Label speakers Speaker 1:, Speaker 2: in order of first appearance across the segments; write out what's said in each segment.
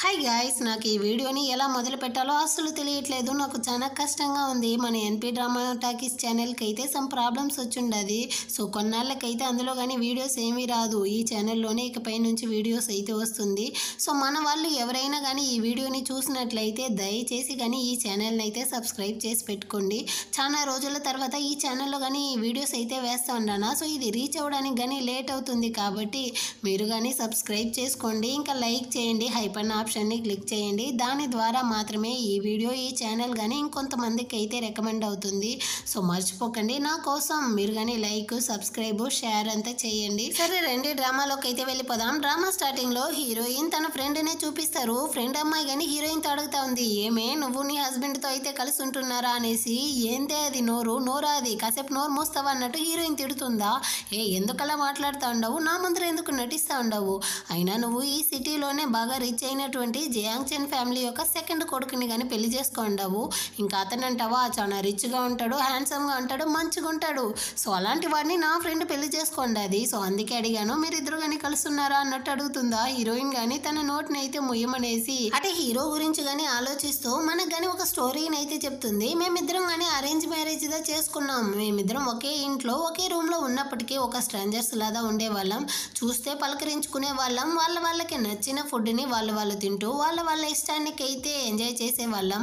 Speaker 1: Hi guys, నాకు ఈ వీడియోని ఎలా మొదలు పెట్టాలో అస్సలు తెలియట్లేదు. నాకు చాలా కష్టంగా ఉంది. మన ఎన్పీ డ్రామా టాకీస్ ఛానల్కి అయితే సమ్ ప్రాబ్లమ్స్ వచ్చిండది. సో కొన్నాళ్ళకైతే అందులో కానీ వీడియోస్ ఏమీ రాదు. ఈ ఛానల్లోనే ఇకపై నుంచి వీడియోస్ అయితే వస్తుంది. సో మన వాళ్ళు ఎవరైనా కానీ ఈ వీడియోని చూసినట్లయితే దయచేసి కానీ ఈ ఛానల్ని అయితే సబ్స్క్రైబ్ చేసి పెట్టుకోండి. చాలా రోజుల తర్వాత ఈ ఛానల్లో కానీ వీడియోస్ అయితే వేస్తూ ఉన్నాను. సో ఇది రీచ్ అవ్వడానికి కానీ లేట్ అవుతుంది కాబట్టి మీరు కానీ సబ్స్క్రైబ్ చేసుకోండి. ఇంకా లైక్ చేయండి, హైప్ అన్న ఆప్షన్ని క్లిక్ చేయండి. దాని ద్వారా మాత్రమే ఈ వీడియో ఈ ఛానల్ కానీ ఇంకొంతమందికి అయితే రికమెండ్ అవుతుంది. సో మర్చిపోకండి, నా కోసం మీరు కానీ లైక్, సబ్స్క్రైబ్, షేర్ అంతా చేయండి. సరే రండి డ్రామాలోకి అయితే వెళ్ళిపోదాం. డ్రామా స్టార్టింగ్ లో హీరోయిన్ తన ఫ్రెండ్నే చూపిస్తారు. ఫ్రెండ్ అమ్మాయి కానీ హీరోయిన్ తో అడుగుతా ఉంది, ఏమే నువ్వు నీ హస్బెండ్ తో అయితే కలిసి ఉంటున్నారా అనేసి. ఏందే అది నోరా అది, కాసేపు నోరు మూస్తావా అన్నట్టు హీరోయిన్ తిడుతుందా. ఎందుకలా మాట్లాడుతూ ఉండవు, నా ముందర ఎందుకు నటిస్తూ ఉండవు, అయినా నువ్వు ఈ సిటీలోనే బాగా రిచ్ అయినటువంటి జియాంగ్ చెన్ ఫ్యామిలీ యొక్క సెకండ్ కొడుకుని కానీ పెళ్లి చేసుకుంటావు. ఇంకా అతను అంటావా చాలా రిచ్గా ఉంటాడు, హ్యాండ్సమ్గా ఉంటాడు, మంచిగా ఉంటాడు. సో అలాంటి వాడిని నా ఫ్రెండ్ పెళ్లి చేసుకోండి. సో అందుకే అడిగాను, మీరు ఇద్దరు కానీ కలుస్తున్నారా అన్నట్టు అడుగుతుందా. హీరోయిన్ కానీ తన నోట్ని అయితే ముయ్యమనేసి అంటే హీరో గురించి కానీ ఆలోచిస్తూ మనకు కానీ ఒక స్టోరీని అయితే చెప్తుంది. మేమిద్దరం కానీ అరేంజ్ మ్యారేజ్ దా చేసుకున్నాం. మేమిద్దరం ఒకే ఇంట్లో ఒకే రూమ్ లో ఉన్నప్పటికీ ఒక స్ట్రేంజర్స్ లాగా ఉండేవాళ్ళం. చూస్తే పలకరించుకునే వాళ్ళం. వాళ్ళకి నచ్చిన ఫుడ్ని వాళ్ళు తింటూ వాళ్ళ ఇష్టానికి అయితే ఎంజాయ్ చేసేవాళ్ళం.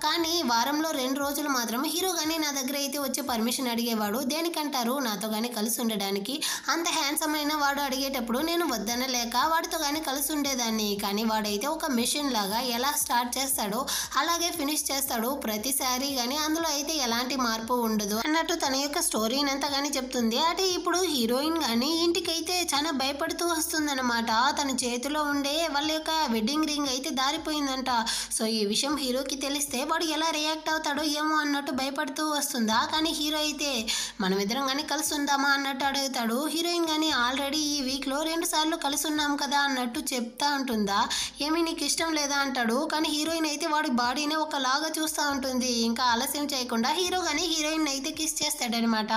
Speaker 1: కానీ వారంలో 2 రోజులు మాత్రం హీరో కానీ నా దగ్గర అయితే వచ్చి పర్మిషన్ అడిగేవాడు. దేనికంటారు, నాతో కానీ కలిసి ఉండడానికి. అంత హ్యాండ్సమ్ అయిన వాడు అడిగేటప్పుడు నేను వద్దనలేక వాడితో కానీ కలిసి ఉండేదాన్ని. కానీ వాడైతే ఒక మెషిన్ లాగా ఎలా స్టార్ట్ చేస్తాడో అలాగే ఫినిష్ చేస్తాడు ప్రతిసారి. కానీ అందులో అయితే ఎలాంటి మార్పు ఉండదు అన్నట్టు తన యొక్క స్టోరీని అంతా కానీ చెప్తుంది. అంటే ఇప్పుడు హీరోయిన్ కానీ ఇంటికైతే చాలా భయపడుతూ వస్తుందన్నమాట. తన చేతిలో ఉండే వాళ్ళ యొక్క వెడ్డింగ్ రింగ్ అయితే దారిపోయిందంట. సో ఈ విషయం హీరోకి తెలిస్తే వాడు ఎలా రియాక్ట్ అవుతాడో ఏమో అన్నట్టు భయపడుతూ వస్తుందా. కానీ హీరో అయితే మనమిద్దరం కానీ కలిసి ఉందామా అన్నట్టు అడుగుతాడు. హీరోయిన్ కానీ ఆల్రెడీ ఈ వీక్లో 2 సార్లు కలిసి ఉన్నాం కదా అన్నట్టు చెప్తా ఉంటుందా. ఏమీ నీకు ఇష్టం లేదా అంటాడు. కానీ హీరోయిన్ అయితే వాడి బాడీనే ఒకలాగా చూస్తూ ఉంటుంది. ఇంకా ఆలస్యం చేయకుండా హీరో కానీ హీరోయిన్ అయితే కిస్ చేస్తాడనమాట.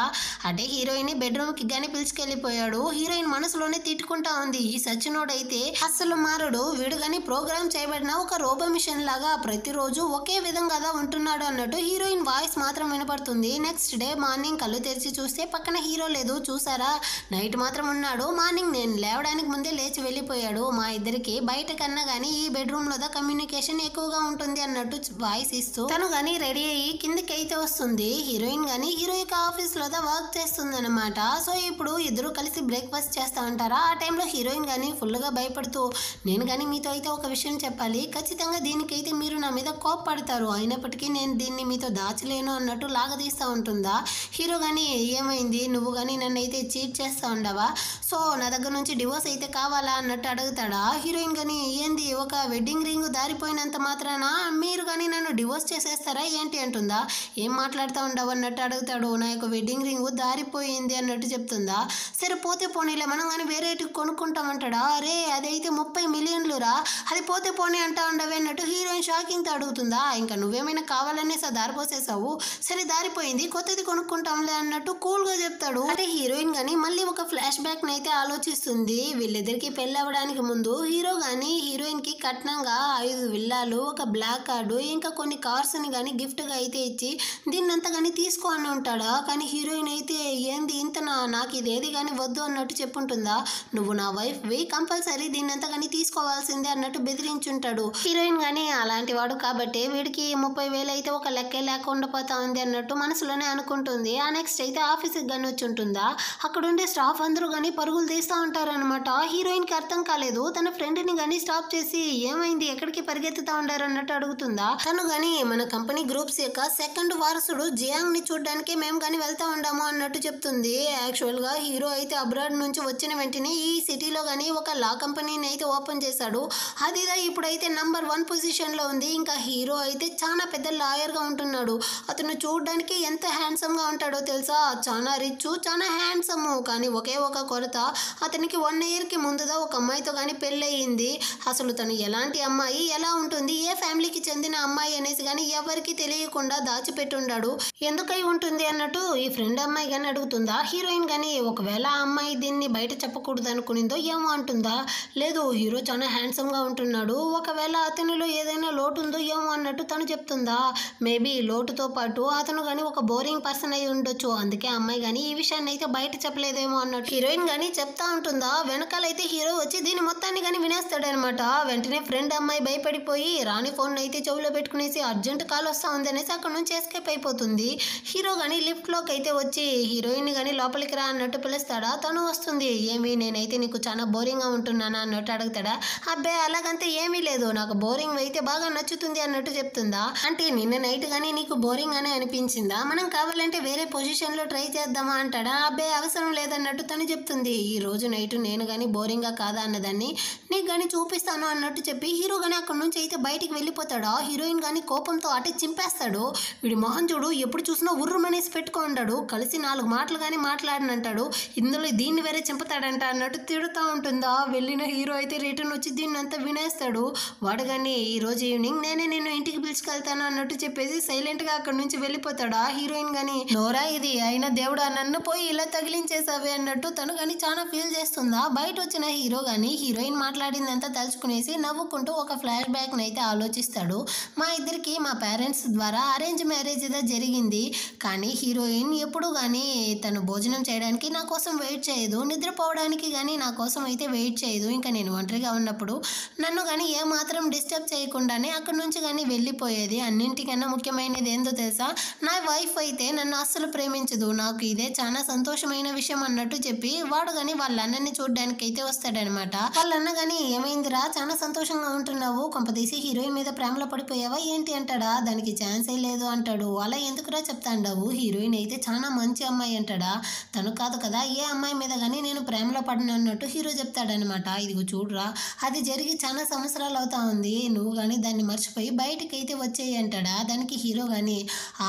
Speaker 1: అంటే హీరోయిన్ బెడ్రూమ్కి కానీ పిలుచుకెళ్ళిపోయాడు. హీరోయిన్ మనసులోనే తిట్టుకుంటా ఉంది, ఈ సచ్చినోడైతే అస్సలు మారడు, వీడు కానీ ప్రోగ్రామ్ చేయబడిన ఒక రోబో మిషన్ లాగా ప్రతిరోజు ఒకే విధంగా ఉంటున్నాడు అన్నట్టు హీరోయిన్ వాయిస్ మాత్రం వినపడుతుంది. నెక్స్ట్ డే మార్నింగ్ కళ్ళు తెరిచి చూస్తే పక్కన హీరో లేదు. చూసారా, నైట్ మాత్రం ఉన్నాడు, మార్నింగ్ నేను లేవడానికి ముందే లేచి వెళ్ళిపోయాడు. మా ఇద్దరికి బయట కన్నా కానీ ఈ బెడ్రూమ్ లో కమ్యూనికేషన్ ఎక్కువగా ఉంటుంది అన్నట్టు వాయిస్ ఇస్తూ తను కానీ రెడీ అయ్యి కిందకి అయితే వస్తుంది. హీరోయిన్ కానీ హీరో యొక్క ఆఫీస్ లో వర్క్ చేస్తుంది అనమాట. సో ఇప్పుడు ఇద్దరు కలిసి బ్రేక్ఫాస్ట్ చేస్తా ఉంటారా. ఆ టైంలో హీరోయిన్ కానీ ఫుల్ గా భయపడుతూ, నేను కానీ మీతో అయితే ఒక విషయం చెప్పాలి, ఖచ్చితంగా దీనికైతే మీరు నా మీద కోప్పడతారు, అయినప్పటికీ నేను దీన్ని మీతో దాచలేను అన్నట్టు లాగదీస్తూ ఉంటుందా. హీరో కానీ ఏమైంది, నువ్వు కానీ నన్ను అయితే చీట్ చేస్తూ ఉండవా, సో నా దగ్గర నుంచి డివోర్స్ అయితే కావాలా అన్నట్టు అడుగుతాడా. హీరోయిన్ కానీ ఏంది, ఒక వెడ్డింగ్ రింగ్ దారిపోయినంత మాత్రాన మీరు కానీ నన్ను డివోర్స్ చేసేస్తారా ఏంటి అంటుందా. ఏం మాట్లాడుతూ ఉండవు అన్నట్టు అడుగుతాడు. నా యొక్క వెడ్డింగ్ రింగ్ దారిపోయింది అన్నట్టు చెప్తుందా. సరే పోతే పోనీలే, మనం కానీ వేరే కొనుక్కుంటామంటాడా. అరే అదైతే 30 మిలియన్లు రా, అది పోతే పోనీ అంటా ఉండవే అన్నట్టు హీరోయిన్ షాకింగ్తో అడుగుతుందా. ఇంకా నువ్వేమైనా కావాలనేసా దారిపోసేసావు, సరే దారిపోయింది కొత్తది కొనుక్కుంటాంలే అన్నట్టు కూల్గా చెప్తాడు. అంటే హీరోయిన్ కానీ మళ్ళీ ఒక ఫ్లాష్ బ్యాక్ అయితే ఆలోచిస్తుంది. వీళ్ళిద్దరికి పెళ్ళి అవ్వడానికి ముందు హీరో కానీ హీరోయిన్ కి కట్నంగా 5 విల్లాలు, ఒక బ్లాక్ కార్డు, ఇంకా కొన్ని కార్స్ ని కానీ గిఫ్ట్ గా అయితే ఇచ్చి దీన్నంతా కానీ తీసుకో అని ఉంటాడా. కానీ హీరోయిన్ అయితే ఏంది ఇంతనా, నాకు ఇదేది కానీ వద్దు అన్నట్టు చెప్పుంటుందా. నువ్వు నా వైఫ్ వి, కంపల్సరీ దీన్నంతా కానీ తీసుకోవాల్సిందే అన్నట్టు బెదిరించుంటాడు. హీరోయిన్ కానీ అలాంటి వాడు కాబట్టి వీడికి 30,000 అయితే ఒక లెక్కే లేకుండా పోతా ఉంది అన్నట్టు మనసులోనే అనుకుంటుంది. ఆ నెక్స్ట్ అయితే ఆఫీస్కి కానీ వచ్చి ఉంటుందా. అక్కడ ఉండే స్టాఫ్ అందరూ కానీ పరుగులు తీస్తూ ఉంటారు అనమాట. హీరోయిన్కి అర్థం కాలేదు. తన ఫ్రెండ్ని కానీ స్టాప్ చేసి ఏమైంది, ఎక్కడికి పరిగెత్తుతా ఉండారు అన్నట్టు అడుగుతుందా. తను కానీ మన కంపెనీ గ్రూప్స్ యొక్క సెకండ్ వారసుడు జియాంగ్ ని చూడడానికి మేము కానీ వెళ్తా ఉండాము అన్నట్టు చెప్తుంది. యాక్చువల్ గా హీరో అయితే అబ్రాడ్ నుంచి వచ్చిన వెంటనే ఈ సిటీలో కానీ ఒక లా కంపెనీని అయితే ఓపెన్ చేశాడు. అదిదా ఇప్పుడైతే నంబర్ 1 పొజిషన్ లో ఉంది. ఇంకా హీరో అయితే చాలా పెద్ద లాయర్ గా ఉంటున్నాడు. అతను చూడడానికి ఎంత హ్యాండ్సమ్ గా ఉంటాడో తెలుసా, చాలా రిచ్, చాలా హ్యాండ్సమ్. కానీ ఒకే ఒక కొరత, అతనికి 1 year కి ముందుగా ఒక అమ్మాయితో కానీ పెళ్ళయింది. అసలు తను ఎలాంటి అమ్మాయి, ఎలా ఉంటుంది, ఏ ఫ్యామిలీకి చెందిన అమ్మాయి అనేసి కానీ ఎవరికి తెలియకుండా దాచిపెట్టుండాడు. ఎందుకై ఉంటుంది అన్నట్టు ఈ ఫ్రెండ్ అమ్మాయి కానీ అడుగుతుందా. హీరోయిన్ కానీ ఒకవేళ ఆ అమ్మాయి దీన్ని బయట చెప్పకూడదు అనుకునిందో ఏమో అంటుందా. లేదు, హీరో చాలా హ్యాండ్సమ్ గా ఉంటున్నాడు. ఒకవేళ అతనిలో ఏదైనా లోటు ఉందో ఏమో అన్నట్టు తను చెప్తుందా. మేబీ లోటుతో పాటు అతను కానీ ఒక బోరింగ్ పర్సన్ అయి ఉండొచ్చు. అందుకే అమ్మాయి కానీ ఈ విషయాన్ని అయితే బయట చెప్పలేదేమో అన్నట్టు హీరోయిన్ కానీ చెప్తా ఉంటుందా. వెనకాలైతే హీరో వచ్చి దీని మొత్తాన్ని కానీ వినేస్తాడనమాట. వెంటనే ఫ్రెండ్ అమ్మాయి భయపడిపోయి రాణి ఫోన్ అయితే చెవులో పెట్టుకునేసి అర్జెంట్ కాల్ వస్తా ఉంది అనేసి అక్కడ నుంచి ఎస్కేప్ అయిపోతుంది. హీరో కానీ లిఫ్ట్లోకి అయితే వచ్చి హీరోయిన్ కానీ లోపలికి రా అన్నట్టు పిలుస్తాడా. తను వస్తుంది. ఏమి నేనైతే నీకు చాలా బోరింగ్గా ఉంటున్నానా అన్నట్టు అడుగుతాడా. అబ్బే అలాగంతా ఏమీ లేదు, నాకు బోరింగ్ అయితే బాగా నచ్చుతుంది అన్నట్టు చెప్తుందా. అంటే నిన్న నైట్ కానీ నీకు బోరింగ్ అనే అనిపించిందా, మనం కావాలంటే వేరే పొజిషన్లో ట్రై చేద్దామా అంటాడా. అబ్బే అవసరం లేదన్నట్టు తను చెప్తుంది. ఈ రోజు నైట్ నేను కానీ బోరింగ్గా కాదా అన్నదాన్ని నీకు కానీ చూపిస్తాను అన్నట్టు చెప్పి హీరో కానీ అక్కడ నుంచి అయితే బయటికి వెళ్ళిపోతాడా. హీరోయిన్ కానీ కోపంతో అటే చింపేస్తాడు. వీడి మొహం చూడు ఎప్పుడు చూసినా ఉర్రుమనేసి పెట్టుకుంటాడు. కలిసి 4 మాటలు కానీ మాట్లాడనంటాడు. ఇందులో దీన్ని వేరే చింపుతాడంట అన్నట్టు తిడుతూ ఉంటుందా. వెళ్ళిన హీరో అయితే రిటర్న్ వచ్చి దీన్ని అంతా వినేస్తాడు. వాడు కానీ ఈరోజు ఈవినింగ్ నేనే నిన్ను ఇంటికి పిలుచుకెళ్తాను అన్నట్టు చెప్పేసి సైలెంట్గా అక్కడ నుంచి వెళ్ళిపోతాడా. హీరోయిన్ కానీ నోరా ఇది అయినా దేవుడా నన్ను పోయి ఇలా తగిలించేసావే అన్నట్టు తను కానీ చాలా ఫీల్ చేస్తుందా. బయట వచ్చిన హీరో కానీ హీరోయిన్ మాట్లాడిందంతా తలుచుకునేసి నవ్వుకుంటూ ఒక ఫ్లాష్ బ్యాక్ని అయితే ఆలోచిస్తాడు. మా ఇద్దరికి మా పేరెంట్స్ ద్వారా అరేంజ్ మ్యారేజ్ ఏదో జరిగింది. కానీ హీరోయిన్ ఎప్పుడు కానీ తను భోజనం చేయడానికి నా కోసం వెయిట్ చేయదు, నిద్రపోవడానికి కానీ నా కోసం అయితే వెయిట్ చేయదు. ఇంకా నేను ఒంటరిగా ఉన్నప్పుడు నన్ను కానీ ఏమాత్రం డిస్టర్బ్ చేయకుండానే అక్కడి నుంచి కానీ వెళ్ళిపోయేది. అన్నింటికన్నా ముఖ్యమైనది ఏందో తెలుసా, నా వైఫ్ అయితే నన్ను అస్సలు ప్రేమించదు, నాకు ఇదే చాలా సంతోషమైన విషయం అన్నట్టు చెప్పి వాడు కానీ వాళ్ళ అన్నని చూడడానికి అయితే వస్తాడనమాట. వాళ్ళ అన్న కానీ ఏమైందిరా చాలా సంతోషంగా ఉంటున్నావు, కొంపదీసి హీరోయిన్ మీద ప్రేమలో పడిపోయావా ఏంటి అంటాడా. దానికి ఛాన్సే లేదు అంటాడు. అలా ఎందుకురా చెప్తాండావు, హీరోయిన్ అయితే చాలా మంచి అమ్మాయి అంటాడా. తను కాదు కదా ఏ అమ్మాయి మీద కానీ నేను ప్రేమలో పడిన అన్నట్టు హీరో చెప్తాడనమాట. ఇదిగో చూడరా అది జరిగి చాలా సంవత్సరాలు అవుతా ఉంది, నువ్వు కానీ దాన్ని మర్చిపోయి బయటికి అయితే వచ్చేయి అంటాడా. దానికి హీరో కానీ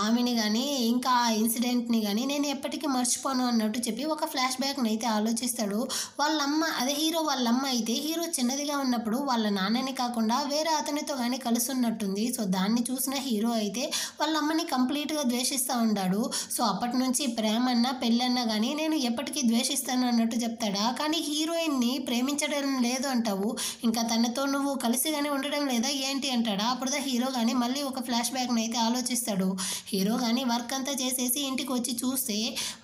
Speaker 1: ఆమెని కానీ ఇంకా ఆ ఇన్సిడెంట్ని కానీ నేను ఎప్పటికీ మర్చిపోను అన్నట్టు చెప్పి ఒక ఫ్లాష్ బ్యాక్ని అయితే ఆలోచిస్తాడు. వాళ్ళమ్మ అదే హీరో వాళ్ళమ్మ అయితే హీరో చిన్నదిగా ఉన్నప్పుడు వాళ్ళ నాన్నని కాకుండా వేరే అతనితో కానీ కలుసున్నట్టుంది. సో దాన్ని చూసిన హీరో అయితే వాళ్ళ అమ్మని కంప్లీట్గా ద్వేషిస్తూ ఉన్నాడు. సో అప్పటి నుంచి ప్రేమ అన్నా పెళ్ళన్నా కానీ నేను ఎప్పటికీ ద్వేషిస్తాను అన్నట్టు చెప్తాడా. కానీ హీరోయిన్ని ప్రేమించడం లేదు అంటావు, ఇంకా తనతో నువ్వు కలిసి కానీ ఉండడం లేదా ఏంటి అంటాడా. అప్పుడుదా హీరో కానీ మళ్ళీ ఒక ఫ్లాష్ బ్యాక్ని అయితే ఆలోచిస్తాడు. హీరో కానీ వర్క్ అంతా చేసేసి ఇంటికి వచ్చి చూస్తే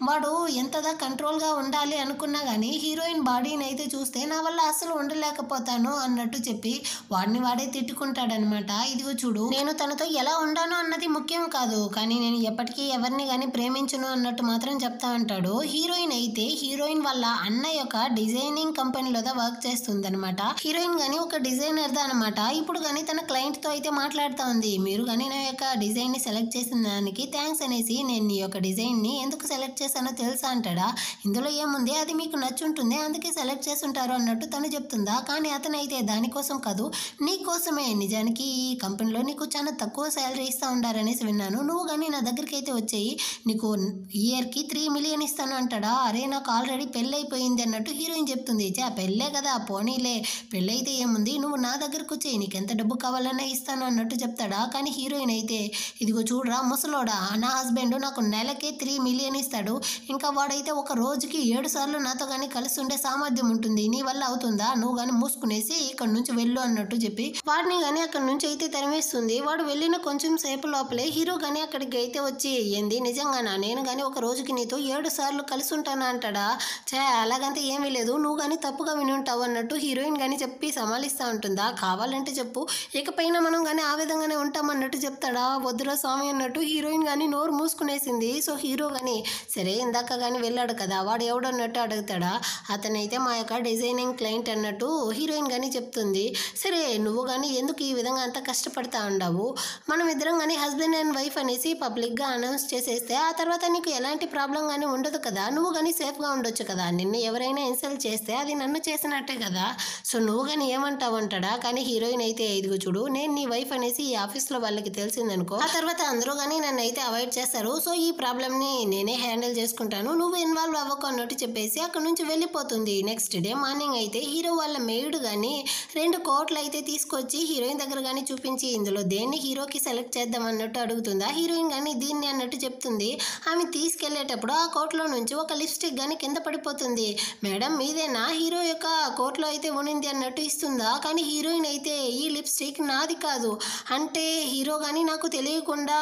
Speaker 1: వాడు ఎంతదా కంట్రోల్గా ఉండాలి అనుకున్నా కానీ హీరోయిన్ బాడీని అయితే చూస్తే నా వల్ల అసలు ఉండలేకపోతాను అన్నట్టు చెప్పి వాడిని వాడే తిట్టుకుంటాడనమాట. ఇదిగో చూడు నేను తనతో ఎలా ఉండాను అన్నది ముఖ్యం కాదు, కానీ నేను ఎప్పటికీ ఎవరిని కానీ ప్రేమించును అన్నట్టు మాత్రం చెప్తా అంటాడు. హీరోయిన్ అయితే హీరోయిన్ వాళ్ళ అన్న యొక్క డిజైనింగ్ కంపెనీలో వర్క్ చేస్తుంది అనమాట. హీరోయిన్ కానీ ఒక డిజైనర్ దా అనమాట. ఇప్పుడు కానీ తన క్లయింట్ తో అయితే మాట్లాడుతూ ఉంది. మీరు కానీ నా యొక్క డిజైన్ ని సెలెక్ట్ చేసిన దానికి థ్యాంక్స్ అనేసి, నేను నీ యొక్క డిజైన్ ని ఎందుకు సెలెక్ట్ చేశానో తెలుసా అంటాడా. ఇందులో ఏముంది, అది మీకు నచ్చుంటుంది అందుకే సెలెక్ట్ చేస్తుంటారు అన్నట్టు తను చెప్తుందా. కానీ అతనైతే దానికోసం కాదు నీ కోసమే, నిజానికి ఈ కంపెనీలో నీకు చాలా తక్కువ శాలరీ ఇస్తూ ఉండారనేసి విన్నాను, నువ్వు కానీ నా దగ్గరికి అయితే వచ్చేయి నీకు ఇయర్కి 3 మిలియన్ ఇస్తాను అంటాడా. అరే నాకు ఆల్రెడీ పెళ్ళి అయిపోయింది అన్నట్టు హీరోయిన్ చెప్తుంది. పెళ్ళే కదా పోనీలే, పెళ్ళైతే ఏముంది నువ్వు నా దగ్గరకు వచ్చేయి నీకు ఎంత డబ్బు కావాలన్నా ఇస్తాను అన్నట్టు చెప్తాడా. కానీ హీరోయిన్ అయితే ఇదిగో చూడరా ముసలోడా, నా హస్బెండ్ నాకు నెలకే 3 మిలియన్ ఇస్తాడు, ఇంకా వాడైతే ఒక రోజుకి 7 సార్లు నాతో కానీ కలిసి ఉండే సామర్థ్యం ఉంటుంది, నీ వల్ల అవుతుందా, నువ్వు కానీ మూసుకునేసి ఇక్కడ నుంచి వెళ్ళు అన్నట్టు చెప్పి వాడిని కానీ అక్కడి నుంచి అయితే తరిమేస్తుంది. వాడు వెళ్ళిన కొంచెం సేపు లోపలే హీరో కానీ అక్కడికి అయితే వచ్చి ఏంది నిజంగానా, నేను కానీ ఒక రోజుకి నీతో 7 సార్లు కలిసి ఉంటానా అంటాడా. అలాగంటే ఏమీ లేదు, నువ్వు కానీ తప్పుగా విని ఉంటావు అన్నట్టు హీరోయిన్ కానీ చెప్పి సమాలిస్తూ ఉంటుందా. కావాలంటే చెప్పు ఇకపైన మనం కానీ ఆ విధంగానే ఉంటామన్నట్టు చెప్తాడా. వద్దురా స్వామి అన్నట్టు హీరోయిన్ కానీ నోరు మూసుకునేసింది. సో హీరో కానీ సరే ఇందాక కానీ వెళ్ళాడు కదా వాడు ఎవడన్నట్టు అడుగుతాడా. అతనైతే మా యొక్క డిజైనింగ్ క్లయింట్ అన్నట్టు హీరోయిన్ కానీ చెప్తుంది. సరే నువ్వు కానీ ఎందుకు ఈ విధంగా అంత కష్టపడతా ఉండవు, మనం ఇద్దరం కానీ హస్బెండ్ అండ్ వైఫ్ అనేసి పబ్లిక్గా అనౌన్స్ చేసేస్తే ఆ తర్వాత నీకు ఎలాంటి ప్రాబ్లం కానీ ఉండదు కదా, నువ్వు కానీ సేఫ్గా ఉండొచ్చు కదా, నిన్ను ఎవరైనా ఇన్సల్ట్ చేస్తే అది నన్ను చేసినట్టే కదా, సో నువ్వు కానీ ఏమంటావు అంటాడా. కానీ హీరోయిన్ అయితే ఇదిగో చూడు నేను నీ వైఫ్ అనేసి ఈ ఆఫీస్లో వాళ్ళకి తెలిసిందనుకో ఆ తర్వాత అందరూ కానీ నన్ను అయితే అవాయిడ్ చేస్తారు, సో ఈ ప్రాబ్లమ్ని నేనే హ్యాండిల్ చేసుకుంటాను, నువ్వు ఇన్వాల్వ్ అవ్వకు అన్నట్టు చెప్పేసి అక్కడ నుంచి వెళ్ళిపోతుంది. నెక్స్ట్ డే మార్నింగ్ అయితే హీరో వాళ్ళ మెయిడ్ కానీ 2 కోట్లు అయితే తీసుకొచ్చి హీరోయిన్ దగ్గర కానీ చూపించి ఇందులో దేన్ని హీరోకి సెలెక్ట్ చేద్దాం అన్నట్టు అడుగుతుందా. హీరోయిన్ కానీ దీన్ని అన్నట్టు చెప్తుంది. ఆమె తీసుకెళ్లేటప్పుడు ఆ కోట్లో నుంచి ఒక లిప్స్టిక్ కానీ కింద పడిపోతుంది. మేడం మీదేనా హీరో యొక్క కోట్లో అయితే ఉనింది అన్నట్టు ఇస్తుందా. కానీ హీరోయిన్ అయితే ఈ లిప్స్టిక్ నాది కాదు అంటే హీరో కానీ నాకు తెలియకుండా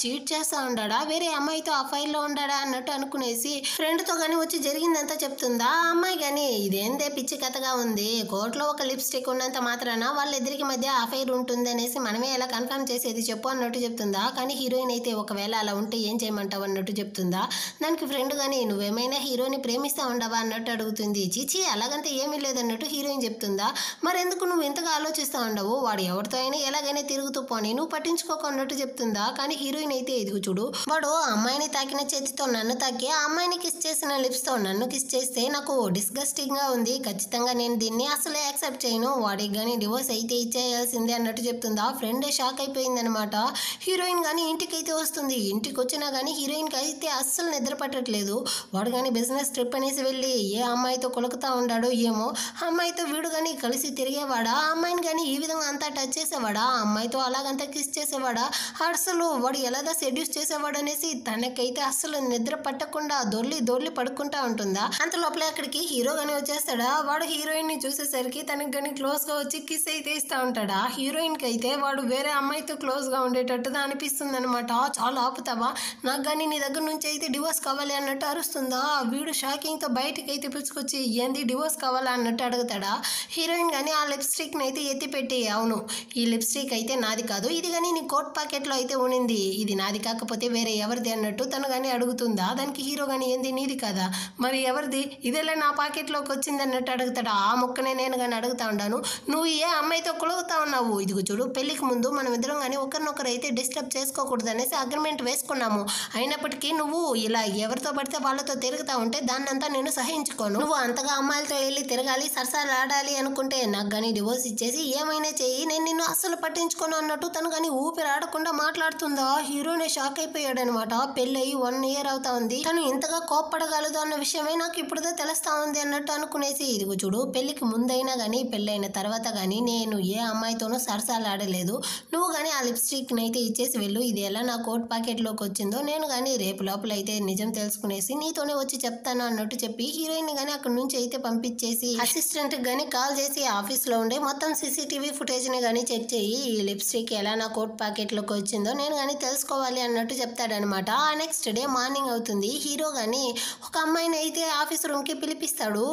Speaker 1: చీట్ చేస్తా ఉండాడా, వేరే అమ్మాయితో ఆ ఫైల్లో ఉండాడా అన్నట్టు అనుకునేసి ఫ్రెండ్తో కానీ వచ్చి జరిగిందంతా చెప్తుందా. ఆ అమ్మాయి కానీ ఇదేందే పిచ్చి కథగా ఉంది, కోర్టులో ఒక లిప్స్టిక్ ఉన్నంత మాత్రాన వాళ్ళిద్దరికి మధ్య అఫైర్ ఉంటుంది అనేసి మనమే ఎలా కన్ఫర్మ్ చేసేది చెప్పు అన్నట్టు చెప్తుందా. కానీ హీరోయిన్ అయితే ఒకవేళ అలా ఉంటే ఏం చేయమంటావు అన్నట్టు చెప్తుందా. దానికి ఫ్రెండ్ కానీ నువ్వేమైనా హీరోని ప్రేమిస్తా ఉండవా అన్నట్టు అడుగుతుంది. చీచి అలాగంటే ఏమీ లేదన్నట్టు హీరోయిన్ చెప్తుందా. మరెందుకు నువ్వు ఇంతగా ఆలోచిస్తూ ఉండవు, వాడు ఎవరితో అయినా ఎలాగైనా తిరుగుతూ పోనీ నువ్వు పట్టించుకోకు అన్నట్టు చెప్తుందా. కానీ హీరోయిన్ అయితే ఇదిగో చూడు, వాడు అమ్మాయిని తాకిన చేతితో నన్ను తాకి ఆ అమ్మాయిని కిస్ చేసిన లిప్స్తో నన్ను కిస్ చేస్తే నాకు డిస్గస్టింగ్ గా ఉంది, ఖచ్చితంగా నేను దీన్ని అసలే యాక్సెప్ట్ చేయను, వాడికి కానీ డివోర్స్ అయితే ఇచ్చేయాల్సిందే అన్నట్టు చెప్తుందా. ఫ్రెండే షాక్ అయిపోయిందనమాట. హీరోయిన్ కానీ ఇంటికైతే వస్తుంది. ఇంటికి వచ్చినా కానీ హీరోయిన్కి అయితే అస్సలు నిద్ర పట్టట్లేదు. వాడు కానీ బిజినెస్ ట్రిప్ అనేసి వెళ్ళి ఏ అమ్మాయితో కొలుకుతా ఉండాడో ఏమో, ఆ అమ్మాయితో వీడు కానీ కలిసి తిరిగేవాడా, ఆ అమ్మాయిని కానీ ఈ విధంగా అంతా టచ్ చేసేవాడా, ఆ అమ్మాయితో అలాగంతా కిస్ చేసేవాడా, అసలు వాడు ఎలాగా సెడ్యూస్ చేసేవాడు అనేసి తనకైతే అస్సలు నిద్ర పట్టకుండా దొర్లి పడుకుంటా ఉంటుందా. అంత లోపల అక్కడికి హీరో కానీ వచ్చేస్తాడా. వాడు హీరోయిన్ ని చూసేసరికి తనకి కానీ క్లోజ్ గా వచ్చి కిస్ అయితే ఇస్తా ఉంటాడా. హీరోయిన్ కి అయితే వాడు వేరే అమ్మాయితో క్లోజ్ గా ఉండేటట్టుగా అనిపిస్తుంది అనమాట. చాలా ఆపుతావా, నాకు కానీ నీ దగ్గర నుంచి అయితే డివోర్స్ కావాలి అన్నట్టు అరుస్తుందా. వీడు షాకింగ్ తో బయటకి అయితే పిలుచుకొచ్చి ఏంది డివోర్స్ కావాలా అన్నట్టు అడుగుతాడా. హీరోయిన్ కానీ ఆ లిప్స్టిక్ ని అయితే ఎత్తి పెట్టి అవును ఈ లిప్స్టిక్ అయితే నాది కాదు, ఇది కానీ నీ కోట్ పాకెట్ లో అయితే ఉనింది, ఇది నాది కాకపోతే వేరే ఎవరిది అన్నట్టు తను కానీ అడుగుతుందా. దానికి హీరో కానీ ఏంది నీది కదా మరి ఎవరిది, ఇదేలా నా పాకెట్లోకి వచ్చింది అన్నట్టు అడుగుతాడా. ఆ ముక్కనే నేను కానీ అడుగుతా ఉన్నాను, నువ్వు ఏ అమ్మాయితో కొలుగుతా ఉన్నావు, ఇదిగో చూడు పెళ్లికి ముందు మనం ఇద్దరం కానీ ఒకరినొకరు అయితే డిస్టర్బ్ చేసుకోకూడదు అనేసి అగ్రిమెంట్ వేసుకున్నాము, అయినప్పటికీ నువ్వు ఇలా ఎవరితో పడితే వాళ్ళతో తిరుగుతా ఉంటే దాన్నంతా నేను సహించుకోను, నువ్వు అంతగా అమ్మాయిలతో వెళ్ళి తిరగాలి సరసాలు ఆడాలి అనుకుంటే నాకు కానీ డివోర్స్ ఇచ్చేసి ఏమైనా చెయ్యి, నేను నిన్ను అస్సలు పట్టించుకోను అన్నట్టు తను కానీ ఊపిరి ఆడకుండా మాట్లాడుతుందా. హీరోనే షాక్ అయిపోయాడు అనమాట. పెళ్ళి 1 year అవుతా ఉంది, తను ఇంతగా కోప్పడగలదు అన్న విషయమే నాకు ఇప్పుడుదో తెలుస్తా ఉంది అన్నట్టు అనుకునేసి ఇదిగో చూడు పెళ్లికి ముందైనా కానీ పెళ్ళైన తర్వాత కానీ నేను ఏ అమ్మాయితోనూ సరసాలు ఆడలేదు, నువ్వు కానీ ఆ లిప్స్టిక్ అయితే ఇచ్చేసి వెళ్ళు, ఇది ఎలా నా కోట్ పాకెట్లోకి వచ్చిందో నేను కానీ రేపు లోపల అయితే నిజం తెలుసుకునేసి నీతోనే వచ్చి చెప్తాను అన్నట్టు చెప్పి హీరోయిన్ కానీ అక్కడి నుంచి అయితే పంపించేసి అసిస్టెంట్ కానీ కాల్ చేసి ఆఫీస్లో ఉండే మొత్తం సీసీటీవీ ఫుటేజ్ని కానీ చెక్ చేయి, ఈ లిప్స్టిక్ ఎలా నా కోట్ పాకెట్లోకి వచ్చిందో నేను కానీ తెలుసుకోవాలి అన్నట్టు చెప్తాడనమాట. ఆ నెక్స్ట్ డే మార్నింగ్ అవుతుంది. హీరో కానీ ఒక అమ్మాయిని అయితే ఆఫీస్ రూమ్కి పిలిపిస్తాడు.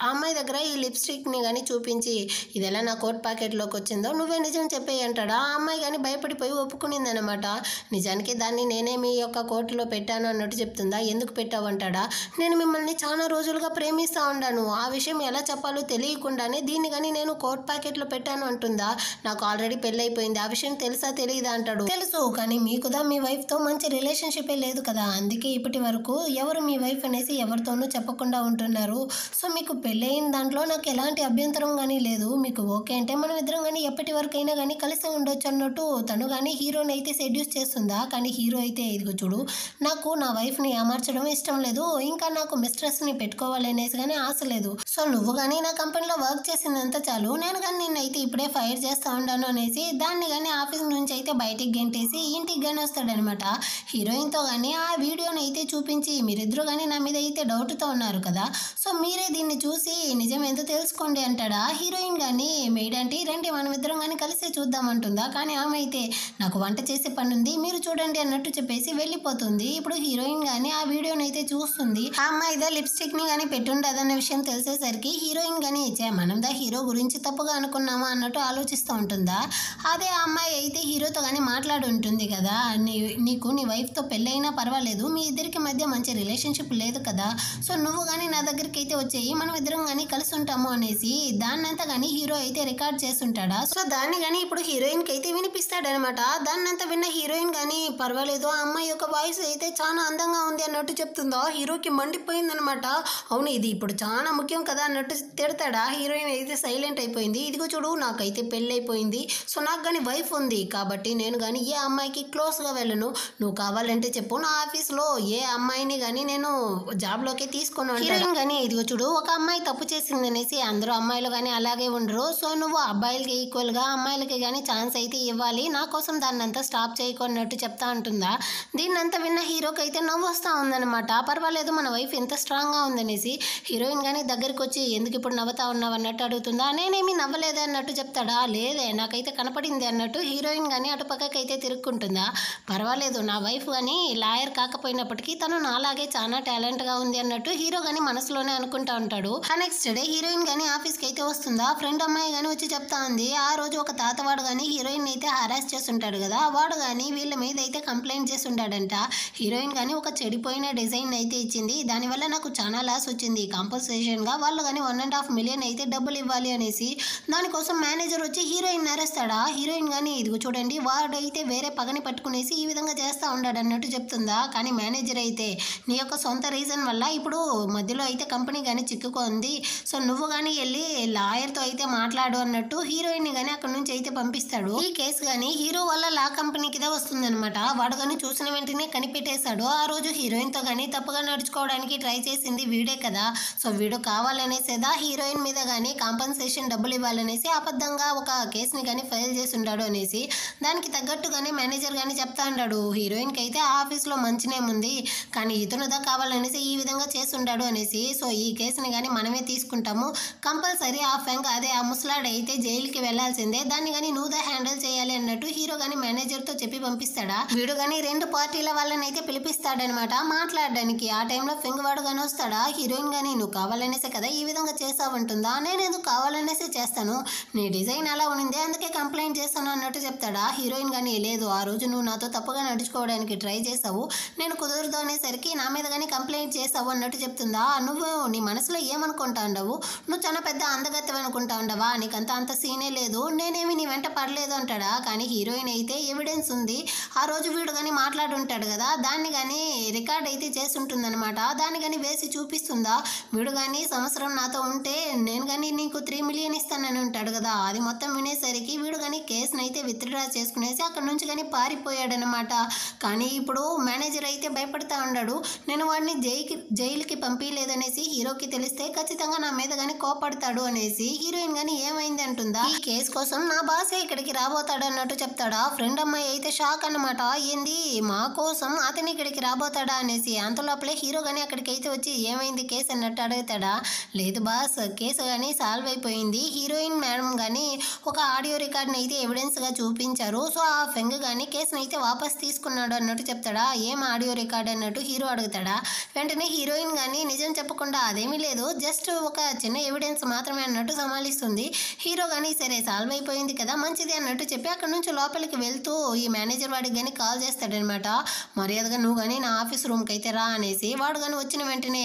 Speaker 1: ఆ అమ్మాయి దగ్గర ఈ లిప్స్టిక్ని కానీ చూపించి ఇది ఎలా నా కోట్ పాకెట్లోకి వచ్చిందో నువ్వే నిజం చెప్పేయి అంటాడా. ఆ అమ్మాయి కానీ భయపడిపోయి ఒప్పుకునింది అనమాట. నిజానికి దాన్ని నేనే మీ యొక్క కోర్టులో పెట్టాను అన్నట్టు చెప్తుందా. ఎందుకు పెట్టావు అంటాడా. నేను మిమ్మల్ని చాలా రోజులుగా ప్రేమిస్తూ ఉన్నాను, ఆ విషయం ఎలా చెప్పాలో తెలియకుండానే దీన్ని కానీ నేను కోట్ ప్యాకెట్లో పెట్టాను అంటుందా. నాకు ఆల్రెడీ పెళ్ళైపోయింది, ఆ విషయం తెలుసా తెలియదా అంటాడు. తెలుసు, కానీ మీకుదా మీ వైఫ్తో మంచి రిలేషన్షిపే లేదు కదా, అందుకే ఇప్పటి వరకు ఎవరు మీ వైఫ్ అనేసి ఎవరితోనూ చెప్పకుండా ఉంటున్నారు. సో మీకు పెళ్ళైన దాంట్లో నాకు ఎలాంటి అభ్యంతరం కానీ లేదు, మీకు ఓకే అంటే మనం ఇద్దరం కానీ ఎప్పటి వరకు అయినా కానీ కలిసి ఉండొచ్చు అన్నట్టు తను కానీ హీరోని అయితే సెడ్యూస్ చేస్తుందా. కానీ హీరో అయితే ఇదిగో చూడు నాకు నా వైఫ్ని అమర్చడం ఇష్టం లేదు, ఇంకా నాకు మిస్ట్రెస్ని పెట్టుకోవాలి అనేసి కానీ ఆశ లేదు, సో నువ్వు కానీ నా కంపెనీలో వర్క్ చేసిందంతా చాలు, నేను కానీ నిన్నైతే ఇప్పుడే ఫైర్ చేస్తా ఉన్నాను అనేసి దాన్ని కానీ ఆఫీస్ నుంచి అయితే బయటికి గెంటేసి ఇంటికి కానీ వస్తాడనమాట. హీరోయిన్తో కానీ ఆ వీడియోని అయితే చూపించి మీరిద్దరు కానీ నా మీద అయితే డౌట్తో ఉన్నారు కదా, సో మీరే దీన్ని చూసి నిజం ఏందో తెలుసుకోండి అంటాడా. హీరోయిన్ కానీ మేడ్ అంటే రండి మనం ఇద్దరం కానీ కలిసే చూద్దామంటుందా. కానీ ఆమె అయితే నాకు వంట చేసే పని ఉంది మీరు చూడండి అన్నట్టు చెప్పేసి వెళ్ళిపోతుంది. ఇప్పుడు హీరోయిన్ కానీ ఆ వీడియోని అయితే చూస్తుంది. ఆ అమ్మాయి ఇదే లిప్స్టిక్ ని కానీ పెట్టుండదన్న విషయం తెలిసేసరికి హీరోయిన్ కానీ మనం దా హీరో గురించి తప్పుగా అనుకున్నామా అన్నట్టు ఆలోచిస్తూ ఉంటుందా. అదే ఆ అమ్మాయి అయితే హీరోతో కానీ మాట్లాడి ఉంటుంది కదా, నీకు నీ వైఫ్తో పెళ్ళైనా పర్వాలేదు, మీ ఇద్దరికి మధ్య మంచి రిలేషన్షిప్ లేదు కదా, సో నువ్వు కానీ నా దగ్గరికి అయితే వచ్చేయి మనం ఇద్దరం కానీ కలిసి ఉంటాము అనేసి దాన్నంతా కానీ హీరో అయితే రికార్డ్ చేస్తుంటాడా. సో దాన్ని కానీ ఇప్పుడు హీరోయిన్కి అయితే వినిపిస్తాడనమాట. దాన్నంతా విన్న హీరోయిన్ కానీ పర్వాలేదు ఆ అమ్మాయి యొక్క వాయిస్ అయితే చాలా అందంగా ఉంది అన్నట్టు చెప్తుందా. హీరోకి మండిపోయిందనమాట. అవును ఇది ఇప్పుడు చాలా ముఖ్యం కదా అన్నట్టు తిడతాడా. హీరోయిన్ అయితే సైలెంట్ అయిపోయింది. ఇదిగో చూడు నాకైతే పెళ్ళి అయిపోయింది, సో నాకు కానీ వైఫ్ ఉంది కాబట్టి నేను కానీ ఏ అమ్మాయికి క్లోజ్గా వెళ్ళను, నువ్వు కావాలంటే చెప్పు నా ఆఫీస్లో ఏ అమ్మాయిని కానీ నేను జాబ్లోకి తీసుకున్నాను. హీరోయిన్ కానీ ఇదిగో చూడు ఒక అమ్మాయి తప్పు చేసింది అనేసి అందరూ అమ్మాయిలు కానీ అలాగే ఉండరు, సో నువ్వు అబ్బాయిలకి ఈక్వల్గా అమ్మాయిలకి కానీ ఛాన్స్ అయితే ఇవ్వాలి, నా కోసం దాన్ని అంతా స్టాప్ చేయకున్నట్టు చెప్తా ఉంటుందా. దీన్నంతా విన్న హీరోకి అయితే నవ్వు వస్తూ ఉందనమాట. పర్వాలేదు మన వైఫ్ ఎంత స్ట్రాంగ్గా ఉందనేసి. హీరోయిన్ కానీ దగ్గరికి వచ్చి ఎందుకు ఇప్పుడు నవ్వుతా ఉన్నావు అన్నట్టు అడుగుతుందా. నేనేమి ఏమీ నవ్వలేదే అన్నట్టు చెప్తాడా. లేదే నాకైతే కనపడింది అన్నట్టు హీరోయిన్ కానీ అటు పక్కకైతే తిరుక్కుంటుందా. పర్వాలేదు నా వైఫ్ కానీ లాయర్ కాకపోయినప్పటికీ తను నాలాగే చాలా టాలెంట్గా ఉంది అన్నట్టు హీరో కానీ మనసులోనే అనుకుంటా ఉంటాడు. ఆ నెక్స్ట్ డే హీరోయిన్ కానీ ఆఫీస్కి అయితే వస్తుందా. ఫ్రెండ్ అమ్మాయి కానీ వచ్చి చెప్తా ఉంది, ఆ రోజు ఒక తాతవాడు కానీ హీరోయిన్ అయితే హరాస్ చేస్తుంటాడు కదా, వాడు కానీ వీళ్ళ మీద అయితే కంప్లైంట్ చేసి ఉంటాడంట. హీరోయిన్ కానీ ఒక చెడిపోయిన డిజైన్ అయితే ఇచ్చింది, దానివల్ల నాకు చాలా లాస్ వచ్చింది, కాంపన్సేషన్గా వాళ్ళు కానీ 1.5 మిలియన్ అయితే డబ్బులు ఇవ్వాలి అనేసి. దానికోసం మేనేజర్ వచ్చి హీరోయిన్ అరెస్తాడా. హీరోయిన్ కానీ ఇదిగో చూడండి వాడైతే వేరే పగని పట్టుకునేసి ఈ విధంగా చేస్తూ ఉన్నాడు అన్నట్టు చెప్తుందా. కానీ మేనేజర్ అయితే నీ యొక్క సొంత రీజన్ వల్ల ఇప్పుడు మధ్యలో అయితే కంపెనీ కానీ చిక్కుకుంది, సో నువ్వు కానీ వెళ్ళి లాయర్తో అయితే మాట్లాడు అన్నట్టు హీరోయిన్ కానీ అక్కడ నుంచి అయితే పంపిస్తాడు. ఈ కేసు కానీ హీరో వల్ల లా కంపెనీకిదే వస్తుందన్నమాట. వాడు కానీ చూసిన వెంటనే కనిపెట్టేశాడు. ఆ రోజు హీరోయిన్తో కానీ తప్పుగా నడుచుకోవడానికి ట్రై చేసింది వీడే కదా, సో వీడు కావాలనేసేదా హీరోయిన్ మీద కానీ కాంపన్సేషన్ డబ్బులు ఇవ్వాలనేసి అబద్ధంగా ఒక కేసుని కానీ ఫైల్ చేసి ఉన్నాడు అనేసి. దానికి తగ్గట్టుగానే మేనేజర్ కానీ చెప్తా ఉన్నాడు, హీరోయిన్కి అయితే ఆఫీస్లో మంచి నేమ్ ఉంది కానీ ఇతనుదా కావాలనేసి ఈ విధంగా చేసి ఉన్నాడు అనేసి. సో ఈ కేసుని కానీ మనమే తీసుకుంటాము, కంపల్సరీ ఆ ఫెంగ్ అదే ఆ ముసలాడ్ అయితే జైలుకి వెళ్లాల్సిందే, దాన్ని కానీ నువ్వుదా హ్యాండిల్ చేయాలి అన్నట్టు హీరో కానీ మేనేజర్తో చెప్పి పంపిస్తాడా. వీడు కానీ 2 పార్టీల వాళ్ళని అయితే పిలిపిస్తాడనమాట మాట్లాడడానికి. ఆ టైంలో ఫెంగ్ వాడు కానీ వస్తాడా. హీరోయిన్ కానీ నువ్వు కావాలనేసే కదా ఈ విధంగా చేసావంటుందా. నేను ఎందుకు కావాలనేసే చేస్తాను, నీ డిజైన్ అలా ఉండిందే అందుకే కంప్లైంట్ చేస్తాను అన్నట్టు చెప్తాడా. హీరోయిన్ కానీ లేదు ఆ రోజు నువ్వు నాతో తప్పుగా నడుచుకోవడానికి ట్రై చేసావు, నేను కుదరదు అనేసరికి నా మీద కానీ కంప్లైంట్ చేసావు అన్నట్టు చెప్తుందా. నువ్వు నీ మనసులో ఏమనుకుంటా ఉండవు, నువ్వు చాలా పెద్ద అందగత్తెవి అనుకుంటా ఉండవా, నీకంత అంత సీనే లేదు, నేనేమి నీ వెంట పడలేదు అంటాడా. కానీ హీరోయిన్ అయితే ఎవిడెన్స్ ఉంది, ఆ రోజు వీడు కానీ మాట్లాడుంటాడు కదా దాన్ని కానీ రికార్డ్ అయితే చేసి ఉంటుందన్నమాట, దాన్ని కానీ వేసి చూపిస్తుందా. వీడు కానీ సంవత్సరం నాతో ఉంటే నేను కానీ నీకు 3 మిలియన్ ఇస్తానని ఉంటాడు కదా, అది మొత్తం వినేసరికి వీడు కానీ కేసును అయితే విత్డ్రా చేసుకునేసి అక్కడ నుంచి కానీ పారిపోయాడనమాట. కానీ ఇప్పుడు మేనేజర్ అయితే భయపడతా ఉన్నాడు, నేను వాడిని జైలుకి పంపించలేదనేసి హీరోకి తెలిస్తే ఖచ్చితంగా నా మీద కానీ కోపడతాడు అనేసి. హీరోయిన్ కానీ ఏమైంది అంటుందా, ఈ కేసు కోసం నా బాసే ఇక్కడికి రాబోతాడు అన్నట్టు చెప్తాడా. ఫ్రెండ్ అమ్మాయి అయితే షాక్ అన్నమాట, ఏంది మా కోసం అతని ఇక్కడికి రాబోతాడా అనేసి. అంతలోపలే హీరో కానీ అక్కడికి అయితే వచ్చి ఏమైంది కేసు అన్నట్టు అడుగుతాడా. లేదు బాస్ కేసు కానీ సాల్వ్ అయిపోయింది, హీరోయిన్ మేడం కానీ ఒక ఆడియో రికార్డ్ని అయితే ఎవిడెన్స్గా చూపించారు, సో ఆ ఫెంగ్ కానీ కేసుని అయితే వాపస్ తీసుకున్నాడు అన్నట్టు చెప్తాడా. ఏం ఆడియో రికార్డ్ అన్నట్టు హీరో అడుగుతాడా. వెంటనే హీరోయిన్ కానీ నిజం చెప్పకుండా అదేమీ లేదు జస్ట్ ఒక చిన్న ఎవిడెన్స్ మాత్రమే అన్నట్టు సమాలిస్తుంది. హీరో కానీ సరే సాల్వ్ అయిపోయింది కదా మంచిది అన్నట్టు చెప్పి అక్కడ నుంచి లోపలికి వెళ్తూ ఈ మేనేజర్ వాడికి కానీ కాల్ చేస్తాడనమాట. మర్యాదగా నువ్వు కానీ నా ఆఫీస్ రూమ్కి అయితే రా అనేసి. వాడు కానీ వచ్చిన వెంటనే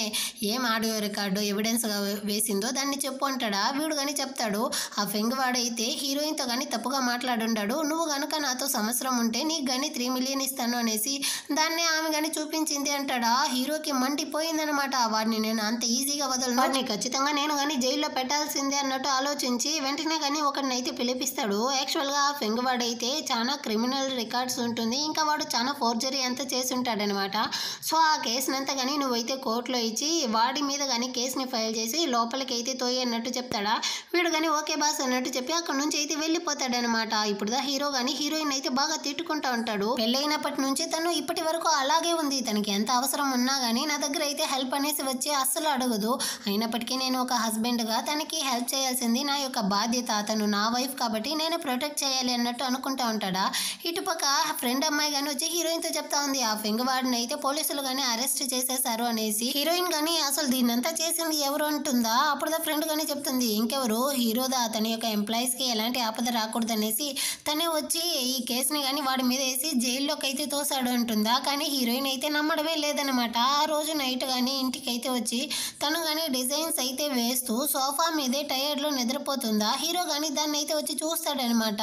Speaker 1: ఏం ఆడియో రికార్డు ఎవిడెన్స్గా వేసిందో దాన్ని చెప్పు అంటాడా. వీడు కానీ చెప్తాడు, ఆ ఫెంగ్ వాడైతే హీరోయిన్తో కానీ తప్పుగా మాట్లాడుంటాడు, నువ్వు కనుక నాతో సంవత్సరం ఉంటే నీకు కానీ 3 మిలియన్ ఇస్తాను అనేసి దాన్ని ఆమె కానీ చూపించింది అంటాడా. హీరోకి మండిపోయిందనమాట, వాడిని నేను అంత ఈజీగా వదలను, వాడిని ఖచ్చితంగా నేను కానీ జైల్లో పెట్టాల్సిందే అన్నట్టు ఆలోచించి వెంటనే కానీ ఒకరిని అయితే పిలిపిస్తాడు. యాక్చువల్గా ఆ ఫెంగ్ వాడైతే చాలా క్రిమినల్ రికార్డ్స్ ఉంటుంది, ఇంకా వాడు చాలా ఫోర్జరీ అంతా చేసి ఉంటాడనమాట. సో ఆ కేసునంతా కానీ నువ్వైతే కోర్టులో ఇచ్చి వాడి మీద కానీ కేసుని ఫైల్ చేసి లోపలికి అయితే తోయి అన్నట్టు చెప్తాడా. వీడు కానీ ఓకే బాస్ అన్నట్టు చెప్పి అక్కడ నుంచి అయితే వెళ్ళిపోతాడనమాట. ఇప్పుడు హీరో కానీ హీరోయిన్ అయితే బాగా తిట్టుకుంటా ఉంటాడు. పెళ్ళైనప్పటి నుంచి తను ఇప్పటి వరకు అలాగే ఉంది, తనకి ఎంత అవసరం ఉన్నా కానీ నా దగ్గర అయితే హెల్ప్ అనేసి వచ్చి అస్సలు అడగదు. అయినప్పటికీ నేను ఒక హస్బెండ్గా తనకి హెల్ప్ చేయాల్సింది నా యొక్క బాధ్యత, తను నా వైఫ్ కాబట్టి నేను ప్రొటెక్ట్ చేయాలి అన్నట్టు అనుకుంటా ఉంటాడా. ఇటుపక్క ఫ్రెండ్ అమ్మాయి కానీ వచ్చి హీరోయిన్తో చెప్తా ఉంది, ఆ ఫెంగ్ వాడిని అయితే పోలీసులు కానీ అరెస్ట్ చేసేసారు అనేసి. హీరోయిన్ కానీ అసలు దీన్నంతా చేసింది ఎవరు అంటుందా. అప్పుడు ఫ్రెండ్ కానీ చెప్తుంది, ఇంకెవరు హీరోదా, తన యొక్క ఎంప్లాయీస్కి ఎలాంటి ఆపద రాకూడదు అనేసి తనే వచ్చి ఈ కేసుని కానీ వాడి మీద వేసి జైల్లోకి అయితే తోసాడు అంటుందా. కానీ హీరోయిన్ అయితే నమ్మడమే లేదనమాట. ఆ రోజు నైట్ కానీ ఇంటికి అయితే వచ్చి తను కానీ డిజైన్స్ అయితే వేస్తూ సోఫా మీదే టైర్డ్లో నిద్రపోతుందా. హీరో కానీ దాన్ని అయితే వచ్చి చూస్తాడనమాట.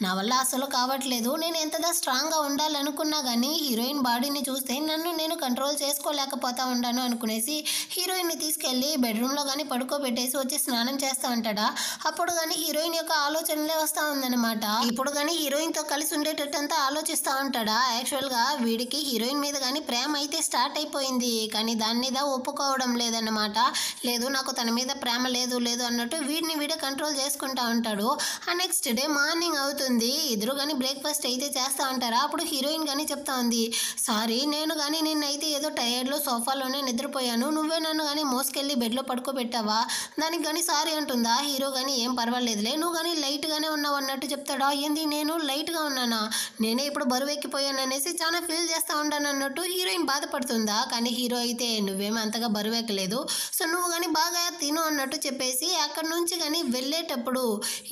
Speaker 1: నా వల్ల అసలు కావట్లేదు, నేను ఎంతగా స్ట్రాంగ్గా ఉండాలనుకున్నా కానీ హీరోయిన్ బాడీని చూస్తే నన్ను నేను కంట్రోల్ చేసుకోలేకపోతా ఉన్నాను అనుకునేసి హీరోయిన్ని తీసుకెళ్ళి బెడ్రూమ్లో కానీ పడుకోబెట్టేసి వచ్చి స్నానం చేస్తూ ఉంటాడా. అప్పుడు కానీ హీరోయిన్ యొక్క ఆలోచనలే వస్తూ ఉందన్నమాట. ఇప్పుడు కానీ హీరోయిన్తో కలిసి ఉండేటట్టంతా ఆలోచిస్తూ ఉంటాడా. యాక్చువల్గా వీడికి హీరోయిన్ మీద కానీ ప్రేమ అయితే స్టార్ట్ అయిపోయింది, కానీ దాని మీద ఒప్పుకోవడం లేదన్నమాట. లేదు నాకు తన మీద ప్రేమ లేదు అన్నట్టు వీడిని వీడే కంట్రోల్ చేసుకుంటా ఉంటాడు. ఆ నెక్స్ట్ డే మార్నింగ్ అవుతుంది, ఇద్దరు కానీ బ్రేక్ఫాస్ట్ అయితే చేస్తూ ఉంటారా. అప్పుడు హీరోయిన్ కానీ చెప్తా ఉంది, సారీ నేను కానీ నిన్నైతే ఏదో టైర్డ్లో సోఫాలోనే నిద్రపోయాను, నువ్వే నన్ను కానీ మోసుకెళ్ళి బెడ్లో పడుకోబెట్టావా, దానికి కానీ సారీ అంటుందా. హీరో కానీ ఏం పర్వాలేదులే, నువ్వు కానీ లైట్గానే ఉన్నావు అన్నట్టు చెప్తాడా. ఏంది నేను లైట్గా ఉన్నానా, నేనే ఇప్పుడు బరువు ఎక్కిపోయాను అనేసి చాలా ఫీల్ చేస్తూ ఉంటాను అన్నట్టు హీరోయిన్ బాధపడుతుందా. కానీ హీరో అయితే నువ్వేమో అంతగా బరువు ఎక్కలేదు, సో నువ్వు కానీ బాగా తిను అన్నట్టు చెప్పేసి అక్కడ నుంచి కానీ వెళ్ళేటప్పుడు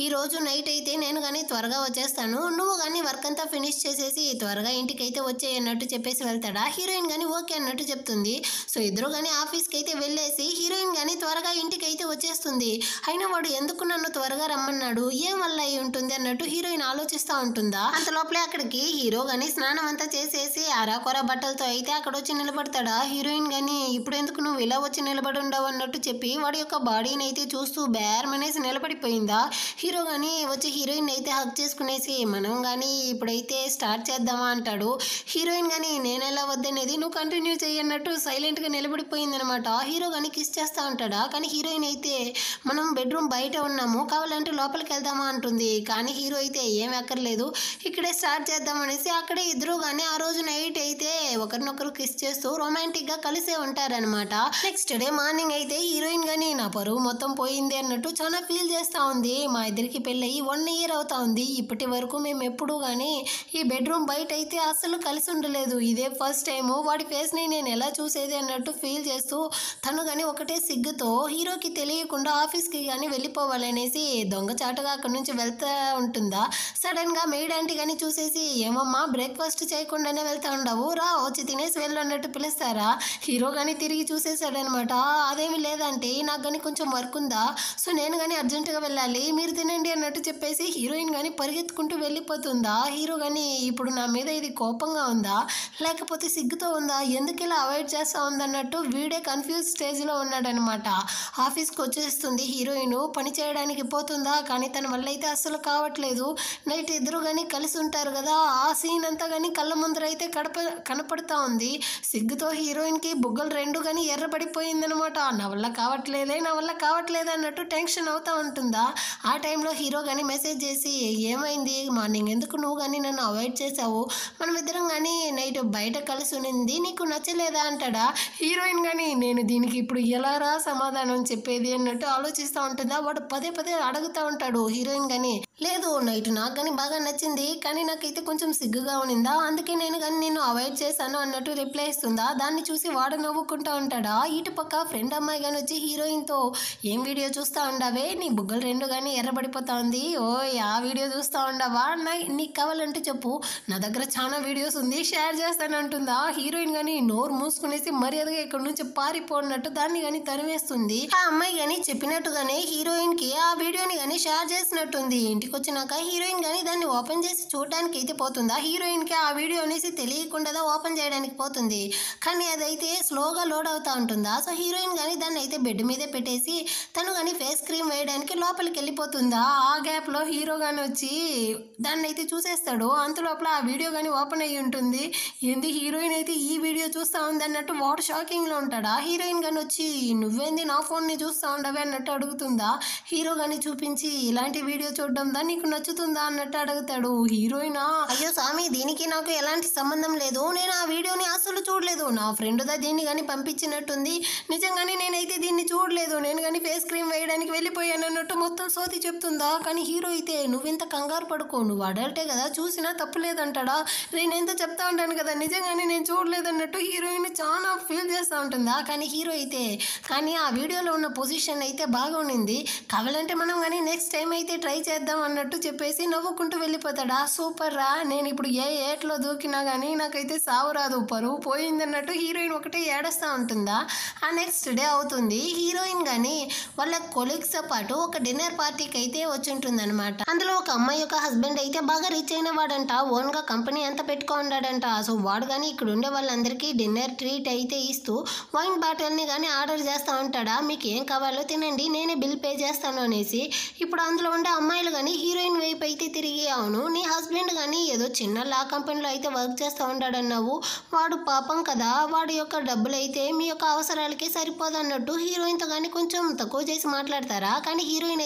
Speaker 1: ఈరోజు నైట్ అయితే నేను కానీ త్వరగా వచ్చేస్తాను, నువ్వు కానీ వర్క్ అంతా ఫినిష్ చేసేసి త్వరగా ఇంటికి అయితే వచ్చేయి అన్నట్టు చెప్పేసి వెళ్తాడా. హీరోయిన్ కానీ ఓకే అన్నట్టు చెప్తుంది. సో ఇద్దరు కానీ ఆఫీస్కి అయితే వెళ్ళేసి హీరోయిన్ కానీ త్వరగా ఇంటికి అయితే వచ్చేస్తుంది. అయినా వాడు ఎందుకు నన్ను త్వరగా రమ్మన్నాడు, ఏం వల్ల అయి ఉంటుంది అన్నట్టు హీరోయిన్ ఆలోచిస్తూ ఉంటుందా. అంత లోపలే అక్కడికి హీరో కానీ స్నానం అంతా చేసేసి అరాకొర బట్టలతో అయితే అక్కడ వచ్చి నిలబడతాడా. హీరోయిన్ కానీ ఇప్పుడు ఎందుకు నువ్వు ఇలా వచ్చి నిలబడి ఉండవు అన్నట్టు చెప్పి వాడి యొక్క బాడీని అయితే చూస్తూ బేరమనేసి నిలబడిపోయిందా. హీరో కానీ వచ్చి హీరోయిన్ అయితే హక్ చేసుకునేసి మనం కానీ ఇప్పుడైతే స్టార్ట్ చేద్దామా అంటాడు. హీరోయిన్ కానీ నేను ఎలా వద్దనేది నువ్వు కంటిన్యూ చేయన్నట్టు సైలెంట్గా నిలబడిపోయిందనమాట. హీరో కానీ కిస్ చేస్తూ ఉంటాడా. కానీ హీరోయిన్ అయితే మనం బెడ్రూమ్ బయట ఉన్నాము, కావాలంటే లోపలికి వెళ్దామా అంటుంది. కానీ హీరో అయితే ఏం ఎక్కర్లేదు, ఇక్కడే స్టార్ట్ చేద్దామనేసి అక్కడే ఇద్దరు కానీ ఆ రోజు నైట్ అయితే ఒకరినొకరు కిస్ చేస్తూ రొమాంటిక్గా కలిసే ఉంటారనమాట. నెక్స్ట్ డే మార్నింగ్ అయితే హీరోయిన్ కానీ నా పరువు మొత్తం పోయింది అన్నట్టు చాలా ఫీల్ చేస్తూ ఉంది. మా ఇద్దరికి పెళ్ళయి 1 year అవుతా ఉంది, ఇప్పటి వరకు మేము ఎప్పుడూ కానీ ఈ బెడ్రూమ్ బయట అయితే అస్సలు కలిసి ఉండలేదు, ఇదే ఫస్ట్ టైము. వాడి ఫేస్ని నేను ఎలా చూసేది అన్నట్టు ఫీల్ చేస్తూ తను కానీ ఒకటే సిగ్గుతో హీరోకి తెలియకుండా ఆఫీస్కి కానీ వెళ్ళిపోవాలనేసి దొంగచాటుగా అక్కడి నుంచి వెళ్తూ ఉంటుందా. సడన్గా మెయిడ్ ఆంటీ కానీ చూసేసి ఏమమ్మా బ్రేక్ఫాస్ట్ చేయకుండానే వెళ్తా ఉండవు, రా వచ్చి తినేసి వెళ్ళు అన్నట్టు పిలుస్తారా. హీరో కానీ తిరిగి చూసేసాడనమాట. అదేమి లేదంటే నాకు కానీ కొంచెం వర్క్ ఉందా, సో నేను కానీ అర్జెంటుగా వెళ్ళాలి, మీరు తినండి అన్నట్టు చెప్పేసి హీరోయిన్ కానీ పరిగెత్తుకుంటూ వెళ్ళిపోతుందా. హీరో కానీ ఇప్పుడు నా మీద ఇది కోపంగా ఉందా లేకపోతే సిగ్గుతో ఉందా, ఎందుకు ఇలా అవాయిడ్ చేస్తూ ఉందన్నట్టు వీడే కన్ఫ్యూజ్ స్టేజ్లో ఉన్నాడనమాట. ఆఫీస్కి వచ్చేస్తుంది హీరోయిన్, పని చేయడానికి పోతుందా కానీ తన వల్ల అయితే అస్సలు కావట్లేదు. నైట్ ఇద్దరు కానీ కలిసి ఉంటారు కదా, ఆ సీన్ అంతా కానీ కళ్ళ ముందర అయితే కనపడుతూ ఉంది. సిగ్గుతో హీరోయిన్కి బుగ్గలు 2 కానీ ఎర్రబడిపోయిందనమాట. నా వల్ల కావట్లేదు అన్నట్టు టెన్షన్ అవుతూ ఉంటుందా. ఆ టైంలో హీరో కానీ మెసేజ్ చేసి ఏమైంది మార్నింగ్ ఎందుకు నువ్వు కానీ నన్ను అవాయిడ్ చేసావు, మనం ఇద్దరం కానీ నైట్ బయట కలిసి ఉన్నింది నీకు నచ్చలేదా అంటాడా. హీరోయిన్ కానీ నేను దీనికి ఇప్పుడు ఎలారా సమాధానం చెప్పేది అన్నట్టు ఆలోచిస్తూ ఉంటుందా. వాడు పదే అడుగుతూ ఉంటాడు. హీరోయిన్ కానీ లేదు నైట్ నాకు కానీ బాగా నచ్చింది, కానీ నాకైతే కొంచెం సిగ్గుగా ఉన్నిందా, అందుకే నేను కానీ నిన్ను అవాయిడ్ చేశాను అన్నట్టు రిప్లై ఇస్తుందా. దాన్ని చూసి వాడు నవ్వుకుంటూ ఉంటాడా. ఇటు పక్క ఫ్రెండ్ అమ్మాయి కానీ వచ్చి హీరోయిన్తో ఏం వీడియో చూస్తూ ఉండవే, నీ బుగ్గలు 2 కానీ ఎర్రబడిపోతా ఉంది, ఓ ఆ వీడియో చూస్తూ ఉండవా, నీకు కావాలంటే చెప్పు నా దగ్గర చాలా వీడియోస్ ఉంది షేర్ చేస్తానంటుందా. హీరోయిన్ కానీ నోరు మూసుకునేసి మర్యాదగా ఇక్కడ నుంచి పారిపోన్నట్టు దాన్ని కానీ తరివేస్తుంది. ఆ అమ్మాయి కానీ చెప్పినట్టుగానే హీరోయిన్కి ఆ వీడియోని కానీ షేర్ చేసినట్టుంది. ఇంటికి వచ్చినాక హీరోయిన్ కానీ దాన్ని ఓపెన్ చేసి చూడడానికి అయితే పోతుందా. హీరోయిన్కి ఆ వీడియో అనేసి తెలియకుండా ఓపెన్ చేయడానికి పోతుంది, కానీ అదైతే స్లోగా లోడ్ అవుతూ ఉంటుందా. సో హీరోయిన్ కానీ దాన్ని అయితే బెడ్ మీదే పెట్టేసి తను కానీ ఫేస్ క్రీమ్ వేయడానికి లోపలికి వెళ్ళిపోతుందా. ఆ గ్యాప్లో హీరో కానీ వచ్చి దాన్ని అయితే చూసేస్తాడు. అంత లోపల ఆ వీడియో కానీ ఓపెన్ అయ్యి ఉంటుంది. ఏంది హీరోయిన్ అయితే ఈ వీడియో చూస్తూ ఉంది అన్నట్టు వాడు షాకింగ్లో ఉంటాడా. హీరోయిన్ కానీ వచ్చి నువ్వేంది నా ఫోన్ని చూస్తూ ఉండవే అన్నట్టు అడుగుతుందా. హీరో కానీ చూపించి ఇలాంటి వీడియో చూడడం నీకు నచ్చుతుందా అన్నట్టు అడుగుతాడు. హీరోయినా అయ్యో స్వామి దీనికి నాకు ఎలాంటి సంబంధం లేదు, నేను ఆ వీడియోని అసలు చూడలేదు, నా ఫ్రెండ్దా దీన్ని కానీ పంపించినట్టుంది, నిజంగానే నేనైతే దీన్ని చూడలేదు, నేను కానీ ఫేస్ క్రీమ్ వేయడానికి వెళ్ళిపోయాను అన్నట్టు మొత్తం సోతి చెప్తుందా. కానీ హీరో అయితే నువ్వింత కంగారు పడుకో, నువ్వు అడల్టే కదా చూసినా తప్పులేదంటాడా, నేను ఎంత చెప్తా ఉంటాను కదా నిజంగానే నేను చూడలేదన్నట్టు హీరోయిన్ చాలా ఫీల్ చేస్తూ ఉంటుందా. కానీ హీరో అయితే కానీ ఆ వీడియోలో ఉన్న పొజిషన్ అయితే బాగా ఉండింది, కావాలంటే మనం కానీ నెక్స్ట్ టైం అయితే ట్రై చేద్దాం అన్నట్టు చెప్పేసి నవ్వుకుంటూ వెళ్ళిపోతాడా. సూపర్ రా, నేను ఇప్పుడు ఏ ఏట్లో దూకినా కానీ నాకైతే సావు రాదు, పరువు పోయిందన్నట్టు హీరోయిన్ ఒకటే ఏడుస్తూ ఉంటుందా. ఆ నెక్స్ట్ డే అవుతుంది. హీరోయిన్ కానీ వాళ్ళ కొలీగ్స్తో పాటు ఒక డిన్నర్ పార్టీకి అయితే వచ్చి ఉంటుంది అనమాట. అందులో ఒక అమ్మాయి యొక్క హస్బెండ్ అయితే బాగా రిచ్ అయిన వాడంట, ఓన్గా కంపెనీ అంతా పెట్టుకున్నాడంట. సో వాడు కానీ ఇక్కడ ఉండే వాళ్ళందరికీ డిన్నర్ ట్రీట్ అయితే ఇస్తూ వైన్ బాటిల్ని కానీ ఆర్డర్ చేస్తూ ఉంటాడా. మీకు ఏం కావాలో తినండి నేనే బిల్ పే చేస్తాను అనేసి. ఇప్పుడు అందులో ఉండే అమ్మాయిలు కానీ హీరోయిన్ వైపు అయితే తిరిగి అవును నీ హస్బెండ్ కానీ ఏదో చిన్న లా కంపెనీలో అయితే వర్క్ చేస్తూ ఉంటాడన్నావు, వాడు పాపం కదా, వాడి యొక్క డబ్బులు అయితే మీ యొక్క అవసరాలకే సరిపోదన్నట్టు హీరోయిన్తో కానీ కొంచెం తక్కువ చేసి మాట్లాడతారా. కానీ హీరోయిన్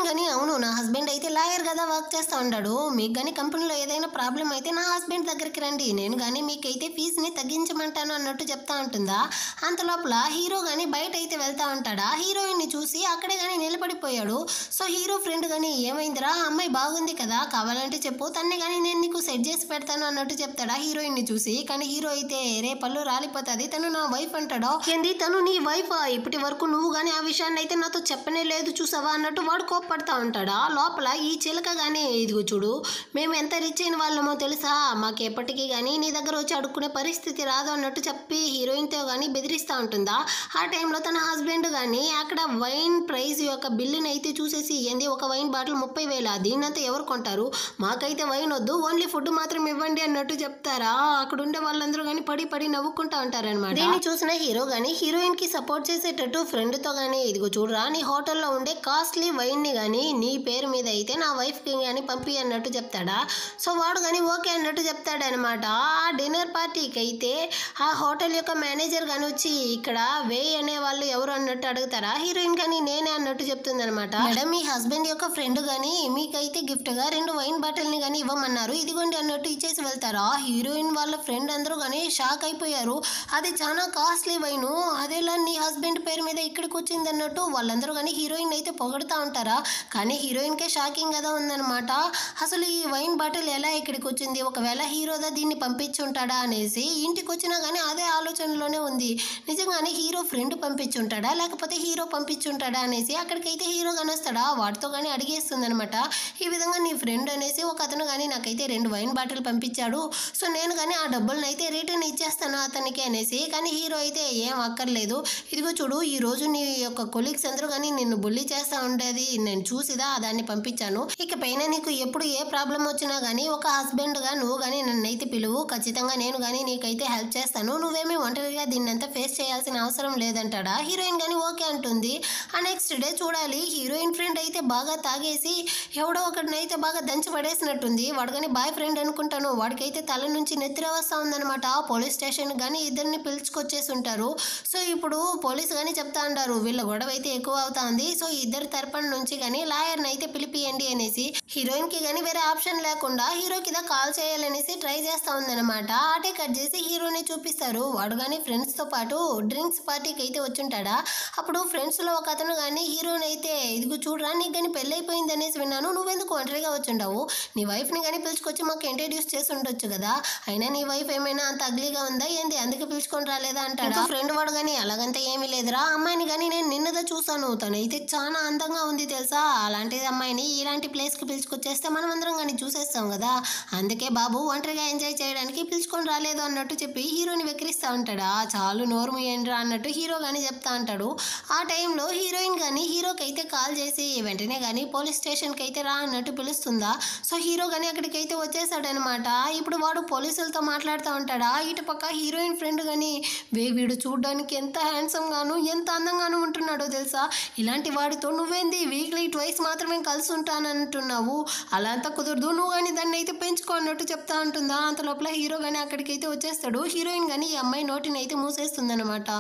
Speaker 1: కానీ అవును నా హస్బెండ్ అయితే లాయర్ కదా వర్క్ చేస్తూ ఉంటాడు, మీకు కానీ కంపెనీలో ఏదైనా ప్రాబ్లం అయితే నా హస్బెండ్ దగ్గరికి రండి, నేను కానీ మీకైతే ఫీజుని తగ్గించమంటాను అన్నట్టు చెప్తా ఉంటుందా. అంత లోపల హీరో కానీ బయట అయితే వెళ్తా ఉంటాడా. హీరోయిన్ని చూసి అక్కడే కానీ నిలబడిపోయాడు. సో హీరో ఫ్రెండ్ కానీ ఏమైందిరా, అమ్మాయి బాగుంది కదా, కావాలంటే చెప్పు, తన్నే కానీ నేను నీకు సెట్ చేసి పెడతాను అన్నట్టు చెప్తాడా హీరోయిన్ ని చూసి. కానీ హీరో అయితే రే పళ్ళు రాలిపోతుంది, తను నా వైఫ్ అంటాడా. ఏంది తను నీ వైఫా, ఇప్పటి వరకు నువ్వు కానీ ఆ విషయాన్ని అయితే నాతో చెప్పనే లేదు చూసావా అన్నట్టు వాడు కోప్పడతా ఉంటాడా. లోపల ఈ చిలక కానీ ఇదిగో చూడు, మేము ఎంత రిచ్ అయిన వాళ్ళమో తెలుసా, మాకు ఎప్పటికీ కానీ నీ దగ్గర వచ్చి అడుక్కునే పరిస్థితి రాదు అన్నట్టు చెప్పి హీరోయిన్తో కానీ బెదిరిస్తూ ఉంటుందా. ఆ టైంలో తన హస్బెండ్ కానీ అక్కడ వైన్ ప్రైస్ యొక్క బిల్లుని అయితే చూసేసి ఏంది ఒక వైన్ బాటిల్ 30,000, దీన్నంతా ఎవరు కొంటారు, మాకైతే వైన్ వద్దు, ఓన్లీ ఫుడ్ మాత్రం ఇవ్వండి అన్నట్టు చెప్తారా. అక్కడ ఉండే వాళ్ళందరూ కానీ పడి పడి నవ్వుకుంటా ఉంటారనమాట. దీన్ని చూసిన హీరో కానీ హీరోయిన్ కి సపోర్ట్ చేసేటట్టు ఫ్రెండ్ తో కానీ ఇదిగో చూడరా, నీ హోటల్లో ఉండే కాస్ట్లీ వైన్ ని కానీ నీ పేరు మీద అయితే నా వైఫ్ కి కానీ పంపి అన్నట్టు చెప్తాడా. సో వాడు కానీ ఓకే అన్నట్టు చెప్తాడనమాట. ఆ డిన్నర్ పార్టీకి అయితే ఆ హోటల్ యొక్క మేనేజర్ కానీ వచ్చి ఇక్కడ వేయ్ అనే వాళ్ళు ఎవరు అన్నట్టు అడుగుతారా. హీరోయిన్ కానీ నేనే అన్నట్టు చెప్తుంది అనమాట. మేడం మీ హస్బెండ్ యొక్క ఫ్రెండ్ కానీ మీకైతే గిఫ్ట్ గా 2 వైన్ బాటిల్ ని కానీ ఇవ్వమన్నారు, ఇదిగోండి అన్నట్టు ఇచ్చేసి వెళ్తారా. హీరోయిన్ వాళ్ళ ఫ్రెండ్ అందరూ కానీ షాక్ అయిపోయారు. అది చాలా కాస్ట్లీ వైను, అదేలా నీ హస్బెండ్ పేరు మీద ఇక్కడికి వచ్చింది అన్నట్టు వాళ్ళందరూ కానీ హీరోయిన్ అయితే పొగడుతూ ఉంటారా. కానీ హీరోయిన్ కే షాకింగ్ గా ఉందన్నమాట. అసలు ఈ వైన్ బాటిల్ ఎలా ఇక్కడికి వచ్చింది, ఒకవేళ హీరోదా దీన్ని పంపించుంటాడా అనేసి ఇంటికి వచ్చినా కానీ అదే ఆలోచనలోనే ఉంది. నిజంగానే హీరో ఫ్రెండ్ పంపించుంటాడా లేకపోతే హీరో పంపించుంటాడా అనేసి అక్కడికైతే హీరో కనొస్తాడా, వాటితో కానీ అడిగేస్తుంది అనమాట. ఈ విధంగా నీ ఫ్రెండ్ అనేసి ఒక అతను కానీ నాకైతే 2 వైన్ బాటిల్ పంపించాడు, సో నేను కానీ ఆ డబ్బులను అయితే రిటర్న్ ఇచ్చేస్తాను అతనికి అనేసి. కానీ హీరో అయితే ఏం అక్కర్లేదు, ఇదిగో చూడు ఈ రోజు నీ యొక్క కొలీగ్స్ అందరూ కానీ నిన్ను బుల్లి చేస్తూ ఉండేది నేను చూసిదా, దాన్ని పంపించాను, ఇక పైన నీకు ఎప్పుడు ఏ ప్రాబ్లం వచ్చినా కానీ ఒక హస్బెండ్ గా నువ్వు కానీ నన్నైతే పిలువు, ఖచ్చితంగా నేను కానీ నీకైతే హెల్ప్ చేస్తాను, నువ్వేమీ ఒంటరిగా దీన్నంతా ఫేస్ చేయాల్సిన అవసరం లేదంటాడా. హీరోయిన్ కానీ ఓకే అంటుంది. ఆ నెక్స్ట్ డే చూడాలి హీరోయిన్ ఫ్రెండ్ అయితే బాగా తాగేసి ఎవడో ఒకటినైతే బాగా దంచి పడేసినట్టుంది. వాడు కానీ బాయ్ ఫ్రెండ్ అనుకుంటాను, వాడికైతే తల నుంచి నెత్తిర వస్తా ఉందనమాట. పోలీస్ స్టేషన్ కానీ ఇద్దరిని పిలుచుకొచ్చేసి ఉంటారు. సో ఇప్పుడు పోలీసు కానీ చెప్తా ఉంటారు వీళ్ళ గొడవ అయితే ఎక్కువ అవుతా ఉంది, సో ఇద్దరు తరపున నుంచి కానీ లాయర్ని అయితే పిలిపియండి అనేసి. హీరోయిన్ కి కానీ వేరే ఆప్షన్ లేకుండా హీరోకి దా కాల్ చేయాలనేసి ట్రై చేస్తా ఉందన్నమాట. ఆటే కట్ చేసి హీరోని చూపిస్తారు. వాడు కానీ ఫ్రెండ్స్ తో పాటు డ్రింక్స్ పార్టీకి అయితే వచ్చుంటాడా. అప్పుడు ఫ్రెండ్స్ లో ఒక అతను కానీ హీరోని అయితే ఇదిగో చూడరా నీకు కానీ పెళ్ళి అయిపోయింది అనేసి విన్నాను, నువ్వెందుకు ఒంటరిగా వచ్చుంటావు, నీ వైఫ్ ని కానీ పిలుచుకొచ్చి మాకు ఇంట్రడ్యూస్ చేసి ఉండొచ్చు కదా, అయినా నీ వైఫ్ ఏమైనా అంత అగ్లీగా ఉందా ఏంది అందుకే పిలుచుకొని రాలేదా అంటాడా. ఫ్రెండ్ వాడు కానీ అలాగంతా ఏమీ లేదురా, అమ్మాయిని కానీ నేను నిన్నదా చూసాను, తనైతే చాలా అందంగా ఉంది తెలుసా, అలాంటిది అమ్మాయిని ఇలాంటి ప్లేస్ కి పిలుచుకొచ్చేస్తే మనం అందరం కానీ చూసేస్తాం కదా, అందుకే బాబు ఒంటరిగా ఎంజాయ్ చేయడానికి పిలుచుకొని రాలేదు అన్నట్టు చెప్పి హీరోని వెక్కిరిస్తా ఉంటాడా. చాలు నోరు మూయండిరా అన్నట్టు హీరో కానీ చెప్తా అంటాడు. ఆ టైంలో హీరోయిన్ కానీ హీరోకి అయితే కాల్ చేసి వెంటనే కానీ పోలీస్ స్టేషన్కి అయితే రా అన్నట్టు పిలుస్తుందా. సో హీరో కానీ అక్కడికైతే వచ్చేసాడనమాట. ఇప్పుడు వాడు పోలీసులతో మాట్లాడుతూ ఉంటాడా. ఇటు పక్క హీరోయిన్ ఫ్రెండ్ కానీ వీడు చూడడానికి ఎంత హ్యాండ్సమ్ గాను ఎంత అందంగాను ఉంటున్నాడో తెలుసా, ఇలాంటి వాడితో నువ్వేంది వీక్లీ ట్వైస్ మాత్రమే కలిసి ఉంటానంటున్నావు, అలా అంతా కుదరదు, నువ్వు కానీ దాన్ని అయితే పెంచుకో అన్నట్టు చెప్తా ఉంటుందా. అంత లోపల హీరో కానీ అక్కడికైతే వచ్చేస్తాడు. హీరోయిన్ కానీ ఈ అమ్మాయి నోటిని అయితే మూసేస్తుంది అనమాట.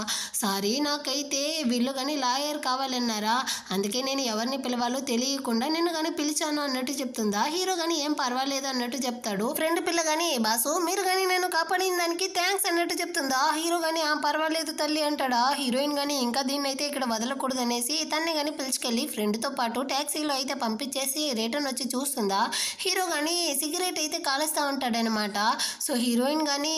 Speaker 1: సారీ నాకైతే వీళ్ళు కానీ లాయర్ కావాలన్నారా, అందుకే నేను ఎవరిని పిలవాలో తెలియకుండా నిన్ను కానీ పిలిచాను అన్నట్టు చెప్తుందా. హీరో కానీ ఏం పర్వాలేదు అన్నట్టు చెప్తాడు. ఫ్రెండ్ పిల్ల కానీ బాసు మీరు కానీ నేను కాపాడిన దానికి థ్యాంక్స్ అన్నట్టు చెప్తుందా. హీరో కానీ ఆ పర్వాలేదు తల్లి అంటాడా. హీరోయిన్ కానీ ఇంకా దీన్ని అయితే ఇక్కడ వదలకూడదు అనేసి తన్ని కానీ పిలుచుకెళ్ళి ఫ్రెండ్ తో పాటు ట్యాక్సీలో అయితే పంపించేసి రిటర్న్ వచ్చి చూస్తుందా. హీరో కానీ సిగరెట్ అయితే కాలుస్తూ ఉంటాడనమాట. సో హీరోయిన్ కానీ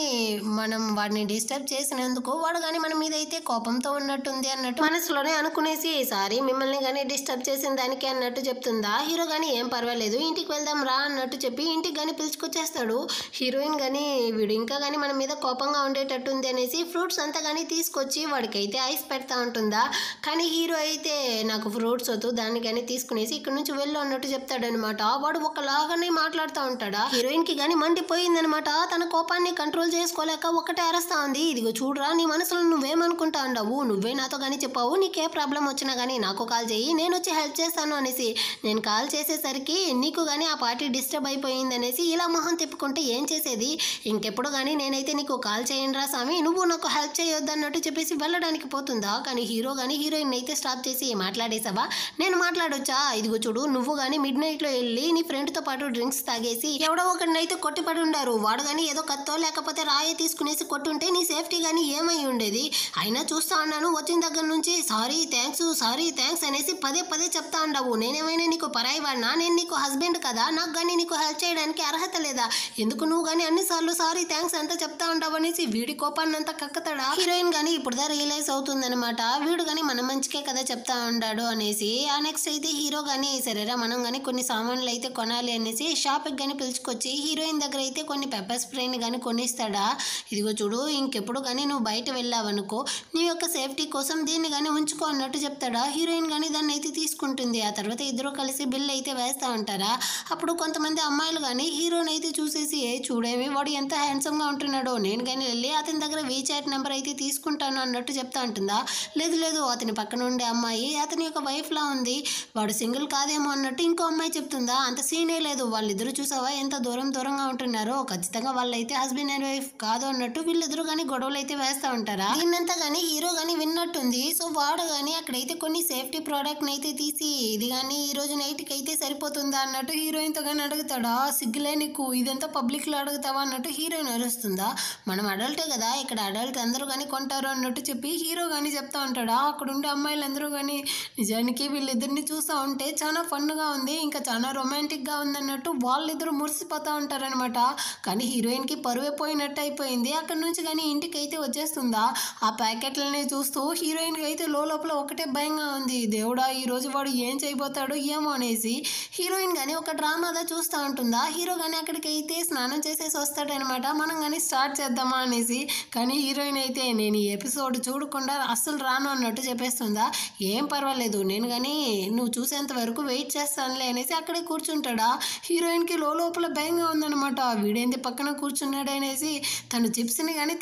Speaker 1: మనం వాడిని డిస్టర్బ్ చేసినందుకు వాడు కానీ మన మీద అయితే కోపంతో ఉన్నట్టుంది అన్నట్టు మనసులోనే అనుకునేసి సారీ మిమ్మల్ని కానీ డిస్టర్బ్ చేసిన దానికి అన్నట్టు చెప్తుందా. హీరో కానీ ఏం పర్వాలేదు ఇంటికి వెళ్దాం రా అన్నట్టు చెప్పి ఇంటికి కానీ పిలుచుకొచ్చేస్తాడు. హీరోయిన్ కానీ వీడు ఇంకా కానీ మన మీద కోపంగా ఉండేటట్టుంది అనేసి ఫ్రూట్స్ అంతా కానీ తీసుకొచ్చి వాడికైతే ఐస్ పెడతా ఉంటుందా. కానీ హీరో అయితే నాకు ఫ్రూట్స్ వద్దు దాన్ని కానీ తీసుకునేసి ఇక్కడ నుంచి వెళ్ళు అన్నట్టు చెప్తాడనమాట. వాడు ఒకలాగానే మాట్లాడుతూ ఉంటాడా. హీరోయిన్ కి కానీ మండిపోయిందనమాట. తన కోపాన్ని కంట్రోల్ చేసుకోలేక ఒకటే అరస్తా ఉంది. ఇదిగో చూడరా నీ మనసులో నువ్వేమనుకుంటా ఉండవు, నువ్వే నాతో కానీ చెప్పావు నీకే ప్రాబ్లం వచ్చినా కానీ నాకు కాల్ చేయి నేను వచ్చి హెల్ప్ చేస్తాను అనేసి. నేను కాల్ చేసేసరికి నీకు కానీ ఆ పార్టీ డిస్టర్బ్ అయిపోయింది అనేసి ఇలా మొహం తిప్పుకుంటే ఏం చేసేది, ఇంకెప్పుడు కానీ నేనైతే నీకు కాల్ చేయండి రా స్వామి, నువ్వు నాకు హెల్ప్ చేయొద్దు అన్నట్టు చెప్పేసి వెళ్ళడానికి పోతుందా. కానీ హీరో కానీ హీరోయిన్ అయితే స్టాప్ చేసి మాట్లాడేసావా, నేను మాట్లాడొచ్చా, ఇదిగో చూడు నువ్వు కానీ మిడ్ నైట్లో వెళ్ళి నీ ఫ్రెండ్తో పాటు డ్రింక్స్ తాగేసి ఎవడో ఒకడినైతే కొట్టిపడి ఉండారు. వాడు కానీ ఏదో కత్తో లేకపోతే రాయే తీసుకునేసి కొట్టుంటే నీ సేఫ్టీ కానీ ఏమై ఉండేది. అయినా చూస్తా ఉన్నాను వచ్చిన దగ్గర నుంచి సారీ థ్యాంక్స్ అనేసి పదే పదే చెప్తా ఉండవు. నేనేమైనా నీకు పరాయి వాడినా? నేను నీకు హస్బెండ్ కదా, నాకు కానీ నీకు హెల్ప్ చేయడానికి అర్హత లేదా? ఎందుకు నువ్వు కానీ అన్నిసార్లు సారీ థ్యాంక్స్ అంతా చెప్తా ఉండవు అనేసి వీడి కోపాన్ని అంతా కక్కతాడా. హీరోయిన్ కానీ ఇప్పుడుదా రియలైజ్ అవుతుందనమాట. వీడు కానీ మన మంచికే కదా చెప్తా ఉన్నాడు అనేసి. ఆ నెక్స్ట్ అయితే హీరో కానీ సరేరా మనం కానీ కొన్ని సామాన్లు అయితే కొనాలి అనేసి షాప్కి కానీ పిలుచుకొచ్చి హీరోయిన్ దగ్గర అయితే కొన్ని పెప్పర్ స్ప్రేని కానీ కొనిస్తాడా. ఇదిగో చూడు ఇంకెప్పుడు కానీ నువ్వు బయట వెళ్ళావనుకో నీ యొక్క సేఫ్టీ కోసం దీన్ని కానీ ఉంచుకో అన్నట్టు చెప్తాడా. హీరోయిన్ కానీ దాన్ని అయితే తీసుకుంటుంది. ఆ తర్వాత ఇద్దరు కలిసి బిల్ అయితే వేస్తూ ఉంటారా. అప్పుడు కొంతమంది అమ్మాయిలు కానీ హీరోని అయితే చూసేసి చూడేమి వాడు ఎంత హ్యాండ్సమ్గా ఉంటున్నాడో, నేను కానీ వెళ్ళి అతని దగ్గర వీచాట్ నెంబర్ అయితే తీసుకుంటాను అన్నట్టు చెప్తా ఉంటుందా. లేదు అతని పక్కన ఉండే అమ్మాయి అతని యొక్క వైఫ్లా ఉంది, వాడు సింగిల్ కాదేమో అన్నట్టు ఇంకో అమ్మాయి చెప్తుందా. అంత సీనే లేదు, వాళ్ళిద్దరూ చూసావా ఎంత దూరంగా ఉంటున్నారో, ఖచ్చితంగా వాళ్ళైతే హస్బెండ్ అండ్ వైఫ్ కాదు అన్నట్టు వీళ్ళిద్దరూ కానీ గొడవలు అయితే వేస్తూ ఉంటారా. దీన్నంతా కానీ హీరో కానీ విన్నట్టుంది. సో వాడు కానీ అక్కడైతే కొన్ని సేఫ్టీ ప్రోడక్ట్ని అయితే తీసి ఇది కానీ ఈ రోజు నైట్కి అయితే సరిపోతుందా అన్నట్టు హీరోయిన్తో కానీ అడుగుతాడా. సిగ్గులే నీకు, ఇదంతా పబ్లిక్లో అడుగుతావా అన్నట్టు హీరోయిన్ అరుస్తుందా. మనం అడల్టే కదా, ఇక్కడ అడల్ట్ అందరూ కానీ కొంటారు అన్నట్టు చెప్పి హీరో కానీ చెప్తా ఉంటాడా. అక్కడ ఉండే అమ్మాయిలందరూ కానీ నిజానికి వీళ్ళిద్దరిని చూస్తూ ఉంటే చాలా ఫన్గా ఉంది, ఇంకా చాలా రొమాంటిక్గా ఉందన్నట్టు వాళ్ళిద్దరూ మురిసిపోతూ ఉంటారనమాట. కానీ హీరోయిన్కి పరువే పోయినట్టు అయిపోయింది. అక్కడ నుంచి కానీ ఇంటికి అయితే వచ్చేస్తుందా. ఆ ప్యాకెట్లని చూస్తూ హీరోయిన్కి అయితే లోపల ఒకటే భయంగా ఉంది. దేవుడా ఈరోజు వాడు ఏం చేయబోతాడు ఏమో అనేసి. హీరోయిన్ కానీ ఒక డ్రామాదా చూస్తూ ఉంటుందా. హీరో కానీ అక్కడికి అయితే స్నానం చేసేసి వస్తాడనమాట. మనం కానీ స్టార్ట్ చేద్దామా అనేసి. కానీ హీరోయిన్ అయితే నేను ఈ ఎపిసోడ్ చూడకుండా అస్సలు రాను అన్నట్టు చెప్పేస్తుందా. ఏం పర్వాలేదు నేను కానీ నువ్వు చూసేంత వరకు వెయిట్ చేస్తానులే అనేసి అక్కడే కూర్చుంటాడా. హీరోయిన్కి లోపల భయంగా ఉందనమాట. వీడేంది పక్కన కూర్చున్నాడు అనేసి తను చిప్స్ని కానీ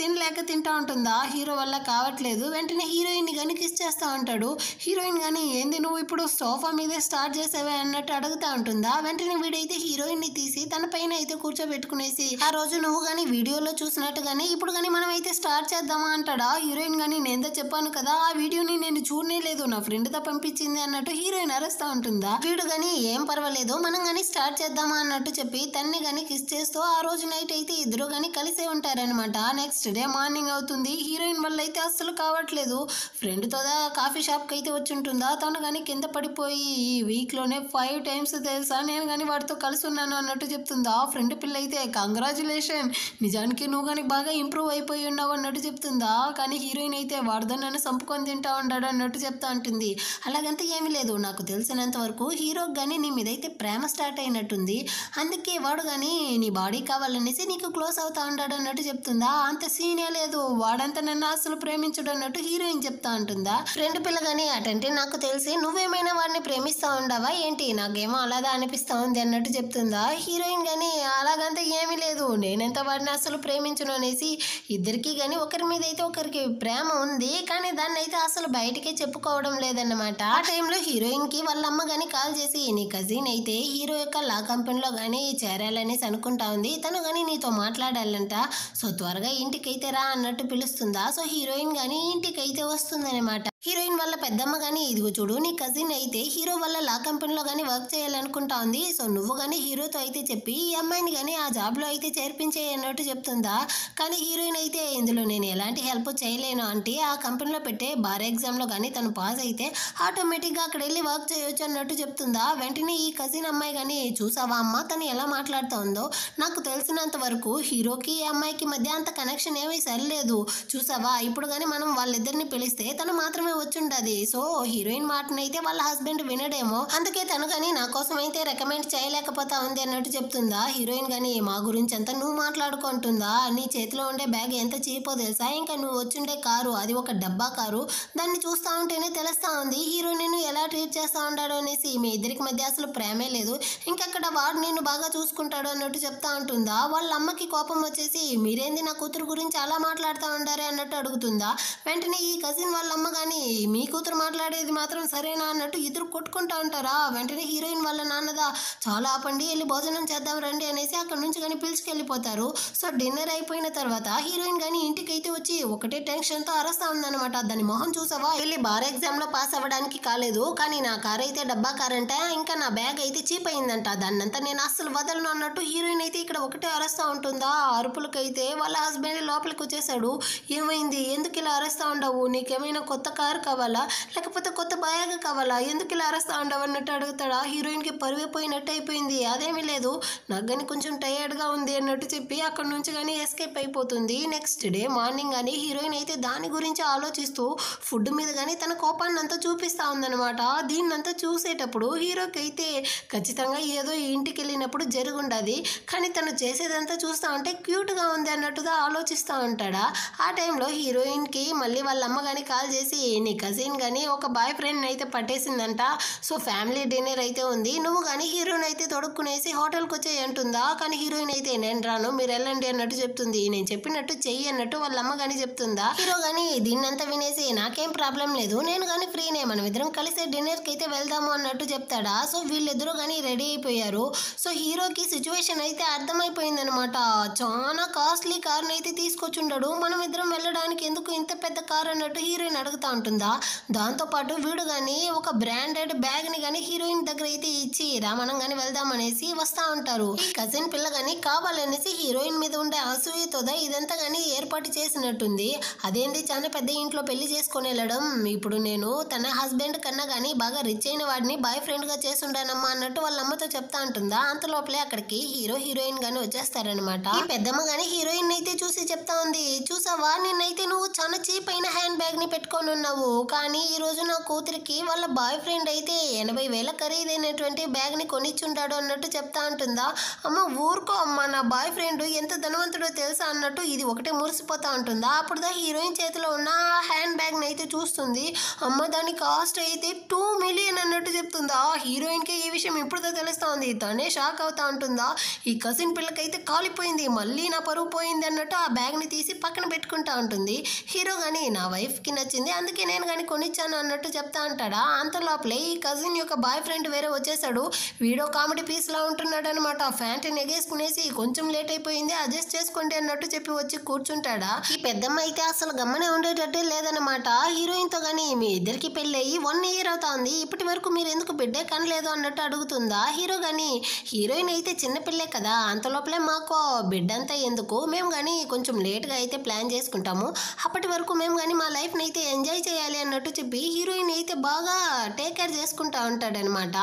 Speaker 1: తింటా ఉంటుందా. హీరో వల్ల కావట్లేదు. వెంటనే హీరోయిన్ని కానీ కిస్ చేస్తూ ఉంటాడు. హీరోయిన్ కానీ ఏంది నువ్వు ఇప్పుడు సోఫా మీదే స్టార్ట్ చేసావే అన్నట్టు అడుగుతూ ఉంటుందా. వెంటనే వీడైతే హీరోయిన్ని తీసి తన పైన అయితే కూర్చోబెట్టుకునేసి ఆ రోజు నువ్వు కానీ వీడియోలో చూసినట్టుగానే ఇప్పుడు కానీ మనం అయితే స్టార్ట్ చేద్దామా అంటాడా. హీరోయిన్ కానీ నేనేదో చెప్పాను కదా ఆ వీడియోని నేను చూడనే లేదు, నా ఫ్రెండ్తో పంపించింది అన్నట్టు హీరోయిన్ అరుస్తూ ఉంటుందా. వీడు కానీ ఏం పర్వాలేదు మనం కానీ స్టార్ట్ చేద్దామా అన్నట్టు చెప్పి తన్ని కానీ కిస్ చేస్తూ ఆ రోజు నైట్ అయితే ఇద్దరు కానీ కలిసే ఉంటారనమాట. నెక్స్ట్ డే మార్నింగ్ అవుతుంది. హీరోయిన్ వల్ల అయితే అస్సలు కావట్లేదు. ఫ్రెండ్తో కాఫీ షాప్కి అయితే వచ్చి ఉంటుందా. తను కానీ కింద పడిపోయి ఈ వీక్లోనే 5 times తెలుసా నేను కానీ వాడితో కలిసి ఉన్నాను అన్నట్టు చెప్తుందా. ఫ్రెండ్ పిల్ల అయితే కంగ్రాచులేషన్, నిజానికి నువ్వు కానీ బాగా ఇంప్రూవ్ అయిపోయి ఉన్నావు అన్నట్టు చెప్తుందా. కానీ హీరోయిన్ అయితే వాడితో నన్ను సంపుకొని తింటా ఉన్నాడు అన్నట్టు చెప్తా ఉంటుంది. అలాగంతా ఏమీ లేదు, నాకు తెలిసినంత వరకు హీరోకి కానీ నీ మీదైతే ప్రేమ స్టార్ట్ అయినట్టుంది, అందుకే వాడు కానీ నీ బాడీ కావాలనేసి నీకు క్లోజ్ అవుతా ఉంటాడు అన్నట్టు చెప్తుందా. అంత సీనే లేదు, వాడంతా నన్ను అసలు ప్రేమించడు అన్నట్టు హీరోయిన్ చెప్తా ఉంటుందా. ఫ్రెండ్ పిల్ల కానీ అటంటే నాకు తెలిసి నువ్వేమైనా వాడిని ప్రేమిస్తా ఉండవా ఏంటి, నాకేమో అలాగా అనిపిస్తా ఉంది అన్నట్టు చెప్తుందా. హీరోయిన్ కానీ అలాగంతా ఏమీ లేదు, నేనెంత వాడిని అసలు ప్రేమించను అనేసి. ఇద్దరికి కానీ ఒకరి మీద అయితే ఒకరికి ప్రేమ ఉంది, కానీ దాన్ని అయితే అసలు బయటికే చెప్పుకోవడం లేదన్నమాట. ఆ టైంలో హీరోయిన్కి వాళ్ళ అమ్మ కానీ కాల్ చేసి నీ కజిన్ అయితే హీరో యొక్క లా కంపెనీలో కానీ చేరాలనేసి అనుకుంటా ఉంది, తను కానీ నీతో మాట్లాడాలంట, సో త్వరగా ఇంటికైతే రా అన్నట్టు పిలుస్తుందా. సో హీరోయిన్ కానీ ఇంటికైతే వస్తుందన్నమాట. హీరోయిన్ వాళ్ళ పెద్దమ్మ కానీ ఇదిగో చూడు నీ కజిన్ అయితే హీరో వాళ్ళ లా కంపెనీలో కానీ వర్క్ చేయాలనుకుంటా ఉంది, సో నువ్వు కానీ హీరోతో అయితే చెప్పి ఈ అమ్మాయిని కానీ ఆ జాబ్లో అయితే చేర్పించే అన్నట్టు చెప్తుందా. కానీ హీరోయిన్ అయితే ఇందులో నేను ఎలాంటి హెల్ప్ చేయలేను అంటే ఆ కంపెనీలో పెట్టే బార్ ఎగ్జామ్లో కానీ తను పాస్ అయితే ఆటోమేటిక్గా అక్కడ వెళ్ళి వర్క్ చేయొచ్చు అన్నట్టు చెప్తుందా. వెంటనే ఈ కజిన్ అమ్మాయి కానీ చూసావా అమ్మ తను ఎలా మాట్లాడుతుందో, నాకు తెలిసినంత వరకు హీరోకి ఈ అమ్మాయికి మధ్య అంత కనెక్షన్ ఏమీ సరిలేదు, చూసావా ఇప్పుడు కానీ మనం వాళ్ళిద్దరిని పిలిస్తే తను మాత్రమే వచ్చుంటది. సో హీరోయిన్ మాటనైతే వాళ్ళ హస్బెండ్ వినడేమో, అందుకే తను కానీ నా కోసం అయితే రికమెండ్ చేయలేకపోతా ఉంది అన్నట్టు చెప్తుందా. హీరోయిన్ కానీ మా గురించి అంతా నువ్వు మాట్లాడుకుంటుందా, నీ చేతిలో ఉండే బ్యాగ్ ఎంత చీపో తెలుసా, ఇంకా నువ్వు వచ్చుండే కారు అది ఒక డబ్బా కారు, దాన్ని చూస్తూ ఉంటేనే తెలుస్తా ఉంది హీరో నిన్ను ఎలా ట్రీట్ చేస్తూ ఉంటాడు అనేసి. మీ ఇద్దరికి మధ్య అసలు ప్రేమే లేదు, ఇంకక్కడ వాడు నిన్ను బాగా చూసుకుంటాడు అన్నట్టు చెప్తా ఉంటుందా. వాళ్ళ అమ్మకి కోపం వచ్చేసి మీరేంది నా కూతురు గురించి అలా మాట్లాడుతూ ఉంటారే అన్నట్టు అడుగుతుందా. వెంటనే ఈ కజిన్ వాళ్ళ అమ్మ కానీ మీ కూతురు మాట్లాడేది మాత్రం సరేనా అన్నట్టు ఇద్దరు కొట్టుకుంటా ఉంటారా. వెంటనే హీరోయిన్ వాళ్ళ నాన్నదా చాలా ఆపండి, వెళ్ళి భోజనం చేద్దాం రండి అనేసి అక్కడ నుంచి కానీ పిలుచుకెళ్ళిపోతారు. సో డిన్నర్ అయిపోయిన తర్వాత హీరోయిన్ కానీ ఇంటికి అయితే వచ్చి ఒకటే టెన్షన్తో అరస్తా ఉందన్నమాట. దాని మొహం చూసావా, వెళ్ళి బార్ ఎగ్జామ్లో పాస్ అవ్వడానికి కాలేదు, కానీ నా కార్ అయితే డబ్బా కార్ అంట, ఇంకా నా బ్యాగ్ అయితే చీప్ అయిందంట, దాన్నంతా నేను అస్సలు వదలను అన్నట్టు హీరోయిన్ అయితే ఇక్కడ ఒకటే అరస్తా ఉంటుందా. అరుపులకైతే వాళ్ళ హస్బెండ్ లోపలికి వచ్చేసాడు. ఏమైంది, ఎందుకు ఇలా అరస్తా ఉండవు, నీకేమైనా కొత్త కారు కావాలా లేకపోతే కొత్త బ్యాగ్ కావాలా, ఎందుకు ఇలా అరస్తా ఉండవు అన్నట్టు అడుగుతాడా. హీరోయిన్కి పరువైపోయినట్టు అయిపోయింది. అదేమీ లేదు, నాకు కానీ కొంచెం టైర్డ్గా ఉంది అన్నట్టు చెప్పి అక్కడ నుంచి కానీ ఎస్కేప్ అయిపోతుంది. నెక్స్ట్ డే మార్నింగ్ కానీ హీరోయిన్ అయితే దాని గురించి ఆలోచిస్తూ ఫుడ్ మీద కానీ తన కోపాన్ని అంతా చూపిస్తూ ఉందన్నమాట. దీన్నంతా చూసేటప్పుడు హీరోకి అయితే ఖచ్చితంగా ఏదో ఇంటికి వెళ్ళినప్పుడు జరుగుండదు, కానీ తను చేసేదంతా చూస్తూ ఉంటే క్యూట్గా ఉంది అన్నట్టుగా ఆలోచిస్తూ ఉంటాడా. ఆ టైంలో హీరోయిన్కి మళ్ళీ వాళ్ళ అమ్మ కానీ కాల్ చేసి నీ కజిన్ కానీ ఒక బాయ్ ఫ్రెండ్ అయితే పట్టేసిందంట, సో ఫ్యామిలీ డిన్నర్ అయితే ఉంది, నువ్వు కానీ హీరోయిన్ అయితే తొడుక్కునేసి హోటల్కి వచ్చేయి అంటుందా. కానీ హీరోయిన్ అయితే నేను రాను, మీరు వెళ్ళండి అన్నట్టు చెప్తుంది. నేను చెప్పినట్టు చెయ్యి అన్నట్టు వాళ్ళ అమ్మ కానీ చెప్తుందా. హీరో కానీ దీన్నంతా వినేసి నాకేం ప్రాబ్లం లేదు, నేను కానీ ఫ్రీనే, మనం ఇద్దరం కలిసి డిన్నర్కి అయితే వెళ్దాము అన్నట్టు చెప్తాడా. సో వీళ్ళిద్దరూ కానీ రెడీ అయిపోయారు. సో హీరోకి సిచ్యువేషన్ అయితే అర్థమైపోయిందనమాట. చాలా కాస్ట్లీ కార్ని అయితే తీసుకొచ్చుండడు, మనం ఇద్దరం వెళ్ళడానికి ఎందుకు ఇంత పెద్ద కార్ అన్నట్టు హీరోయిన్ అడుగుతా ఉంటుందా. దాంతోపాటు వీడు కానీ ఒక బ్రాండెడ్ బ్యాగ్ని కానీ హీరోయిన్ దగ్గర అయితే ఇచ్చి మనం కానీ వెళ్దామనేసి వస్తూ ఉంటారు. ఈ కజిన్ పిల్ల కానీ కావాలనేసి హీరోయిన్ మీద ఉండే అసూయతోదా ఇదంతా కానీ ఏర్పాటు చేసినట్టుంది. అదేంటి చాలా పెద్ద ఇంట్లో పెళ్లి చేసుకొని వెళ్ళడం, ఇప్పుడు నేను తన హస్బెండ్ కన్నా కానీ బాగా రిచ్ అయిన వాడిని బాయ్ ఫ్రెండ్గా చేసుండానమ్మా అన్నట్టు వాళ్ళ అమ్మతో చెప్తా ఉంటుందా. అంతలోపలే అక్కడికి హీరో హీరోయిన్ గానీ వచ్చేస్తారనమాట. ఈ పెద్దమ్మ గానీ హీరోయిన్ అయితే చూసి చెప్తా ఉంది, చూసావా నిన్నైతే నువ్వు చాలా చీప్ అయిన హ్యాండ్ బ్యాగ్ ని పెట్టుకొని ఉన్నావు, కానీ ఈ రోజు నా కూతురికి వాళ్ళ బాయ్ ఫ్రెండ్ అయితే 80,000 ఖరీదైనటువంటి బ్యాగ్ ని కొనిచ్చుంటాడు అన్నట్టు చెప్తా ఉంటుందా. అమ్మ ఊరుకో అమ్మ, నా బాయ్ ఫ్రెండ్ ఎంత ధనవంతుడో తెలుసా అన్నట్టు ఇది ఒకటే మురిసిపోతా ఉంటుందా. అప్పుడుదా హీరోయిన్ చేతిలో ఉన్న హ్యాండ్ బ్యాగ్ ని అయితే చూస్తుంది. అమ్మ దాని కాస్ట్ అయితే 2 మిలియన్ అన్నట్టు చెప్తుందా. హీరోయిన్ కి ఈ విషయం ఇప్పుడుదా తెలుస్తా ఉంది, తనే షాక్ అవుతా ఉంటుందా. ఈ కజిన్ పిల్లకైతే కాలిపోయింది, మళ్ళీ నా పరువు పోయింది అన్నట్టు ఆ బ్యాగ్ ని తీసి పక్కన పెట్టుకుంటా ఉంటుంది. హీరో గానీ నా వైఫ్ కి నచ్చింది, అందుకే నేను కానీ కొనిచ్చాను అన్నట్టు చెప్తా ఉంటాడా. అంత లోపలే ఈ కజిన్ యొక్క బాయ్ ఫ్రెండ్ వేరే వచ్చేసాడు. వీడియో కామెడీ పీస్ లా ఉంటున్నాడు అనమాట. ఫ్యాంట్ ఎగేసుకునేసి కొంచెం లేట్ అయిపోయింది, అడ్జస్ట్ చేసుకోండి అన్నట్టు చెప్పి వచ్చి కూర్చుంటాడా. ఈ పెద్దమ్మ అయితే అసలు గమ్మనే ఉండేటట్టే లేదనమాట. హీరోయిన్ తో గానీ మీ ఇద్దరికి పెళ్ళి అయ్యి 1 year అవుతా ఉంది, ఇప్పటి వరకు మీరు ఎందుకు బిడ్డే కనలేదు అన్నట్టు అడుగుతుందా. హీరో గానీ హీరోయిన్ అయితే చిన్నపిల్లే కదా, అంత లోపలే మాకు బిడ్డ అంతా ఎందుకు, మేము కానీ కొంచెం లేట్గా అయితే ప్లాన్ చేసుకుంటాము, అప్పటి వరకు మేము కానీ మా లైఫ్ని అయితే ఎంజాయ్ చేయాలి అన్నట్టు చెప్పి హీరోయిన్ అయితే బాగా టేక్ కేర్ చేసుకుంటా ఉంటాడనమాట.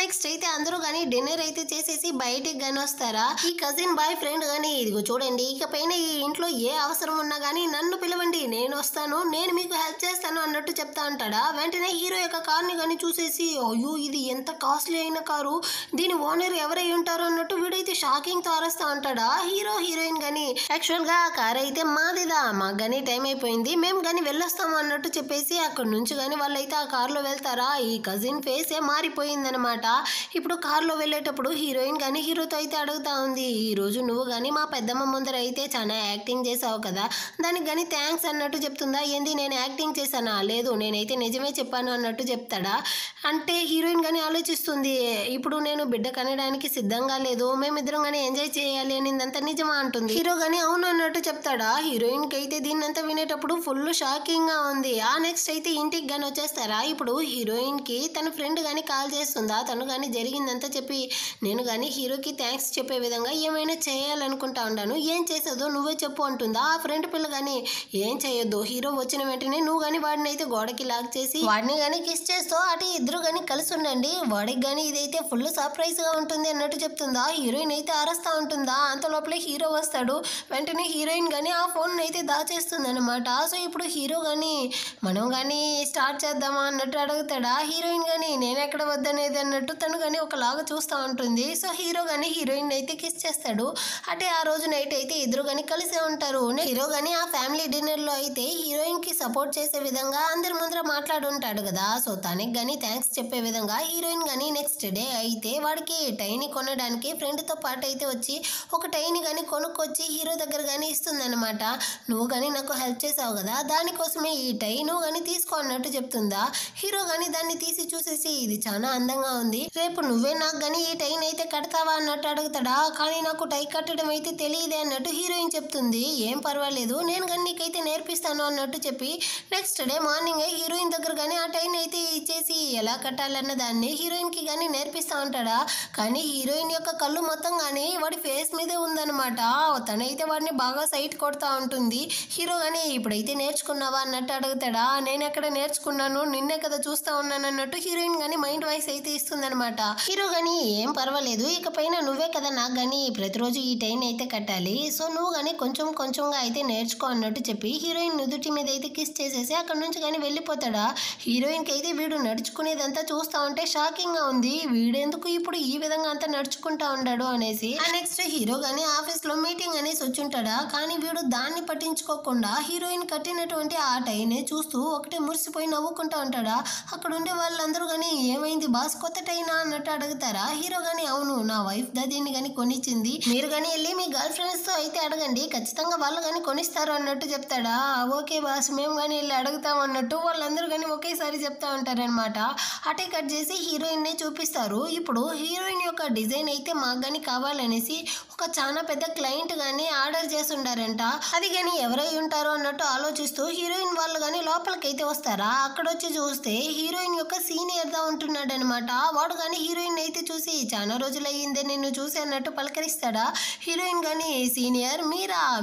Speaker 1: నెక్స్ట్ అయితే అందరూ కానీ డిన్నర్ అయితే చేసేసి బయటికి కానీ వస్తారా. ఈ కజిన్ బాయ్ ఫ్రెండ్ కానీ ఇదిగో చూడండి, ఇకపైన ఈ ఇంట్లో ఏ అవసరం ఉన్నా కానీ నన్ను పిలవండి, నేను వస్తాను, నేను మీకు హెల్ప్ చేస్తాను అన్నట్టు చెప్తా ఉంటాడా. వెంటనే హీరో యొక్క కార్ని కానీ చూసేసి అయ్యో ఇది ఎంత కాస్ట్లీ అయిన కారు, దీని ఓనర్ ఎవరై ఉంటారు అన్నట్టు వీడైతే షాకింగ్ తో అరుస్తా ఉంటాడా. హీరో హీరోయిన్ కానీ యాక్చువల్ గా ఆ కార్ అయితే మాదిదా, మాకు కానీ టైం అయిపోయింది, మేము కానీ వెళ్ళొస్తాము అన్నట్టు చెప్పేసి అక్కడ నుంచి కానీ వాళ్ళైతే ఆ కార్లో వెళ్తారా. ఈ కజిన్ ఫేసే మారిపోయిందనమాట. ఇప్పుడు కార్లో వెళ్ళేటప్పుడు హీరోయిన్ కానీ హీరోతో అయితే అడుగుతా ఉంది, ఈ రోజు నువ్వు కానీ మా పెద్దమ్మ ముందర అయితే చాలా యాక్టింగ్ చేసావు కదా, దానికి కానీ థ్యాంక్స్ అన్నట్టు చెప్తుందా. ఏంది నేను యాక్టింగ్ చేశానా, లేదు నేనైతే నిజమే చెప్పాను అన్నట్టు చెప్తాడా. అంటే హీరోయిన్ కానీ ఆలోచిస్తుంది, ఇప్పుడు నేను బిడ్డ కనడానికి సిద్ధంగా లేదు, మేమిద్దరం కానీ ఎంజాయ్ చేయాలి అనిందంతా నిజమా అంటుంది. హీరో కానీ అవును అన్నట్టు చెప్తాడా. హీరోయిన్ కి అయితే దీన్నంతా వినేటప్పుడు ఫుల్ షాకింగ్ గా ఉంది. నెక్స్ట్ అయితే ఇంటికి కానీ వచ్చేస్తారా. ఇప్పుడు హీరోయిన్ కి తన ఫ్రెండ్ కానీ కాల్ చేస్తుందా, తను కానీ జరిగిందంతా చెప్పి నేను కానీ హీరోకి థ్యాంక్స్ చెప్పే విధంగా ఏమైనా చేయాలనుకుంటా ఉన్నాను, ఏం చేసేదో నువ్వే చెప్పు అంటుందా. ఆ ఫ్రెండ్ పిల్ల కానీ ఏం చేయొద్దు, హీరో వచ్చిన వెంటనే నువ్వు కానీ వాడిని అయితే గోడకి లాక్ చేసి వాడిని కానీ కిస్ చేస్తూ అటు ఇద్దరు కానీ కలిసి ఉండండి, వాడికి కానీ ఇదైతే ఫుల్ సర్ప్రైజ్ గా ఉంటుంది అన్నట్టు చెప్తుందా. హీరోయిన్ అయితే అరస్తా ఉంటుందా. అంత లోపలే హీరో వస్తాడు. వెంటనే హీరోయిన్ కానీ ఆ ఫోన్ అయితే దాచేస్తుంది అనమాట. సో ఇప్పుడు హీరో కానీ మనం కానీ స్టార్ట్ చేద్దామా అన్నట్టు అడుగుతాడా. హీరోయిన్ కానీ నేను ఎక్కడ వద్దనేది అన్నట్టు తను కానీ ఒకలాగా చూస్తూ ఉంటుంది. సో హీరో కానీ హీరోయిన్ అయితే కిస్ చేస్తాడు. అంటే ఆ రోజు నైట్ అయితే ఇద్దరు కానీ కలిసే ఉంటారు. హీరో కానీ ఆ ఫ్యామిలీ డిన్నర్ లో అయితే హీరోయిన్ కి సపోర్ట్ చేసే విధంగా అందరి ముందర మాట్లాడుంటాడు కదా. సో తనకి కానీ థ్యాంక్స్ చెప్పే విధంగా హీరోయిన్ కానీ నెక్స్ట్ డే అయితే వాడికి టైని కొనడానికి ఫ్రెండ్ తో పాటు అయితే వచ్చి ఒక టైని కానీ కొనుక్కొచ్చి హీరో దగ్గర కానీ ఇస్తుందన్నమాట. నువ్వు కానీ నాకు హెల్ప్ చేసావు కదా, దానికోసమే ఈ టై నువ్వు కానీ తీసుకో అన్నట్టు చెప్తుందా. హీరో కానీ దాన్ని తీసి చూసేసి ఇది చాలా అందంగా ఉంది, రేపు నువ్వే నాకు కానీ ఈ టైని అయితే కడతావా అన్నట్టు అడుగుతాడా. కానీ నాకు టై కట్టడం అయితే తెలియదే అన్నట్టు హీరోయిన్ చెప్తుంది. ఏం పర్వాలేదు, నేను కానీ నీకైతే నేర్పిస్తాను అన్నట్టు చెప్పి నెక్స్ట్ డే మార్నింగ్ హీరోయిన్ దగ్గర కానీ ఆ టైని అయితే ఇచ్చేసి ఎలా కట్టాలన్న దాన్ని హీరోయిన్కి కానీ నేర్పిస్తూ ఉంటాడా. కానీ హీరోయిన్ యొక్క కళ్ళు మొత్తం కానీ వాడి ఫేస్ మీదే ఉందన్నమాట. తనైతే వాడిని బాగా సైట్ కొడతా ఉంటుంది. హీరో కానీ ఇప్పుడైతే నేర్చుకున్నావా అన్నట్టు అడుగుతాడా. నేను ఎక్కడ నేర్చుకున్నాను, నిన్నే కదా చూస్తా ఉన్నాను అన్నట్టు హీరోయిన్ కానీ మైండ్ వాయిస్ అయితే ఇస్తుందన్నమాట. హీరో కానీ ఏం పర్వాలేదు, ఇకపైన నువ్వే కదా నాకు కానీ ప్రతిరోజు ఈ టైన్ అయితే కట్టాలి, సో నువ్వు కానీ కొంచెం కొంచెంగా అయితే నేర్చుకో అన్నట్టు చెప్పి హీరోయిన్ నుదుటి మీద అయితే కిస్ చేసేసి అక్కడ నుంచి కానీ వెళ్ళిపోతాడా. హీరోయిన్కి అయితే వీడు నడుచుకునేదంతా చూస్తా ఉంటే షాకింగ్ గా ఉంది, వీడెందుకు ఇప్పుడు ఈ విధంగా అంతా నడుచుకుంటా ఉన్నాడు అనేసి. నెక్స్ట్ హీరో గానీ ఆఫీస్ లో మీటింగ్ అనేసి వచ్చుంటాడా. కానీ వీడు దాన్ని పట్టించుకోకుండా హీరోయిన్ కట్టినటువంటి ఆ టైనే చూస్తూ ఒకటే మురిసిపోయి నవ్వుకుంటా ఉంటాడా. అక్కడ ఉండే వాళ్ళందరూ కానీ ఏమైంది బాస్, కొత్త టైనా అన్నట్టు అడుగుతారా. హీరో గానీ అవును, నా వైఫ్ దీన్ని కానీ కొనిచ్చింది, మీరు కానీ వెళ్ళి మీ గర్ల్ ఫ్రెండ్స్ తో అయితే అడగండి, ఖచ్చితంగా వాళ్ళు కానీ కొనిస్తారు అన్నట్టు చెప్తాడా. ఓకే బాస్, మేము కానీ వెళ్ళి అడుగుతాం అన్నట్టు వాళ్ళందరూ కానీ ఒకేసారి చెప్తా ఉంటారనమాట. అటే కట్ చేసి హీరోయిన్ నే చూపిస్తారు. ఇప్పుడు హీరోయిన్ యొక్క డిజైన్ అయితే మాకు కానీ కావాలనేసి ఒక చాలా పెద్ద క్లయింట్ కానీ ఆర్డర్ చేసి ఉండారంట. అది కానీ ఎవరై ఉంటారో అన్నట్టు ఆలోచిస్తూ హీరోయిన్ వాళ్ళు కానీ లోపలికి అయితే వస్తారా. అక్కడ వచ్చి చూస్తే హీరోయిన్ యొక్క సీనియర్ దా ఉంటున్నాడు అనమాట. వాడు కానీ హీరోయిన్ అయితే చూసి చాలా రోజులు అయ్యిందే నిన్ను చూసి అన్నట్టు పలకరిస్తాడా. హీరోయిన్ కానీ సీనియర్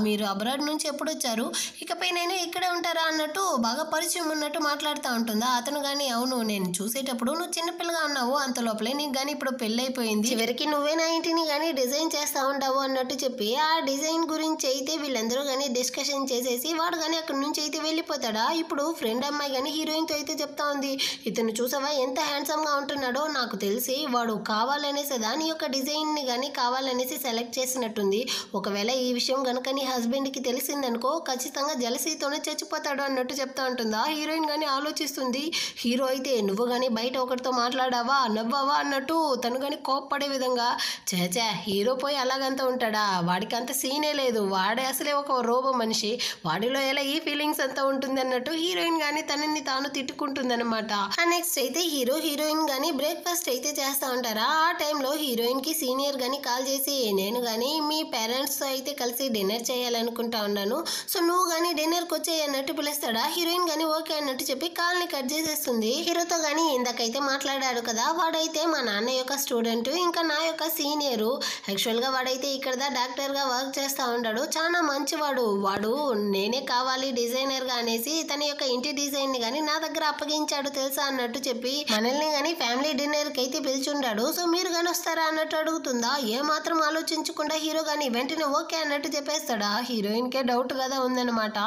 Speaker 1: మీరు అబ్రాడ్ నుంచి ఎప్పుడు వచ్చారు, ఇకపై నేను ఇక్కడే ఉంటారా అన్నట్టు బాగా పరిచయం ఉన్నట్టు మాట్లాడుతూ ఉంటుందా. అతను కానీ అవును, నేను చూసేటప్పుడు నువ్వు చిన్నపిల్లగా ఉన్నావు, అంత లోపలే నీకు కానీ ఇప్పుడు పెళ్ళి అయిపోయింది, చివరికి నువ్వే నా ఇంటిని కానీ డిజైన్ చేస్తా ఉంటావు అన్నట్టు చెప్పి ఆ డిజైన్ గురించి అయితే వీళ్ళందరూ కానీ డిస్కషన్ చేసేసి వాడు కానీ అక్కడి నుంచి అయితే వెళ్ళిపోతాడా. ఇప్పుడు ఫ్రెండ్ అమ్మాయి కానీ హీరోయిన్ తో అయితే చెప్తా ఉంది, ఇతను చూసావా ఎంత హ్యాండ్సమ్ గా ఉంటున్నాడో, నాకు తెలిసి వాడు కావాలనేసి దాని యొక్క డిజైన్ ని కానీ కావాలనేసి సెలెక్ట్ చేసినట్టుంది, ఒకవేళ ఈ విషయం కనుక నీ హస్బెండ్ కి తెలిసిందనుకో ఖచ్చితంగా జలసీతోనే చచ్చిపోతాడు అన్నట్టు చెప్తా ఉంటుందా. హీరోయిన్ కానీ ఆలోచిస్తుంది. హీరో అయితే నువ్వు కానీ బయట ఒకరితో మాట్లాడావా నవ్వావా అన్నట్టు తను కానీ కోప్పడే విధంగా, చేచా హీరో పోయి అలాగంతా ఉంటాడా, వాడికి అంత సీనే లేదు, వాడే అసలే ఒక రోబో మనిషి, వాడిలో ఎలా ఈ ఫీలింగ్స్ అంతా ఉంటుంది అన్నట్టు హీరోయిన్ కానీ తనని తాను తిట్టుకుంటుంది అనమాట. నెక్స్ట్ అయితే హీరోయిన్ కానీ బ్రేక్ఫాస్ట్ అయితే చేస్తా ఉంటారా. ఆ టైంలో హీరోయిన్ కి సీనియర్ కానీ కాల్ చేసి నేను కానీ మీ పేరెంట్స్ తో అయితే కలిసి డిన్నర్ చేయాలనుకుంటా ఉన్నాను, సో నువ్వు కానీ డిన్నర్కి వచ్చేయి అన్నట్టు పిలుస్తాడా. హీరోయిన్ కానీ ఓకే అన్నట్టు చెప్పి కాల్ ని కట్ చేసేస్తుంది. హీరోతో కానీ ఇందాకైతే మాట్లాడాడు కదా, వాడైతే మా నాన్న యొక్క స్టూడెంట్, ఇంకా నా యొక్క సీనియరు, యాక్చువల్ గా వాడైతే ఇక్కడ డాక్టర్ గా వర్క్ చేస్తా ఉంటాడు, చాలా మంచివాడు, వాడు నేనే కావాలి డిజైనర్ గా అనేసి తన యొక్క ఇంటి డిజైన్ ని కానీ నా దగ్గర అప్పగించాడు తెలుసా అన్నట్టు చెప్పి మనల్ని కానీ ఫ్యామిలీ డిన్నర్ కి అయితే పిలిచుంటాడు, సో మీరు కానీ వస్తారా అన్నట్టు అడుగుతుందా. ఏ మాత్రం ఆలోచించకుండా హీరో కానీ వెంటనే ఓకే అన్నట్టు చెప్పేస్తాడా. హీరోయిన్ కే డౌట్ కదా ఉందన్నమాట.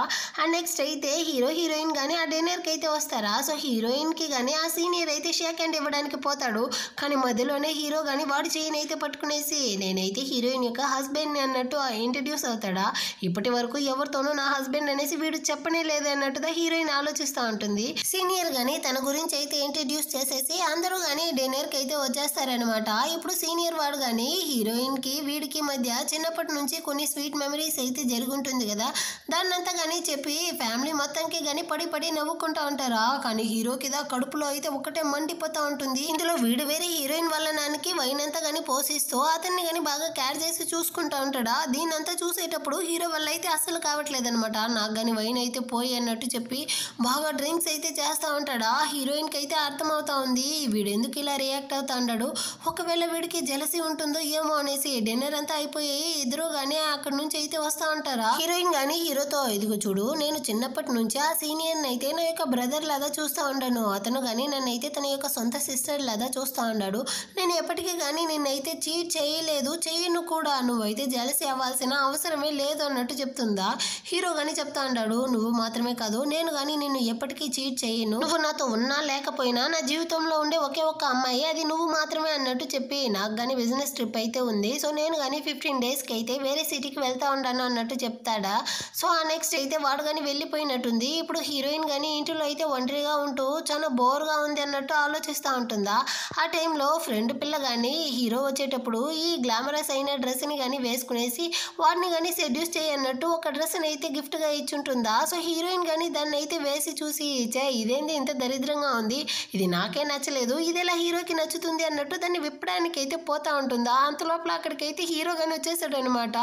Speaker 1: అండ్ నెక్స్ట్ అయితే హీరోయిన్ కానీ ఆ డిన్నర్ కి అయితే వస్తారా. సో హీరోయిన్ కి కానీ ఆ సీనియర్ అయితే షేక్ హ్యాండ్ ఇవ్వడానికి పోతాడు, కానీ మధ్యలోనే హీరో కానీ వాడి చెయ్యిని అయితే పట్టుకునేసి నేనైతే హీరోయిన్ యొక్క హస్బెండ్ అన్నట్టు ఇంట్రడ్యూస్ అవుతాడా. ఇప్పటి వరకు ఎవరితోనూ నా హస్బెండ్ అనేసి వీడు చెప్పనే లేదు అన్నట్టుగా హీరోయిన్ ఆలోచిస్తూ ఉంటుంది. సీనియర్ గానీ తన గురించి అయితే ఇంట్రడ్యూస్ చేసేసి అందరూ కానీ డిన్నర్ కి అయితే వచ్చేస్తారనమాట. ఇప్పుడు సీనియర్ వాడు కానీ హీరోయిన్ కి వీడికి మధ్య చిన్నప్పటి నుంచి కొన్ని స్వీట్ మెమరీస్ అయితే జరుగుంటుంది కదా, దాన్నంతా కానీ చెప్పి ఫ్యామిలీ మొత్తానికి కానీ పడి నవ్వుకుంటా ఉంటారా. కానీ హీరోకి కడుపులో అయితే ఒకటే మండిపోతా ఉంటుంది. ఇందులో వీడు వేరే హీరోయిన్ వాళ్ళ నాన్నకి వైన్ అంతా కానీ పోషిస్తూ అతన్ని కానీ బాగా కేర్ చేసి చూసుకుంటా ఉంటాడా. దీనంతా చూసేటప్పుడు హీరో వల్ల అయితే అస్సలు కావట్లేదు అనమాట, నాకు కానీ వైన్ అయితే పోయి అన్నట్టు చెప్పి బాగా డ్రింక్స్ అయితే చేస్తా ఉంటాడా. హీరోయిన్ కి అయితే అర్థమవుతా ఉంది వీడు ఎందుకు ఇలా రియాక్ట్ అవుతా ఉంటాడు, ఒకవేళ వీడికి జలసి ఉంటుందో ఏమో అనేసి. డిన్నర్ అంతా అయిపోయి ఇద్దరు కానీ అక్కడ నుంచి అయితే వస్తా ఉంటారా. హీరోయిన్ కానీ హీరోతో ఇదిగో చూడు, నేను చిన్నప్పటి నుంచి ఆ సీనియర్ అయితే నా యొక్క బ్రదర్ లాగా చూస్తా ఉంటాను, అతను కానీ నన్ను అయితే తన యొక్క సొంత సిస్టర్ లాగా చూస్తా ఉన్నాడు, నేను ఎప్పటికీ కానీ నిన్నైతే చీట్ చేయలేదు, చేయను కూడా, నువ్వైతే జలసి అవ్వాల్సిన అవసరమే లేదు అన్నట్టు చెప్తుందా. హీరో కానీ చెప్తా ఉంటాడు నువ్వు మాత్రమే కాదు నేను కానీ నిన్ను ఎప్పటికీ చీట్ చేయను, నువ్వు నాతో ఉన్నా లేకపోయినా నా జీవితంలో ఉండే ఒకే ఒక్క అమ్మాయి అది నువ్వు మాత్రమే అన్నట్టు చెప్పి నాకు కానీ బిజినెస్ ట్రిప్ అయితే ఉంది, సో నేను కానీ 15 days కి అయితే వేరే సిటీకి వెళ్తా ఉంటాను అన్నట్టు చెప్తాడా. సో ఆ నెక్స్ట్ అయితే వాడు కానీ వెళ్ళిపోయినట్టుంది. ఇప్పుడు హీరోయిన్ కానీ ఇంటిలో అయితే ఒంటరిగా ఉంటూ చాలా బోర్గా ఉంది అన్నట్టు ఆలోచిస్తూ ఉంటుందా. ఆ టైంలో ఫ్రెండ్ పిల్ల కానీ హీరో వచ్చేటప్పుడు ఈ ఈ గ్లామరస్ అయిన డ్రెస్ని కానీ వేసుకునేసి వాడిని కానీ సెడ్యూస్ చేయన్నట్టు ఒక డ్రెస్ని అయితే గిఫ్ట్గా ఇచ్చుంటుందా. సో హీరోయిన్ కానీ దాన్ని అయితే వేసి చూసి ఇదేంది ఇంత దరిద్రంగా ఉంది, ఇది నాకే నచ్చలేదు, ఇది ఎలా హీరోకి నచ్చుతుంది అన్నట్టు దాన్ని విప్పడానికి అయితే పోతా ఉంటుందా. అంతలోపల అక్కడికైతే హీరో కానీ వచ్చేసాడు అనమాట.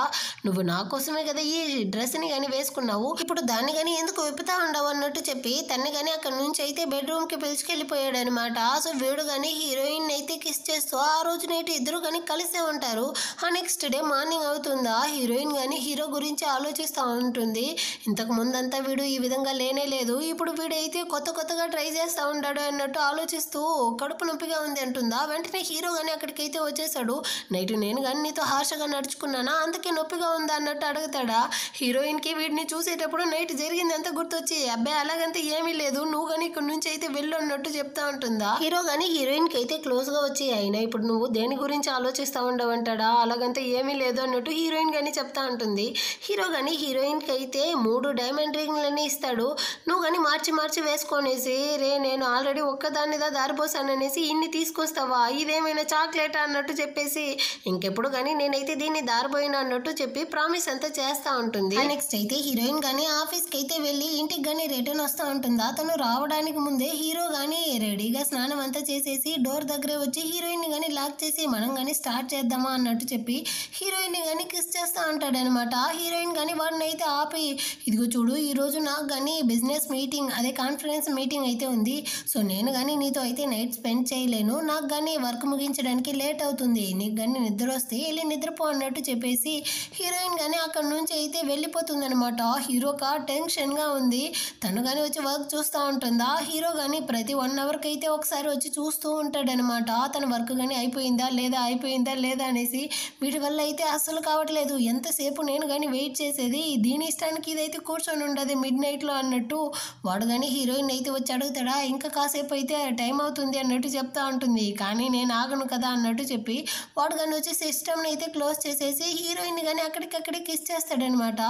Speaker 1: నువ్వు నా కోసమే కదా ఈ డ్రెస్ని కానీ వేసుకున్నావు, ఇప్పుడు దాన్ని కానీ ఎందుకు విప్పుతా ఉండవు అన్నట్టు చెప్పి తన్ని కానీ అక్కడ నుంచి అయితే బెడ్రూమ్కి పిలుచుకెళ్ళిపోయాడు అనమాట. సో వీడు కానీ హీరోయిన్ అయితే కిస్ చేస్తూ ఆ రోజు నైట్ ఇద్దరు కానీ కలిసే ఉంటారు. ఆ నెక్స్ట్ డే మార్నింగ్ అవుతుందా హీరోయిన్ కానీ హీరో గురించి ఆలోచిస్తూ ఉంటుంది. ఇంతకు ముందంతా వీడు ఈ విధంగా లేనే లేదు, ఇప్పుడు వీడైతే కొత్తగా ట్రై చేస్తూ ఉంటాడు అన్నట్టు ఆలోచిస్తూ కడుపు నొప్పిగా ఉంది అంటుందా. వెంటనే హీరో కానీ అక్కడికైతే వచ్చేసాడు. నైట్ నేను కానీ నీతో హార్షగా నడుచుకున్నానా, అందుకే నొప్పిగా ఉందా అన్నట్టు అడుగుతాడా. హీరోయిన్కి వీడిని చూసేటప్పుడు నైట్ జరిగిందంతా గుర్తొచ్చి అబ్బాయి అలాగంతా ఏమీ లేదు, నువ్వు కానీ ఇక్కడ నుంచి అయితే వెళ్ళు అన్నట్టు చెప్తా ఉంటుందా. హీరో కానీ హీరోయిన్కి అయితే క్లోజ్గా వచ్చి అయినా ఇప్పుడు నువ్వు దేని గురించి ఆలోచిస్తూ ఉండవంటాడా, అలాగంతా ఏమీ లేదు అన్నట్టు హీరోయిన్ కానీ చెప్తా ఉంటుంది. హీరో కానీ హీరోయిన్కి అయితే 3 డైమండ్ రింగ్లని ఇస్తాడు. నువ్వు కానీ మార్చి వేసుకొనేసి రే నేను ఆల్రెడీ ఒక్కదాన్నిదా దారిపోసాననేసి ఇన్ని తీసుకొస్తావా, ఇదేమైనా చాక్లెట్ అన్నట్టు చెప్పేసి ఇంకెప్పుడు కానీ నేనైతే దీన్ని దారిపోయినా అన్నట్టు చెప్పి ప్రామిస్ అంతా చేస్తూ ఉంటుంది. నెక్స్ట్ అయితే హీరోయిన్ కానీ ఆఫీస్కి అయితే వెళ్ళి ఇంటికి కానీ రిటర్న్ వస్తూ ఉంటుందా. తను రావడానికి ముందే హీరో కానీ రెడీగా స్నానం అంతా చేసేసి డోర్ దగ్గరే వచ్చి హీరోయిన్ని కానీ లాక్ చేసి మనం కానీ స్టార్ట్ చేద్దామా అన్నట్టు చెప్పి హీరోయిన్ని కానీ కిస్ చేస్తూ ఉంటాడు అనమాట. హీరోయిన్ కానీ వాడిని అయితే ఆపి ఇదిగో చూడు ఈరోజు నాకు కానీ బిజినెస్ మీటింగ్ అదే కాన్ఫరెన్స్ మీటింగ్ అయితే ఉంది, సో నేను కానీ నీతో అయితే నైట్ స్పెండ్ చేయలేను, నాకు కానీ వర్క్ ముగించడానికి లేట్ అవుతుంది, నీకు కానీ నిద్ర వస్తే వెళ్ళి నిద్రపో అన్నట్టు చెప్పేసి హీరోయిన్ కానీ అక్కడ నుంచి అయితే వెళ్ళిపోతుంది అనమాట. హీరోకా టెన్షన్గా ఉంది, తను కానీ వచ్చి వర్క్ చూస్తూ ఉంటుందా. హీరో కానీ ప్రతి 1 అవర్కి అయితే ఒకసారి వచ్చి చూస్తూ ఉంటాడనమాట. తన వర్క్ కానీ అయిపోయిందా లేదా అనేసి. వీటి వల్ల అయితే అస్సలు కావట్లేదు, ఎంతసేపు నేను కానీ వెయిట్ చేసేది, దీని ఇష్టానికి ఇదైతే కూర్చొని ఉండదు మిడ్ నైట్లో అన్నట్టు. వాడు కానీ హీరోయిన్ అయితే వచ్చి అడుగుతాడా, ఇంకా కాసేపు అయితే టైం అవుతుంది అన్నట్టు చెప్తా ఉంటుంది. కానీ నేను ఆగను కదా అన్నట్టు చెప్పి వాడు కానీ వచ్చి సిస్టమ్ని అయితే క్లోజ్ చేసేసి హీరోయిన్ కానీ అక్కడికక్కడే కిస్ చేస్తాడనమాట.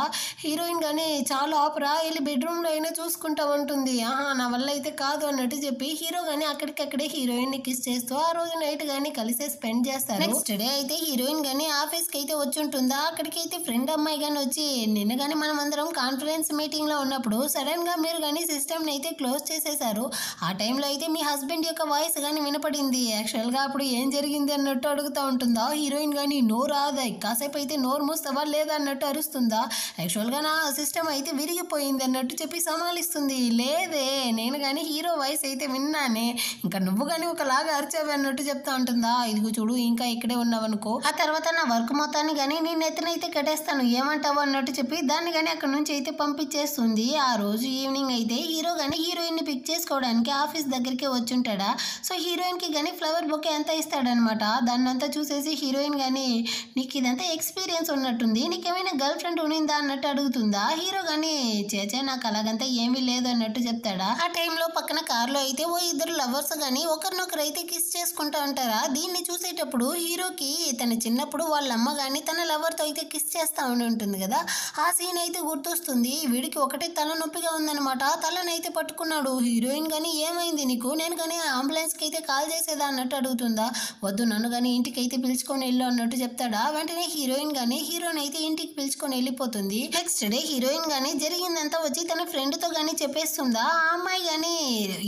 Speaker 1: హీరోయిన్ కానీ చాలా ఆపరా వెళ్ళి బెడ్రూమ్లో అయినా చూసుకుంటా ఉంటుంది. నా వల్ల అయితే కాదు అన్నట్టు చెప్పి హీరో కానీ అక్కడికక్కడే హీరోయిన్ని కిస్ చేస్తూ ఆ రోజు నైట్ కానీ కలిసే స్పెండ్ చేస్తారు. నెక్స్ట్ డే అయితే హీరోయిన్ కానీ ఆఫీస్కి అయితే వచ్చి ఉంటుందా. అక్కడికి అయితే ఫ్రెండ్ అమ్మాయి కానీ వచ్చి నిన్న కానీ మనం అందరం కాన్ఫరెన్స్ మీటింగ్లో ఉన్నప్పుడు సడన్గా మీరు కానీ సిస్టమ్ని అయితే క్లోజ్ చేసేసారు, ఆ టైంలో అయితే మీ హస్బెండ్ యొక్క వాయిస్ కానీ వినపడింది, యాక్చువల్గా అప్పుడు ఏం జరిగింది అన్నట్టు అడుగుతూ ఉంటుందా. హీరోయిన్ కానీ నోరు రాదా, కాసేపు అయితే నోరు మూస్తావా లేదా అన్నట్టు అరుస్తుందా. యాక్చువల్గా నా సిస్టమ్ అయితే విరిగిపోయింది అన్నట్టు చెప్పి సమాలిస్తుంది. లేదే నేను కానీ హీరో వాయిస్ అయితే విన్నానే, ఇంకా నువ్వు కానీ ఒకలాగా అరిచావి అన్నట్టు చెప్తా ఉంటుందా. ఇదిగో చూడు ఇంకా ఇక్కడే ఉన్నావనుకో, ఆ తర్వాత నా వర్క్ మొత్తాన్ని కానీ నేను ఎత్తునైతే కట్టేస్తాను ఏమంటావు అన్నట్టు చెప్పి దాన్ని కానీ అక్కడ నుంచి అయితే పంపించేస్తుంది. ఆ రోజు ఈవినింగ్ అయితే హీరో కానీ హీరోయిన్ని పిక్ చేసుకోవడానికి ఆఫీస్ దగ్గరికి వచ్చుంటాడా. సో హీరోయిన్కి కానీ ఫ్లవర్ బొకే అంతా ఇస్తాడనమాట. దాన్ని అంతా చూసేసి హీరోయిన్ కానీ నీకు ఇదంతా ఎక్స్పీరియన్స్ ఉన్నట్టుంది, నీకేమైనా గర్ల్ ఫ్రెండ్ ఉనిందా అన్నట్టు అడుగుతుందా. హీరో కానీ చేచే నాకు అలాగంతా ఏమీ లేదు అన్నట్టు చెప్తాడా. ఆ టైంలో పక్కన కార్లో అయితే ఇద్దరు లవర్స్ కానీ ఒకరినొకరు అయితే కిస్ చేసుకుంటూ ఉంటారా. దీన్ని చూసేటప్పుడు హీరోకి తన చిన్నప్పుడు వాళ్ళ అమ్మ కానీ తన లవర్తో అయితే కిస్ చేస్తూ ఉంటుంది కదా, ఆ సీన్ అయితే గుర్తొస్తుంది. వీడికి ఒకటే తలనొప్పిగా ఉందనమాట, తలనైతే పట్టుకున్నాడు. హీరోయిన్ కానీ ఏమైంది నీకు, నేను కానీ అంబులెన్స్కి అయితే కాల్ చేసేదా అన్నట్టు అడుగుతుందా. వద్దు నన్ను కానీ ఇంటికి అయితే పిలుచుకొని వెళ్ళు అన్నట్టు చెప్తాడా. వెంటనే హీరోయిన్ కానీ హీరోని అయితే ఇంటికి పిలుచుకొని వెళ్ళిపోతుంది. నెక్స్ట్ డే హీరోయిన్ కానీ జరిగిందంతా వచ్చి తన ఫ్రెండ్తో కానీ చెప్పేస్తుందా. ఆ అమ్మాయి కానీ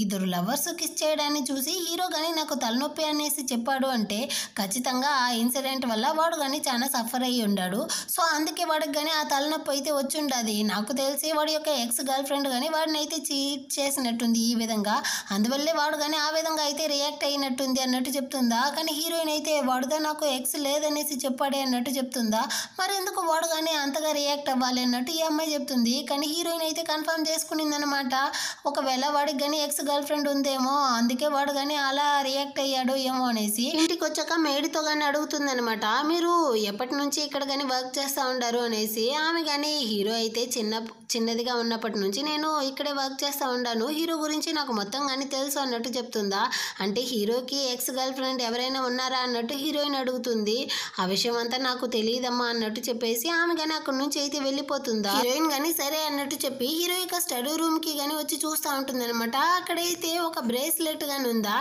Speaker 1: ఇద్దరు లవర్స్ కిస్ చేయడాన్ని చూసి హీరో కానీ నాకు తలనొప్పి అనేసి చెప్పాడు అంటే ఖచ్చితంగా ఆ ఇన్సిడెంట్ వల్ల వాడు కానీ చాలా సఫర్ అయ్యి ఉన్నాడు. సో అందుకే వాడికి కానీ ఆ తలనొప్పి అయితే వచ్చి ఉండదు. నాకు తెలిసి వాడి యొక్క ఎక్స్ గర్ల్ ఫ్రెండ్ కానీ వాడిని అయితే చీట్ చేసినట్టుంది ఈ విధంగా, అందువల్లే వాడు కానీ ఆ విధంగా అయితే రియాక్ట్ అయినట్టుంది అన్నట్టు చెప్తుందా. కానీ హీరోయిన్ అయితే వాడుగా నాకు ఎక్స్ లేదనేసి చెప్పాడే అన్నట్టు చెప్తుందా. మరి ఎందుకు వాడు కానీ అంతగా రియాక్ట్ అవ్వాలి అన్నట్టు ఈ అమ్మాయి చెప్తుంది. కానీ హీరోయిన్ అయితే కన్ఫర్మ్ చేసుకునిందనమాట, ఒకవేళ వాడికి కానీ ఎక్స్ గర్ల్ ఫ్రెండ్ ఉందేమో అందుకే వాడు కానీ అలా రియాక్ట్ అయ్యాడు ఏమో అనేసి. ఇంటికి వచ్చాక మేడితో కానీ అడుగుతుంది అనమాట, మీరు ఎప్పటి నుంచి ఇక్కడ కానీ వర్క్ చేస్తూ ఉండారు అనేసి. ఆమె కానీ హీరో అయితే చిన్నదిగా ఉన్నప్పటి నుంచి నేను ఇక్కడే వర్క్ చేస్తూ ఉండాను, హీరో గురించి నాకు మొత్తం కానీ తెలుసు అన్నట్టు చెప్తుందా. అంటే హీరోకి ఎక్స్ గర్ల్ ఫ్రెండ్ ఎవరైనా ఉన్నారా అన్నట్టు హీరోయిన్ అడుగుతుంది. ఆ విషయం అంతా నాకు తెలియదమ్మా అన్నట్టు చెప్పేసి ఆమె కానీ అక్కడి నుంచి అయితే వెళ్ళిపోతుందా. హీరోయిన్ కానీ సరే అన్నట్టు చెప్పి హీరో యొక్క స్టడీ రూమ్కి కానీ వచ్చి చూస్తూ ఉంటుంది అనమాట. అక్కడైతే ఒక బ్రేస్లెట్ కానీ ఉందా,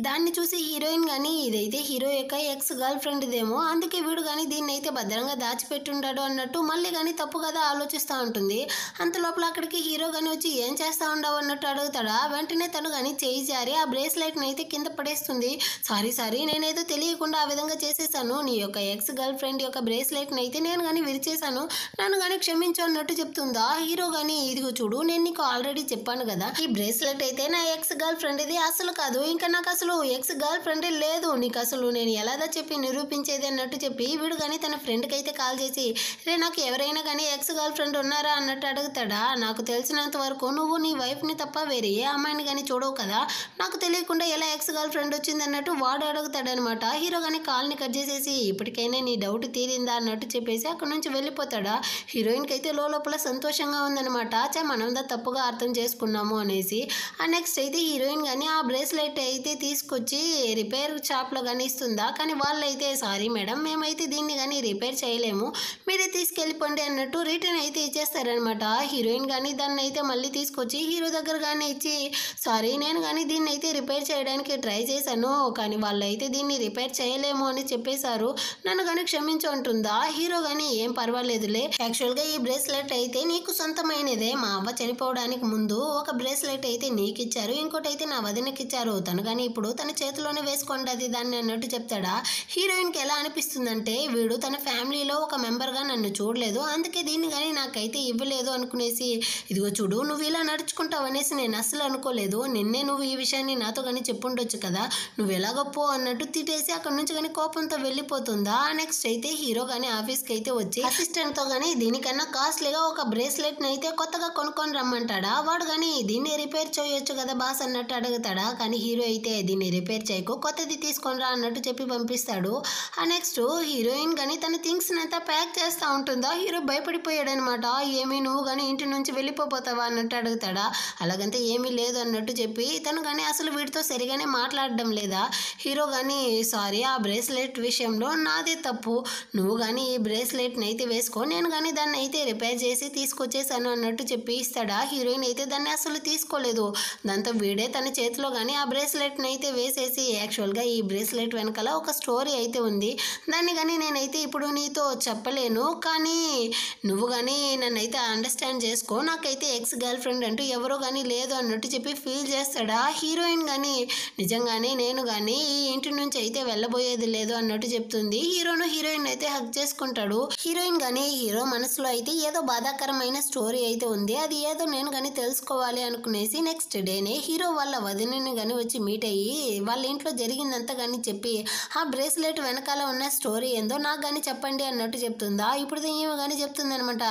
Speaker 1: దాన్ని చూసి హీరోయిన్ కానీ ఇదైతే హీరో యొక్క ఎక్స్ గర్ల్ ఫ్రెండ్దేమో, అందుకే వీడు కానీ దీన్ని అయితే భద్రంగా దాచిపెట్టుండాడు అన్నట్టు మళ్ళీ కానీ తప్పు కదా ఆలోచిస్తూ ఉంటుంది. అంత లోపల అక్కడికి హీరో కానీ వచ్చి ఏం చేస్తా ఉండవు అన్నట్టు అడుగుతాడా. వెంటనే తను కానీ చేయి జారి ఆ బ్రేస్లెట్ని అయితే కింద పడేస్తుంది. సారీ నేనేదో తెలియకుండా ఆ విధంగా చేసేసాను. నీ యొక్క ఎక్స్ గర్ల్ ఫ్రెండ్ యొక్క బ్రేస్లెట్ని అయితే నేను కానీ విరిచేశాను, నన్ను కానీ క్షమించు అన్నట్టు చెప్తుందా. హీరో కానీ ఇదిగో చూడు, నేను నీకు ఆల్రెడీ చెప్పాను కదా, ఈ బ్రేస్లెట్ అయితే నా ఎక్స్ గర్ల్ ఫ్రెండ్ ఇది అసలు కాదు, ఇంకా నాకు అసలు ఎక్స్ గర్ల్ ఫ్రెండే లేదు, నీకు అసలు నేను ఎలాదా చెప్పి నిరూపించేది అన్నట్టు చెప్పి వీడు కానీ తన ఫ్రెండ్కి అయితే కాల్ చేసి, రే నాకు ఎవరైనా కానీ ఎక్స్ గర్ల్ ఫ్రెండ్ ఉన్నారా అన్నట్టు అడుగుతాడా. నాకు తెలిసినంత వరకు నువ్వు నీ వైఫ్ని తప్ప వేరే ఏ అమ్మాయిని కానీ చూడవు కదా, నాకు తెలియకుండా ఎలా ఎక్స్ గర్ల్ ఫ్రెండ్ వచ్చింది అన్నట్టు వాడు అడుగుతాడనమాట. హీరో కానీ కాల్ని కట్ చేసేసి, ఇప్పటికైనా నీ డౌట్ తీరిందా అన్నట్టు చెప్పేసి అక్కడ నుంచి వెళ్ళిపోతాడా. హీరోయిన్కి అయితే లోపల సంతోషంగా ఉందనమాట, మనమంతా తప్పుగా అర్థం చేసుకున్నాము అనేసి. నెక్స్ట్ అయితే హీరోయిన్ కానీ ఆ బ్రేస్లెట్ అయితే తీసుకొచ్చి రిపేర్ షాప్లో కానీ ఇస్తుందా. కానీ వాళ్ళైతే సారీ మేడం, మేమైతే దీన్ని కానీ రిపేర్ చేయలేము, మీరే తీసుకెళ్ళిపోండి అన్నట్టు రిటర్న్ అయితే ఇచ్చేస్తారనమాట. హీరోయిన్ కానీ దాన్ని అయితే మళ్ళీ తీసుకొచ్చి హీరో దగ్గర కానీ ఇచ్చి, సారీ నేను కానీ దీన్ని అయితే రిపేర్ చేయడానికి ట్రై చేశాను, కానీ వాళ్ళు అయితే దీన్ని రిపేర్ చేయలేము అని చెప్పేశారు, నన్ను కానీ క్షమించు అంటుందా. హీరో కానీ ఏం పర్వాలేదులే, యాక్చువల్గా ఈ బ్రేస్లెట్ అయితే నీకు సొంతమైనదే, మా అవ్వ చనిపోవడానికి ముందు ఒక బ్రేస్లెట్ అయితే నీకు ఇచ్చారు, ఇంకోటి అయితే నా వదినకి ఇచ్చారు, తను కానీ ఇప్పుడు తన చేతిలోనే వేసుకోండి అది దాన్ని అన్నట్టు చెప్తాడా. హీరోయిన్కి ఎలా అనిపిస్తుందంటే, వీడు తన ఫ్యామిలీలో ఒక మెంబర్గా నన్ను చూడలేదు, అందుకే దీన్ని కానీ నాకైతే ఇవ్వలేదు అనుకునేసి, ఇదిగో చూడు నువ్వు ఇలా నడుచుకుంటావు అనేసి నేను అస్సలు అనుకోలేదు, నిన్నే నువ్వు ఈ విషయాన్ని నాతో కానీ చెప్పుండొచ్చు కదా, నువ్వు ఎలాగో పో అన్నట్టు తిట్టేసి అక్కడ నుంచి కానీ కోపంతో వెళ్ళిపోతుందా. నెక్స్ట్ అయితే హీరో కానీ ఆఫీస్కి అయితే వచ్చి అసిస్టెంట్తో కానీ దీనికన్నా కాస్ట్లీగా ఒక బ్రేస్లెట్ని అయితే కొత్తగా కొనుక్కొని రమ్మంటాడా. వాడు కానీ దీన్ని రిపేర్ చేయొచ్చు కదా బాస్ అన్నట్టు అడుగుతాడా. కానీ హీరో అయితే దీన్ని రిపేర్ చేయకు, కొత్తది తీసుకొని రా అన్నట్టు చెప్పి పంపిస్తాడు. నెక్స్ట్ హీరోయిన్ కానీ తన థింగ్స్ని అంతా ప్యాక్ చేస్తూ ఉంటుందా. హీరో భయపడిపోయాడు అనమాట, ఏమీ నువ్వు కానీ ఇంటి నుంచి వెళ్ళిపోతావా అన్నట్టు అడుగుతాడా. అలాగంటే ఏమీ లేదు అన్నట్టు చెప్పి తను కానీ అసలు వీడితో సరిగానే మాట్లాడడం లేదా. హీరో కానీ సారీ, ఆ బ్రేస్లెట్ విషయంలో నాదే తప్పు, నువ్వు కానీ ఈ బ్రేస్లెట్ని అయితే వేసుకో, నేను కానీ దాన్ని అయితే రిపేర్ చేసి తీసుకొచ్చేసాను అన్నట్టు చెప్పి ఇస్తాడా. హీరోయిన్ అయితే దాన్ని అసలు తీసుకోలేదు, దాంతో వీడే తన చేతిలో కానీ ఆ బ్రేస్లెట్ని అయితే వేసేసి, యాక్చువల్గా ఈ బ్రేస్లెట్ వెనకాల ఒక స్టోరీ అయితే ఉంది, దాన్ని కానీ నేనైతే ఇప్పుడు నీతో చెప్పలేను, కానీ నువ్వు కానీ నన్ను అయితే అండర్స్టాండ్ చేసుకో, నాకైతే ఎక్స్ గర్ల్ ఫ్రెండ్ అంటూ ఎవరో కానీ లేదు అన్నట్టు చెప్పి ఫీల్ చేస్తాడా. హీరోయిన్ కానీ నిజంగానే నేను కానీ ఈ ఇంటి నుంచి అయితే వెళ్ళబోయేది లేదు అన్నట్టు చెప్తుంది. హీరోయిన్ అయితే హగ్ చేసుకుంటాడు. హీరోయిన్ కానీ హీరో మనసులో అయితే ఏదో బాధాకరమైన స్టోరీ అయితే ఉంది, అది ఏదో నేను కానీ తెలుసుకోవాలి అనుకునేసి నెక్స్ట్ డేనే హీరో వాళ్ళ వదినని కానీ వచ్చి మీట్ అయ్యి వాళ్ళ ఇంట్లో జరిగిందంతా కానీ చెప్పి, ఆ బ్రేస్లెట్ వెనకాల ఉన్న స్టోరీ ఏందో నాకు కానీ చెప్పండి అన్నట్టు చెప్తుందా. ఇప్పుడు ఏమో కానీ చెప్తుంది అనమాట,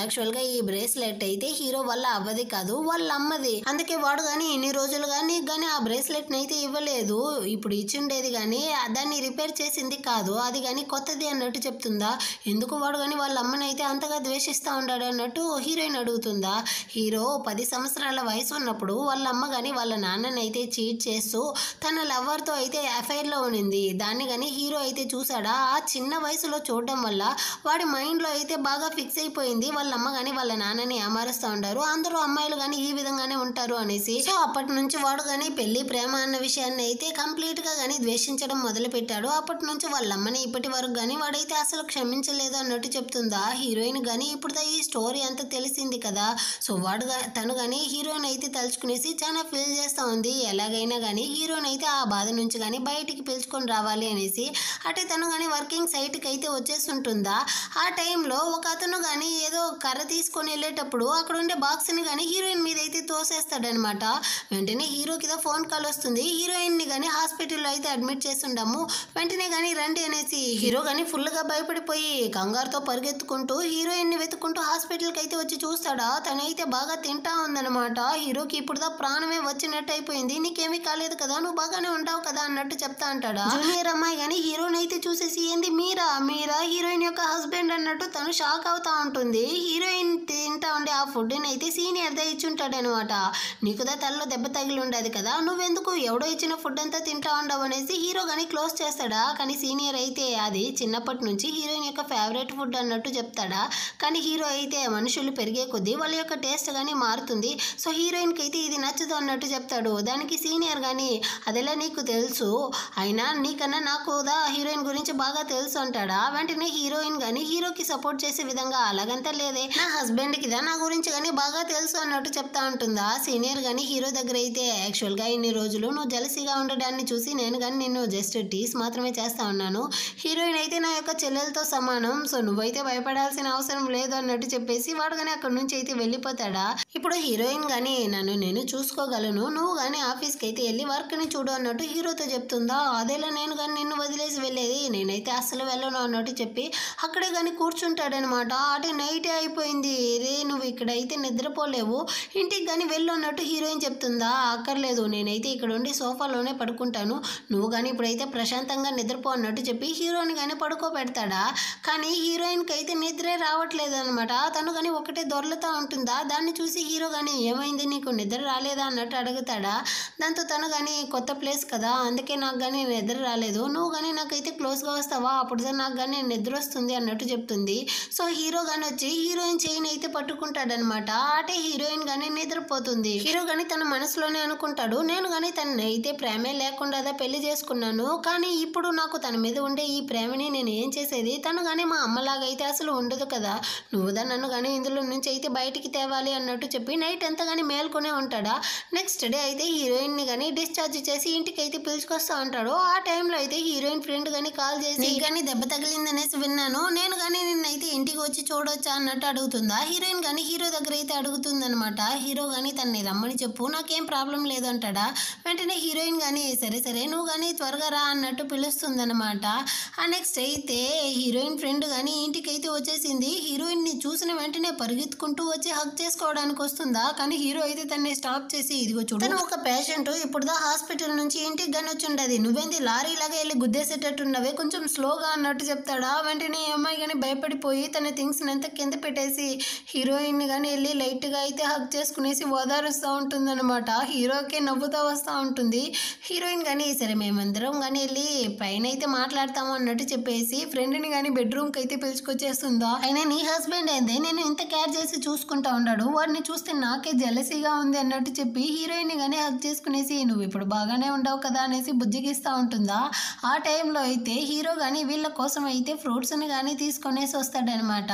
Speaker 1: యాక్చువల్గా ఈ బ్రేస్లెట్ అయితే హీరో వాళ్ళ అవ్వది కాదు, వాళ్ళ అమ్మది, అందుకే వాడు కానీ ఇన్ని రోజులు కానీ ఆ బ్రేస్లెట్ని అయితే ఇవ్వలేదు, ఇప్పుడు ఇచ్చిండేది కానీ దాన్ని రిపేర్ చేసింది కాదు, అది కానీ కొత్తది అన్నట్టు చెప్తుందా. ఎందుకు వాడు కానీ వాళ్ళ అమ్మని అయితే అంతగా ద్వేషిస్తూ ఉన్నాడు అన్నట్టు హీరోయిన్ అడుగుతుందా. హీరో 10 సంవత్సరాల వయసు ఉన్నప్పుడు వాళ్ళ అమ్మ కానీ వాళ్ళ నాన్నని అయితే చీట్ చేస్తూ తన లవర్తో అయితే అఫైర్లో ఉన్నింది, దాన్ని కానీ హీరో అయితే చూసాడా. ఆ చిన్న వయసులో చూడడం వల్ల వాడి మైండ్లో అయితే బాగా ఫిక్స్ అయిపోయింది, వాళ్ళ అమ్మ కానీ వాళ్ళ నాన్నని ఏమారుస్తూ ఉంటారు, అందరూ అమ్మాయిలు కానీ ఈ విధంగానే ఉంటారు అనేసి. సో అప్పటి నుంచి వాడు కానీ పెళ్లి ప్రేమ అన్న విషయాన్ని అయితే కంప్లీట్గా కానీ ద్వేషించడం మొదలు పెట్టాడు. అప్పటి నుంచి వాళ్ళ అమ్మని ఇప్పటి వరకు కానీ వాడైతే అసలు క్షమించలేదు అన్నట్టు చెప్తుందా. హీరోయిన్ కానీ ఇప్పుడు ఈ స్టోరీ అంతా తెలిసింది కదా, సో తను కానీ హీరోయిన్ అయితే తలుచుకునేసి చాలా ఫీల్ చేస్తూ ఉంది, ఎలాగైనా కానీ హీరోయిన్ అయితే ఆ బాధ నుంచి కానీ బయటికి పిలుచుకొని రావాలి అనేసి. అంటే తను కానీ వర్కింగ్ సైట్కి అయితే వచ్చేస్తుంటుందా. ఆ టైంలో ఒక అతను కానీ ఏదో కర్ర తీసుకొని వెళ్ళేటప్పుడు అక్కడ ఉండే బాక్స్ని కానీ హీరోయిన్ మీద అయితే తోసేస్తాడనమాట. వెంటనే హీరోకి ఫోన్ కాల్ వస్తుంది, హీరోయిన్ని కానీ హాస్పిటల్లో అయితే అడ్మిట్ చేస్తుండము, వెంటనే కానీ రండి అనేసి. హీరో కానీ ఫుల్గా భయపడిపోయి కంగారుతో పరిగెత్తుకుంటూ హీరోయిన్ని వెతుక్కుంటూ హాస్పిటల్కి అయితే వచ్చి చూస్తాడా. తనైతే బాగా తింటా ఉందన్నమాట. హీరోకి ఇప్పుడు ప్రాణమే వచ్చినట్టు అయిపోయింది, నీకేమీ కాలేదు కదా, నువ్వు బాగానే ఉంటావు కదా అన్నట్టు చెప్తా అంటాడా. జూనియర్ అమ్మాయి కానీ హీరోని అయితే చూసేసి, ఏంది మీరా హీరోయిన్ యొక్క హస్బెండ్ అన్నట్టు తను షాక్ అవుతా ఉంటుంది. హీరోయిన్ తింటా ఉండే ఆ ఫుడ్ని అయితే సీనియర్ దా ఇచ్చుంటాడు అనమాట. నీకుదా తలలో దెబ్బ తగిలి ఉండదు కదా, నువ్వెందుకు ఎవడో ఇచ్చిన ఫుడ్ అంతా తింటా ఉండవు అనేసి హీరో కానీ క్లోజ్ చేస్తాడా. కానీ సీనియర్ అయితే అది చిన్నప్పటి నుంచి హీరోయిన్ యొక్క ఫేవరెట్ ఫుడ్ అన్నట్టు చెప్తాడా. కానీ హీరో అయితే మనుషులు పెరిగే కొద్దీ వాళ్ళ యొక్క టేస్ట్ కానీ మారుతుంది, సో హీరోయిన్కి అయితే ఇది నచ్చదు అన్నట్టు చెప్తాడు. దానికి సీనియర్ కానీ అదెలా నీకు తెలుసు, అయినా నీకన్నా నాకు హీరోయిన్ గురించి బాగా తెలుసు అంటాడా. వెంటనే హీరోయిన్ గానీ హీరోకి సపోర్ట్ చేసే విధంగా అలాగంతా లేదే, నా హస్బెండ్ కి నా గురించి కానీ బాగా తెలుసు అన్నట్టు చెప్తా ఉంటుందా. సీనియర్ గానీ హీరో దగ్గర అయితే యాక్చువల్ గా ఇన్ని రోజులు నువ్వు జలసీగా ఉండడాన్ని చూసి నేను కానీ నిన్ను జస్ట్ టీస్ మాత్రమే చేస్తా ఉన్నాను. హీరోయిన్ అయితే నా యొక్క చెల్లెలతో సమానం, సో నువ్వైతే భయపడాల్సిన అవసరం లేదు అన్నట్టు చెప్పేసి వాడు కానీ అక్కడి నుంచి అయితే వెళ్ళిపోతాడా. ఇప్పుడు హీరోయిన్ గానీ నన్ను నేను చూసుకోగలను, నువ్వు కానీ ఆఫీస్కి అయితే వెళ్ళి వర్క్ ని చూడు అన్నట్టు హీరోతో చెప్తుందా. అదేలా నేను కానీ నిన్ను వదిలేసి వెళ్ళేది, నేనైతే అస్సలు వెళ్ళను అన్నట్టు చెప్పి అక్కడే కానీ కూర్చుంటాడనమాట. అంటే నైట్ అయిపోయింది, రే నువ్వు ఇక్కడైతే నిద్రపోలేవు, ఇంటికి కానీ వెళ్ళు అన్నట్టు హీరోయిన్ చెప్తుందా. అక్కర్లేదు, నేనైతే ఇక్కడ ఉండి సోఫాలోనే పడుకుంటాను, నువ్వు కానీ ఇప్పుడైతే ప్రశాంతంగా నిద్రపో అన్నట్టు చెప్పి హీరోయిన్ కానీ పడుకోబెడతాడా. కానీ హీరోయిన్కి అయితే నిద్రే రావట్లేదు అనమాట. తను కానీ ఒకటే దొర్లుతూ ఉంటుందా. దాన్ని చూసి హీరో కానీ ఏమైంది నీకు నిద్ర రాలేదా అన్నట్టు అడుగుతాడా. దాంతో తను కానీ కొత్త ప్లేస్ కదా అందుకే నాకు కానీ నిద్ర రాలేదు, నువ్వు కానీ నాకైతే క్లోజ్గా వస్తావా అప్పుడు నాకు కానీ నిద్ర వస్తుంది అన్నట్టు చెప్తుంది. సో హీరో కానీ వచ్చి హీరోయిన్ చైన్ అయితే పట్టుకుంటాడనమాట. అంటే హీరోయిన్ కానీ నిద్రపోతుంది. హీరో కానీ తన మనసులోనే అనుకుంటాడు, నేను కానీ తనని అయితే ప్రేమే లేకుండా పెళ్లి చేసుకున్నాను, కానీ ఇప్పుడు నాకు తన మీద ఉండే ఈ ప్రేమని నేను ఏం చేసేది, తను కానీ మా అమ్మలాగా అయితే అసలు ఉండదు కదా, నువ్వుదా నన్ను కానీ ఇందులో నుంచి అయితే బయటికి తేవాలి అన్నట్టు చెప్పి నైట్ అంతా కానీ మేల్కొనే ఉంటాడా. నెక్స్ట్ డే అయితే హీరోయిన్ ని కానీ డిశ్చార్జ్ చేసి ఇంటికి అయితే పిలుచుకొస్తా ఉంటాడు. ఆ టైంలో అయితే హీరోయిన్ ఫ్రెండ్ కానీ కాల్ చేసి కానీ దెబ్బ తగిలిందనేసి విన్నాను, నేను కానీ నిన్నైతే ఇంటికి వచ్చి చూడొచ్చా అన్నట్టు అడుగుతుందా. హీరోయిన్ కానీ హీరో దగ్గర అయితే అడుగుతుందనమాట. హీరో కానీ తనని రమ్మని చెప్పు, నాకేం ప్రాబ్లం లేదు అంటాడా. వెంటనే హీరోయిన్ కానీ సరే సరే నువ్వు కానీ త్వరగా రా అన్నట్టు పిలుస్తుందనమాట. ఆ నెక్స్ట్ అయితే హీరోయిన్ ఫ్రెండ్ కానీ ఇంటికి అయితే వచ్చేసింది. హీరోయిన్ ని చూసిన వెంటనే పరిగెత్తుకుంటూ వచ్చి హగ్ చేసుకోవడానికి వస్తుందా. కానీ హీరో అయితే తనని స్టాప్ చేసి ఇదిగో చూడు, తను ఒక పేషెంట్, ఇప్పుడు హాస్పిటల్ నుంచి ఇంటికి కానీ వచ్చి ఉండదు, నువ్వేంది లారీ లాగా వెళ్ళి గుద్దేసేటట్టున్నవే, కొంచెం స్లోగా అన్నట్టు చెప్తాడా. వెంటనే ఈ అమ్మాయి కానీ భయపడిపోయి తన థింగ్స్ అంతా కింద పెట్టేసి హీరోయిన్ కానీ వెళ్ళి లైట్ గా అయితే హగ్ చేసుకునేసి ఓదారుస్తూ ఉంటుందన్నమాట. హీరోకి నవ్వుతూ వస్తూ ఉంటుంది. హీరోయిన్ కానీ సరే మేమందరం కానీ వెళ్ళి పైన అయితే మాట్లాడతాము అన్నట్టు చెప్పేసి ఫ్రెండ్ ని కానీ బెడ్రూమ్ కి అయితే పిలుచుకొచ్చేస్తుందా. అయినా నీ హస్బెండ్ అయితే నేను ఇంత కేర్ చేసి చూసుకుంటా ఉన్నాడు, వాడిని చూస్తే నాకే జెలసీగా ఉంది అన్నట్టు చెప్పి హీరోయిన్ ని కానీ హగ్ చేసుకునేసి నువ్వు ఇప్పుడు బాగానే ఉండవు కదా అనేసి బుజ్జిగిస్తూ ఉంటుందా. ఆ టైంలో అయితే హీరో కానీ వీళ్ళ కోసం అయితే ఫ్రూట్స్ ని కానీ తీసుకొనేసి వస్తాడనమాట.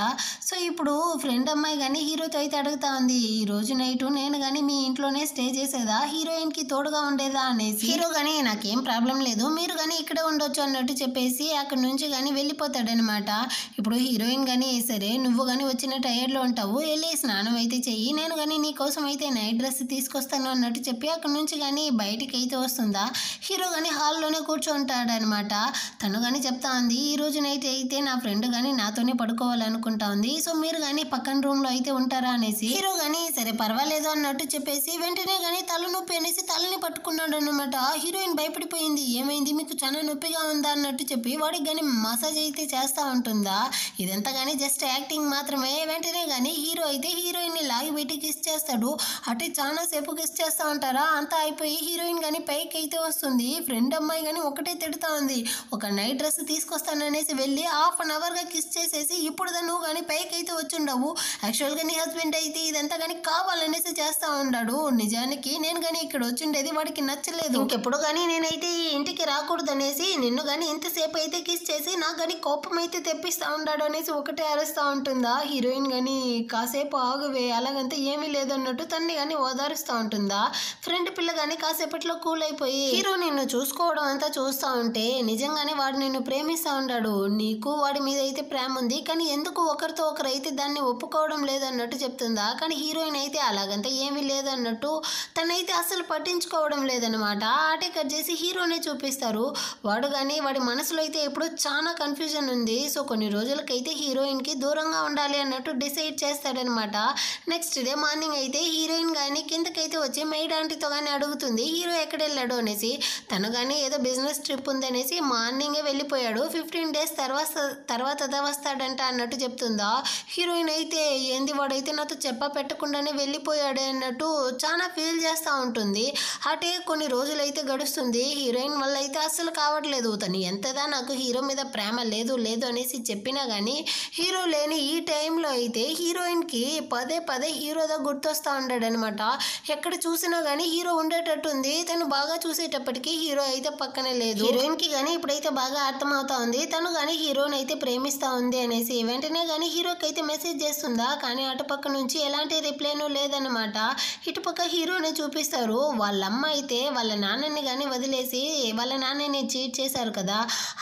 Speaker 1: సో ఇప్పుడు ఫ్రెండ్ అమ్మాయి కానీ హీరోతో అయితే అడుగుతా ఉంది, ఈ రోజు నైట్ నేను కానీ మీ ఇంట్లోనే స్టే చేసేదా, హీరోయిన్ కి తోడుగా ఉండేదా అనేసి. హీరో కానీ నాకేం ప్రాబ్లం లేదు, మీరు కానీ ఇక్కడే ఉండొచ్చు అన్నట్టు చెప్పేసి అక్కడ నుంచి కానీ వెళ్ళిపోతాడనమాట. ఇప్పుడు హీరోయిన్ కానీ సరే నువ్వు కానీ వచ్చిన టైర్లో ఉంటావు, వెళ్ళి స్నానం అయితే చెయ్యి, నేను కానీ నీ కోసం అయితే నైట్ డ్రెస్ తీసుకొస్తాను అన్నట్టు చెప్పి అక్కడ నుంచి కానీ బయటికి అయితే వస్తుందా. హీరో కానీ హాల్లోనే కూర్చుంటాడనమాట. తను కానీ చెప్తా ఉంది, ఈ రోజు నైట్ అయితే నా ఫ్రెండ్ కానీ నాతోనే పడుకోవాలనుకుంటా ఉంది, సో మీరు కానీ పక్కన రూమ్ లో అయితే ఉంటారా అనేసి. హీరో కానీ సరే పర్వాలేదు అన్నట్టు చెప్పేసి వెంటనే కానీ తలనొప్పి అనేసి తలని పట్టుకున్నాడు అనమాట. హీరోయిన్ భయపడిపోయింది, ఏమైంది మీకు చాలా నొప్పిగా ఉందా అన్నట్టు చెప్పి వాడికి కానీ మసాజ్ అయితే చేస్తూ ఉంటుందా. ఇదంతా కానీ జస్ట్ యాక్టింగ్ మాత్రమే. వెంటనే కానీ హీరో అయితే హీరోయిన్ ని లాగి పెట్టి కిస్ చేస్తాడు. అంటే చాలా సేపు కిస్ చేస్తూ ఉంటారా. అంతా అయిపోయి హీరోయిన్ కానీ పైకి అయితే వస్తుంది. ఫ్రెండ్ అమ్మాయి కానీ ఒకటే తిడుతా ఉంది, ఒక నైట్ డ్రెస్ తీసుకొస్తాననేసి వెళ్ళి ½ గా కిస్ చేసేసి ఇప్పుడు నువ్వు కానీ పైకి అయితే వచ్చుండవు, యాక్చువల్గా నీ హస్బెండ్ అయితే ఇదంతా కానీ కావాలనేసి చేస్తూ ఉన్నాడు, నిజానికి నేను కానీ ఇక్కడ వచ్చిండేది వాడికి నచ్చలేదు, ఇంకెప్పుడు కానీ నేనైతే ఈ ఇంటికి రాకూడదు అనేసి నిన్ను కానీ ఇంతసేపు అయితే కిస్ చేసి నాకు కానీ కోపం అయితే తెప్పిస్తూ ఉన్నాడు అనేసి ఒకటే అరుస్తూ ఉంటుందా. హీరోయిన్ కానీ కాసేపు ఆగువే, అలాగంతా ఏమీ లేదు అన్నట్టు తన్ని కానీ ఓదారుస్తూ ఉంటుందా. ఫ్రెండ్ పిల్ల కానీ కాసేపట్లో కూల్ అయిపోయి హీరో నిన్ను చూసుకోవడం అంతా చూస్తూ ఉంటే నిజంగానే వాడు నిన్ను ప్రేమిస్తూ ఉన్నాడు, నీకు వాడి మీద అయితే ప్రేమ ఉంది, కానీ ఎందుకు ఒకరితో ఒకరు అయితే దాన్ని ఒప్పుకోవడం లేదు అన్నట్టు చెప్తుందా. కానీ హీరోయిన్ అయితే అలాగంతా ఏమీ లేదు అన్నట్టు తనైతే అసలు పట్టించుకోవడం లేదనమాట. ఆటే కట్ చేసి హీరోనే చూపిస్తారు. వాడు కానీ వాడి మనసులో అయితే ఇప్పుడు చాలా కన్ఫ్యూజన్ ఉంది. సో కొన్ని రోజులకైతే హీరోయిన్ కి దూరంగా ఉండాలి అన్నట్టు డిసైడ్ చేస్తాడనమాట. నెక్స్ట్ డే మార్నింగ్ అయితే హీరోయిన్ కానీ కిందకైతే వచ్చి మెయిడ్ ఆంటీతో కానీ అడుగుతుంది హీరో ఎక్కడ వెళ్ళాడు అనేసి. తను కానీ ఏదో బిజినెస్ ట్రిప్ ఉందనేసి మార్నింగే వెళ్ళిపోయాడు, 15 days తర్వాత వస్తాడంట అన్నట్టు చెప్తుందా. హీరోయిన్ అయితే ఏంది వాడైతే నాతో పెట్టకుండానే వెళ్ళిపోయాడే అన్నట్టు చాలా ఫీల్ చేస్తూ ఉంటుంది. అటే కొన్ని రోజులైతే గడుస్తుంది. హీరోయిన్ వల్ల అయితే అస్సలు కావట్లేదు. తను ఎంతదా నాకు హీరో మీద ప్రేమ లేదు లేదు అనేసి చెప్పినా కానీ హీరో లేని ఈ టైంలో అయితే హీరోయిన్కి పదే పదే హీరోదా గుర్తొస్తూ ఉంటాడనమాట. ఎక్కడ చూసినా కానీ హీరో ఉండేటట్టు ఉంది. తను బాగా చూసేటప్పటికి హీరో అయితే పక్కనే లేదు. హీరోయిన్కి కానీ ఇప్పుడైతే బాగా అర్థమవుతా ఉంది తను కానీ హీరోని అయితే ప్రేమిస్తూ ఉంది అనేసి. వెంటనే కానీ హీరోకి అయితే మెసేజ్ చేస్తుందా, కానీ అటుపక్క నుంచి ఎలాంటి రిప్లైనూ లేదనమాట. ఇటుపక్క హీరోని చూపిస్తారు. వాళ్ళమ్మ అయితే వాళ్ళ నాన్నని కానీ వదిలేసి వాళ్ళ నాన్నని చీట్ చేశారు కదా,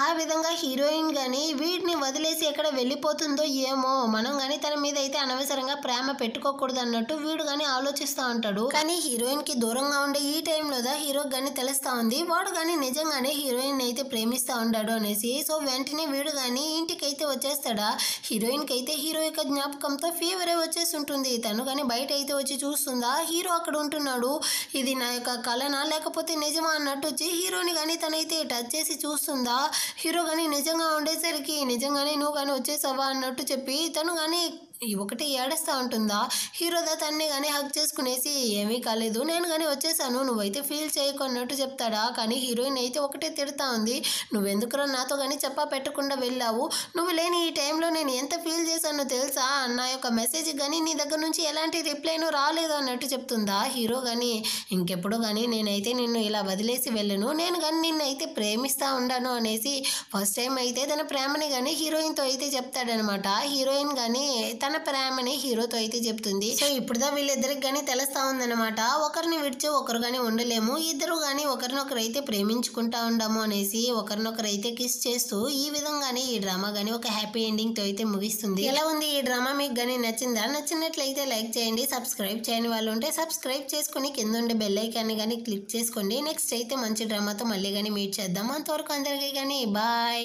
Speaker 1: ఆ విధంగా హీరోయిన్ కానీ వీటిని వదిలేసి ఎక్కడ వెళ్ళిపోతుందో ఏమో, మనం కానీ తన మీద అయితే అనవసరంగా ప్రేమ పెట్టుకోకూడదు అన్నట్టు వీడు కానీ ఆలోచిస్తూ ఉంటాడు. కానీ హీరోయిన్కి దూరంగా ఉండే ఈ టైంలో హీరో కానీ తెలుస్తూ ఉంది వాడు కానీ నిజంగానే హీరోయిన్ అయితే ప్రేమిస్తూ ఉంటాడు అనేసి. సో వెంటనే వీడు కానీ ఇంటికి అయితే వచ్చేస్తాడా. హీరోయిన్కి అయితే హీరో యొక్క జ్ఞాపకంతో ఫీవరే వచ్చేసి ఉంటుంది. తను కానీ బయట అయితే వచ్చి చూస్తుందా హీరో అక్కడ ఉంటున్నాడు. ఇది నా యొక్క కలనా లేకపోతే నిజమా అన్నట్టు వచ్చి హీరోని కానీ తనైతే టచ్ చేసి చూస్తుందా. హీరో కానీ నిజంగా ఉండేసరికి నిజంగానే నువ్వు కానీ వచ్చేసావా అన్నట్టు చెప్పి తను కానీ ఒకటి ఏడుస్తూ ఉంటుందా. హీరోదా తన్ని కానీ హక్ చేసుకునేసి ఏమీ కాలేదు నేను కానీ వచ్చేసాను నువ్వైతే ఫీల్ చేయకు అన్నట్టు చెప్తాడా. కానీ హీరోయిన్ అయితే ఒకటే తిడతా ఉంది, నువ్వెందుకురా నాతో కానీ పెట్టకుండా వెళ్ళావు, నువ్వు లేని ఈ టైంలో నేను ఎంత ఫీల్ చేశానో తెలుసా, నా యొక్క మెసేజ్ కానీ నీ దగ్గర నుంచి ఎలాంటి రిప్లైను రాలేదు అన్నట్టు చెప్తుందా. హీరో కానీ ఇంకెప్పుడు కానీ నేనైతే నిన్ను ఇలా వదిలేసి వెళ్ళను, నేను కానీ నిన్నైతే ప్రేమిస్తూ ఉండాను అనేసి ఫస్ట్ టైం అయితే తన ప్రేమని కానీ హీరోయిన్తో అయితే చెప్తాడనమాట. హీరోయిన్ కానీ తన ప్రేమని హీరోతో అయితే చెప్తుంది. సో ఇప్పుడుదా వీళ్ళిద్దరికి కానీ తెలుస్తా ఉందన్నమాట, ఒకరిని విడిచి ఒకరు కానీ ఉండలేము, ఇద్దరు కానీ ఒకరినొకరు అయితే ప్రేమించుకుంటా ఉండాము అనేసి ఒకరినొకరు అయితే కిస్ చేస్తూ ఈ విధంగానే ఈ డ్రామా కానీ ఒక హ్యాపీ ఎండింగ్ తో అయితే ముగిస్తుంది. ఎలా ఉంది ఈ డ్రామా, మీకు కానీ నచ్చిందా? నచ్చినట్లయితే లైక్ చేయండి. సబ్స్క్రైబ్ చేయని వాళ్ళు ఉంటే సబ్స్క్రైబ్ చేసుకుని కింద ఉండే బెల్ ఐకాన్ కానీ క్లిక్ చేసుకోండి. నెక్స్ట్ అయితే మంచి డ్రామాతో మళ్ళీ కానీ మీట్ చేద్దాం. అంతవరకు అందరికీ కానీ బాయ్.